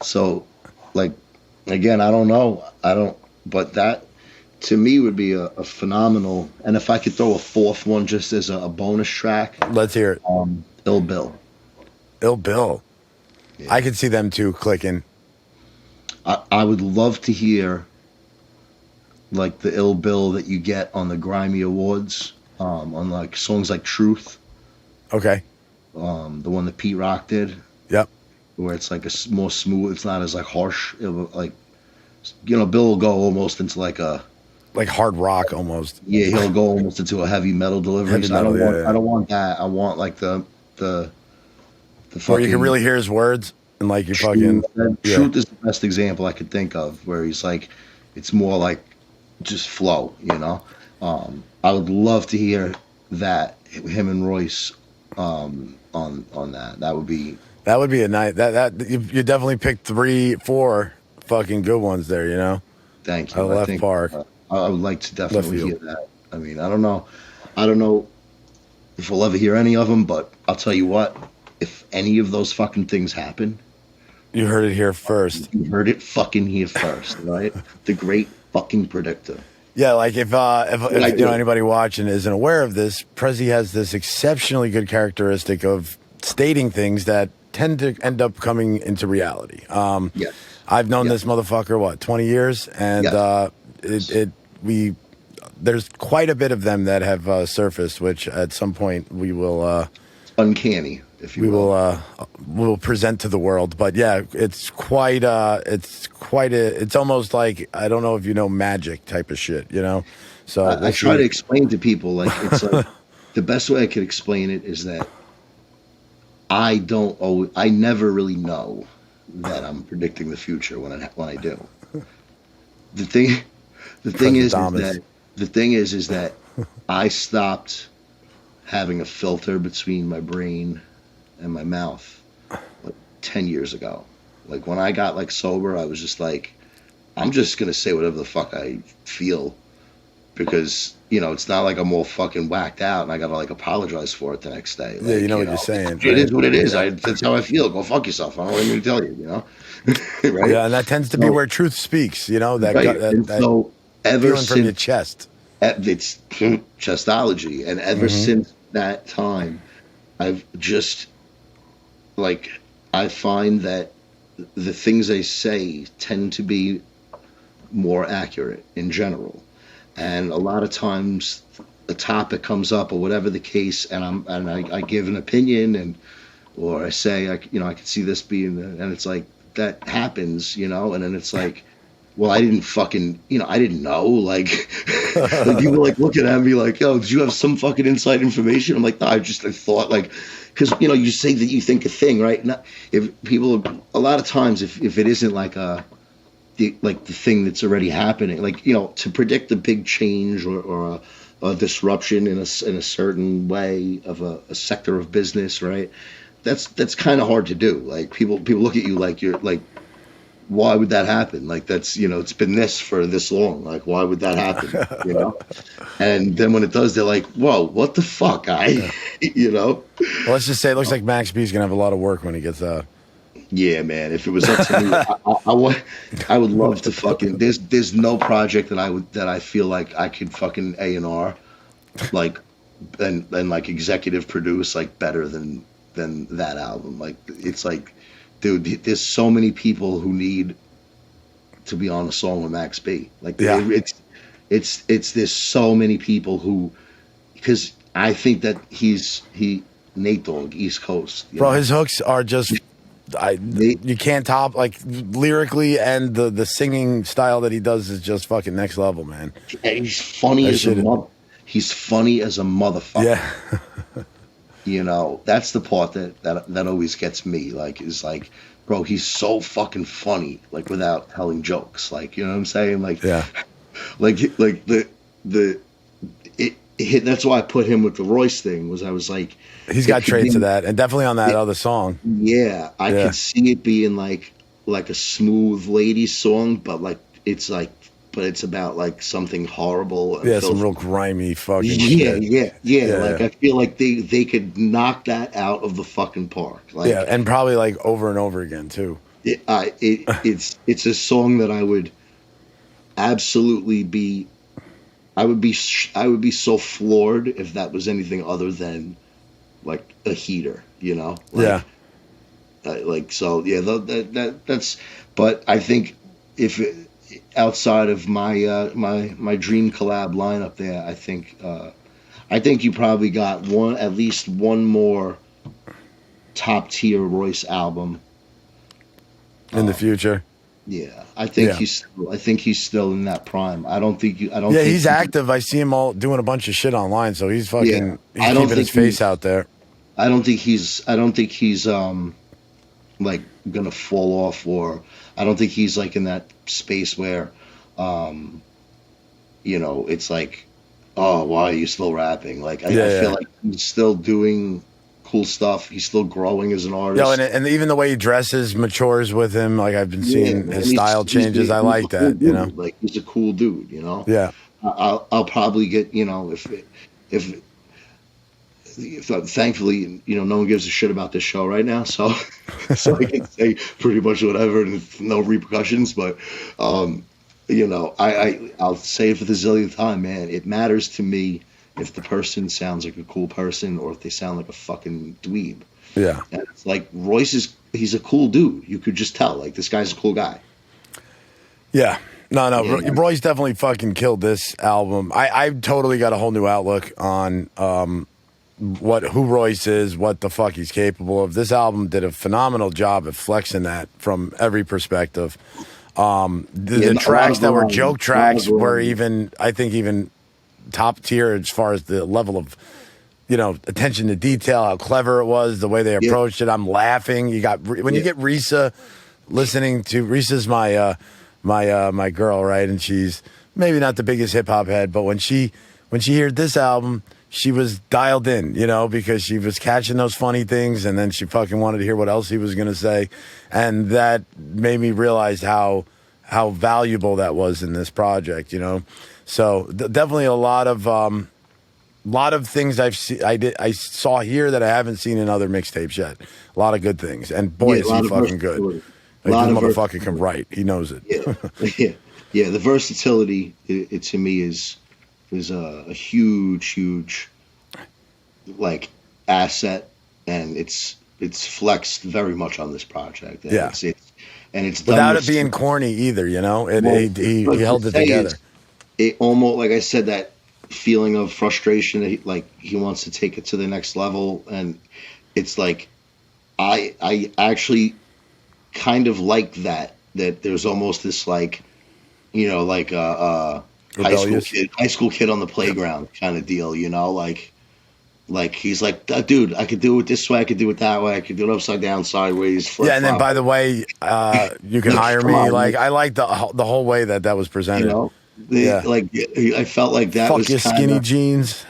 So, like, again, I don't know. But that to me would be a phenomenal. And if I could throw a fourth one just as a bonus track, let's hear it. Ill Bill. Ill Bill. Yeah. I could see them two clicking. I would love to hear like the Ill Bill that you get on the Grimy Awards, on like songs like Truth. Okay. The one that Pete Rock did. Yep. Where it's like more smooth. It's not as like harsh. Like, Bill will go almost into like hard rock almost. Yeah, he'll go almost into a heavy metal delivery. I don't want that. I want like the where you can really hear his words and like you fucking. Truth is the best example I could think of where he's like, it's more like just flow, I would love to hear that, him and Royce on that. That would be a night. That you definitely picked 3-4 fucking good ones there, Thank you. Left Park. I would like to definitely hear that. I mean, I don't know if we'll ever hear any of them, but I'll tell you what, if any of those fucking things happen, you heard it here first. You heard it fucking here first, right? The great fucking predictor. Yeah, like if anybody watching isn't aware of this, Prezzy has this exceptionally good characteristic of stating things that tend to end up coming into reality. Yes. I've known this motherfucker 20 years, and there's quite a bit of them that have surfaced, which at some point we will uncanny, if you will. We'll present to the world. But yeah, it's almost like, I don't know if you know, magic type of shit, So I try to explain to people, like, it's like the best way I could explain it is that I never really know that I'm predicting the future when I do. The thing is that I stopped having a filter between my brain and my mouth like 10 years ago. Like when I got like sober, I was just like, I'm just gonna say whatever the fuck I feel, because it's not like I'm all fucking whacked out and I gotta like apologize for it the next day. Like, yeah, you know what you're saying. It is what it is. That's how I feel. Go fuck yourself. I don't want me to tell you. Right? Yeah, and that tends to be where truth speaks. That right. so ever feeling from your chest. It's chestology, and ever since that time, I've just I find that the things I say tend to be more accurate in general. And a lot of times a topic comes up or whatever the case, and I give an opinion, or I say I could see this being, and it's like that happens, and then it's like, well, I didn't fucking, I didn't know, like people like looking at me like, yo, did you have some fucking inside information? I'm like, no, I thought, like, because you say that you think a thing, right? Not, if people, a lot of times, if it isn't like the thing that's already happening, like, to predict a big change or a disruption in a certain way of a sector of business, right? That's kind of hard to do. Like people look at you like you're like, why would that happen? Like that's, it's been this for this long. Like, why would that happen? And then when it does, they're like, whoa, what the fuck, Well, let's just say it looks like Max B's gonna have a lot of work when he gets out. Yeah, man. If it was up to me, I would love to fucking. There's no project that I feel like I could fucking A&R, like and like executive produce like better than that album. Like it's like, dude, there's so many people who need to be on a song with Max B. Like it's there's so many people who, because I think that he Nate Dogg, East Coast. Bro, know? his hooks are just you can't top, like, lyrically, and the singing style that he does is just fucking next level, man. And he's funny as a mother. He's funny as a motherfucker. Yeah. You know, that's the part that always gets me. Like, is like, bro, he's so fucking funny, like, without telling jokes. Like, you know what I'm saying? Like, yeah. like that's why I put him with the Royce thing. Was I was like, he's got traits of that, and definitely on that other song. Yeah, I could see it being like a smooth lady song, but it's about like something horrible. And some real grimy fucking shit. Yeah. Like I feel like they could knock that out of the fucking park. Like, yeah, and probably like over and over again too. It's a song that I would absolutely be. I would be so floored if that was anything other than like a heater, you know? Like, that's. But I think if outside of my my dream collab lineup there, I think you probably got at least one more top tier Royce album in the future. Yeah, I think he's still in that prime. I don't think he's active. I see him all doing a bunch of shit online, so he's fucking he's keeping his face out there. I don't think he's like gonna fall off, or I don't think he's like in that space where you know, it's like, oh, why are you still rapping? Like I feel like he's still doing cool stuff. He's still growing as an artist. Yo, and even the way he dresses matures with him. Like I've been seeing his style changes. I like that. Dude. You know, like he's a cool dude. You know. Yeah. I'll probably get, you know, if thankfully, you know, no one gives a shit about this show right now, so I can say pretty much whatever and no repercussions. But you know, I'll say it for the zillionth time, man. It matters to me if the person sounds like a cool person or if they sound like a fucking dweeb. Yeah. And it's like Royce he's a cool dude. You could just tell, like, this guy's a cool guy. Yeah. No. Yeah. Royce definitely fucking killed this album. I totally got a whole new outlook on who Royce is, what the fuck he's capable of. This album did a phenomenal job of flexing that from every perspective. The tracks that were joke tracks were even top tier as far as the level of, you know, attention to detail, how clever it was, the way they approached it. I'm laughing. You got when you get Risa listening to Risa's my girl, right? And she's maybe not the biggest hip hop head, but when she heard this album, she was dialed in, you know, because she was catching those funny things, and then she fucking wanted to hear what else he was gonna say, and that made me realize how valuable that was in this project, you know. So definitely a lot of things I saw here that I haven't seen in other mixtapes yet. A lot of good things, and boy, is he fucking good. Like, this motherfucker can write. He knows it. Yeah. The versatility, it to me is a huge like asset, and it's flexed very much on this project. And it's without it being corny either, you know. He held it together. It almost, like I said, that feeling of frustration that he wants to take it to the next level, and it's like I actually kind of like that there's almost this, like, you know, like high school kid on the playground kind of deal, you know, like he's like, dude, I could do it this way, I could do it that way, I could do it upside down, sideways, flip. Yeah, and then by the way, you can hire me. Like, I like the whole way that was presented. You know, like I felt like that was your skinny jeans.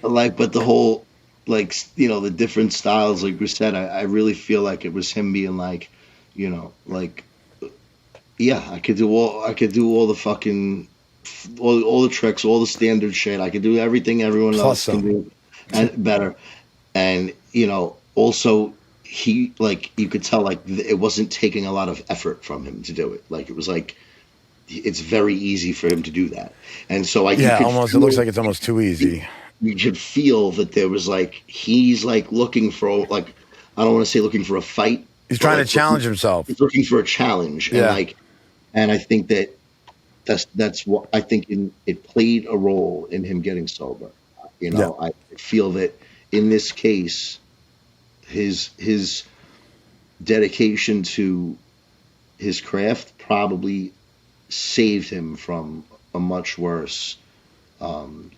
Like, but the whole, like, you know, the different styles, like we said, I really feel like it was him being like, you know, like, yeah, I could do all the fucking all the tricks, all the standard shit. I could do everything everyone else can do, and better. And, you know, also he, like, you could tell, like, it wasn't taking a lot of effort from him to do it. Like, it was like, it's very easy for him to do that. And so it looks like it's almost too easy. you could feel that there was like he's like looking for like I don't want to say looking for a fight. He's but, trying like, to challenge himself. He's looking for a challenge, and Yeah. like, and I think that that's what I think it played a role in him getting sober. You know, I feel that in this case, his dedication to his craft probably saved him from a much worse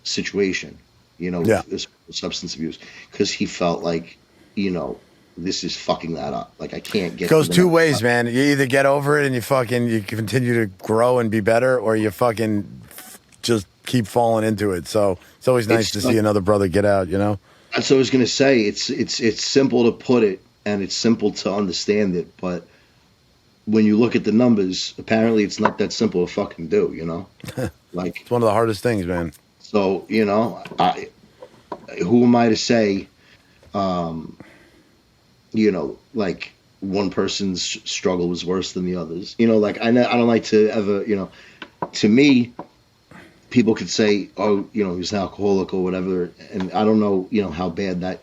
situation, you know, with substance abuse, because he felt like, you know, this is fucking that up. Like I can't get. It goes to the two next ways, level. man. You either get over it and you continue to grow and be better, or you fucking just keep falling into it. So it's always nice to see another brother get out, you know? That's what I was gonna say. It's simple to put it and it's simple to understand it, but when you look at the numbers, apparently it's not that simple to fucking do, you know? Like It's one of the hardest things, man. so, you know, who am I to say you know, like one person's struggle was worse than the others. You know, like I don't like to ever, you know, to me, people could say, oh, you know, he's an alcoholic or whatever, and I don't know, you know, how bad that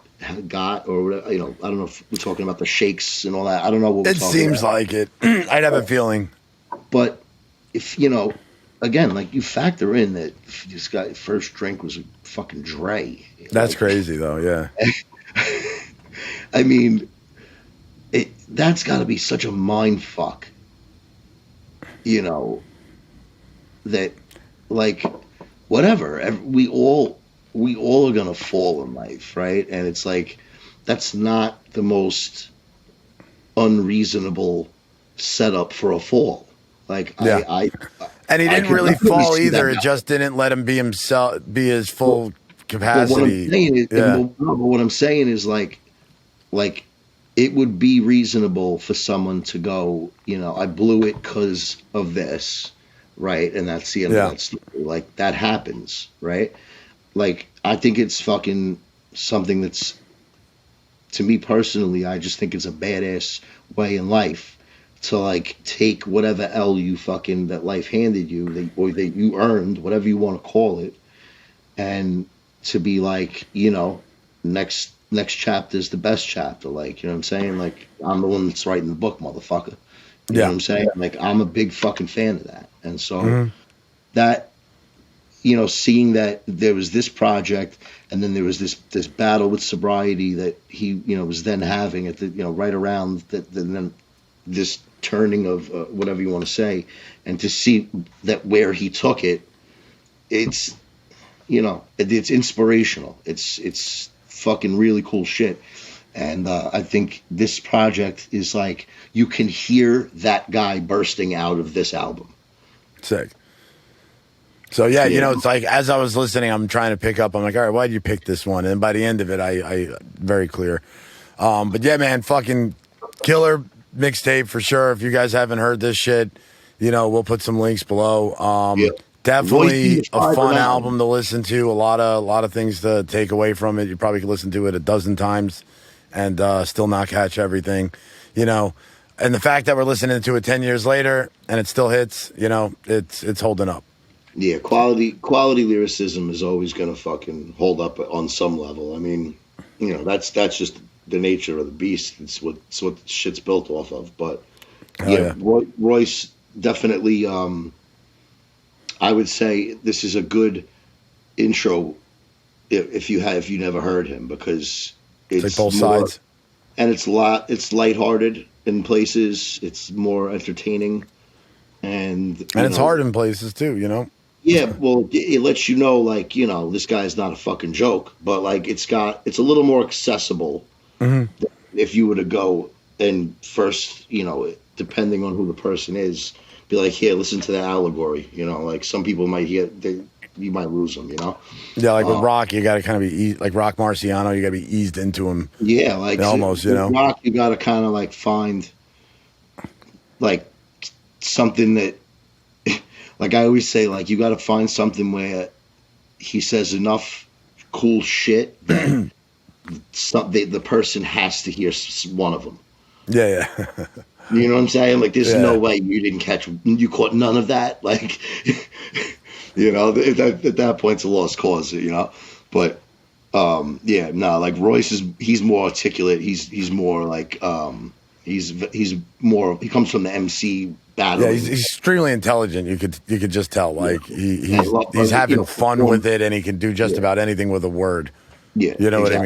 got or whatever. You know, I don't know if we're talking about the shakes and all that. I don't know what we're It talking seems about. like it. I'd have a feeling. But if you know, again, like you factor in that this guy first drink was a fucking Dre. That's like, crazy, though. Yeah. I mean, that's got to be such a mind fuck, you know, that like whatever we all are gonna fall in life, right? And it's like that's not the most unreasonable setup for a fall. Like I And he I didn't could really definitely fall see that either. It now. just didn't let him be himself, be his full But what I'm capacity. saying is, Yeah. but what I'm saying is like it would be reasonable for someone to go, you know, I blew it because of this, right? And that's the end of that story. Like that happens, right? Like I think it's fucking something that's, to me personally, I just think it's a badass way in life to like take whatever L you fucking that life handed you, or that you earned, whatever you want to call it, and to be like, you know, next chapter is the best chapter. Like, you know what I'm saying? Like, I'm the one that's writing the book, motherfucker. You know what I'm saying? Like, I'm a big fucking fan of that. And so that, you know, seeing that there was this project and then there was this battle with sobriety that he, you know, was then having at the, you know, right around that, then this turning of whatever you want to say, and to see that where he took it, it's, you know, it's inspirational. It's fucking really cool shit. And I think this project is like, you can hear that guy bursting out of this album. Sick. So, yeah, you know, it's like, as I was listening, I'm trying to pick up. I'm like, all right, why did you pick this one? And by the end of it, I very clear. But yeah, man, fucking killer mixtape for sure. If you guys haven't heard this shit, you know, we'll put some links below. Definitely a fun album to listen to. A lot of things to take away from it. You probably could listen to it a dozen times and still not catch everything, you know. And the fact that we're listening to it 10 years later and it still hits, you know, it's holding up. Yeah, quality lyricism is always going to fucking hold up on some level. I mean, you know, that's just the nature of the beast. It's what shit's built off of. But yeah. Royce definitely. I would say this is a good intro if you never heard him, because it's like both more, sides, and it's lighthearted in places. It's more entertaining, and it's hard in places too, you know. Yeah, well, it lets you know, like, you know, this guy's not a fucking joke, but like it's a little more accessible if you were to go and first, you know, depending on who the person is, be like, here, listen to the allegory. You know, like some people might you might lose them, you know? Yeah, like with Rock, you got to kind of be, like Rock Marciano, you got to be eased into him. Yeah, like almost, you know? Rock, you got to kind of like find like something that, like I always say, like you got to find something where he says enough cool shit that the person has to hear one of them. Yeah. You know what I'm saying? Like, there's no way you caught none of that. Like, you know, at that point, it's a lost cause, you know? But Yeah, no, like Royce he's more articulate. He's more like he's more, he comes from the MC battling. Yeah, he's extremely intelligent. You could just tell. Like he's you having know, fun with it, and he can do just Yeah. about anything with a word. Yeah, You know what I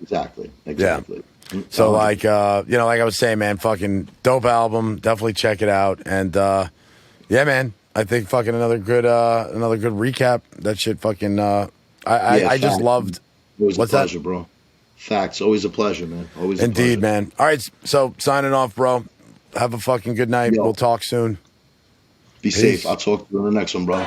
exactly. mean? Exactly. So like like I was saying, man, fucking dope album. Definitely check it out. And yeah, man, I think fucking another good recap. That shit fucking I just facts. loved. Always What's a pleasure, that? bro. Facts, always a pleasure, man. Always a Indeed, pleasure. man. All right, so signing off, bro. Have a fucking good night. Yo. We'll talk soon. Be Peace. safe. I'll talk to you on the next one, bro.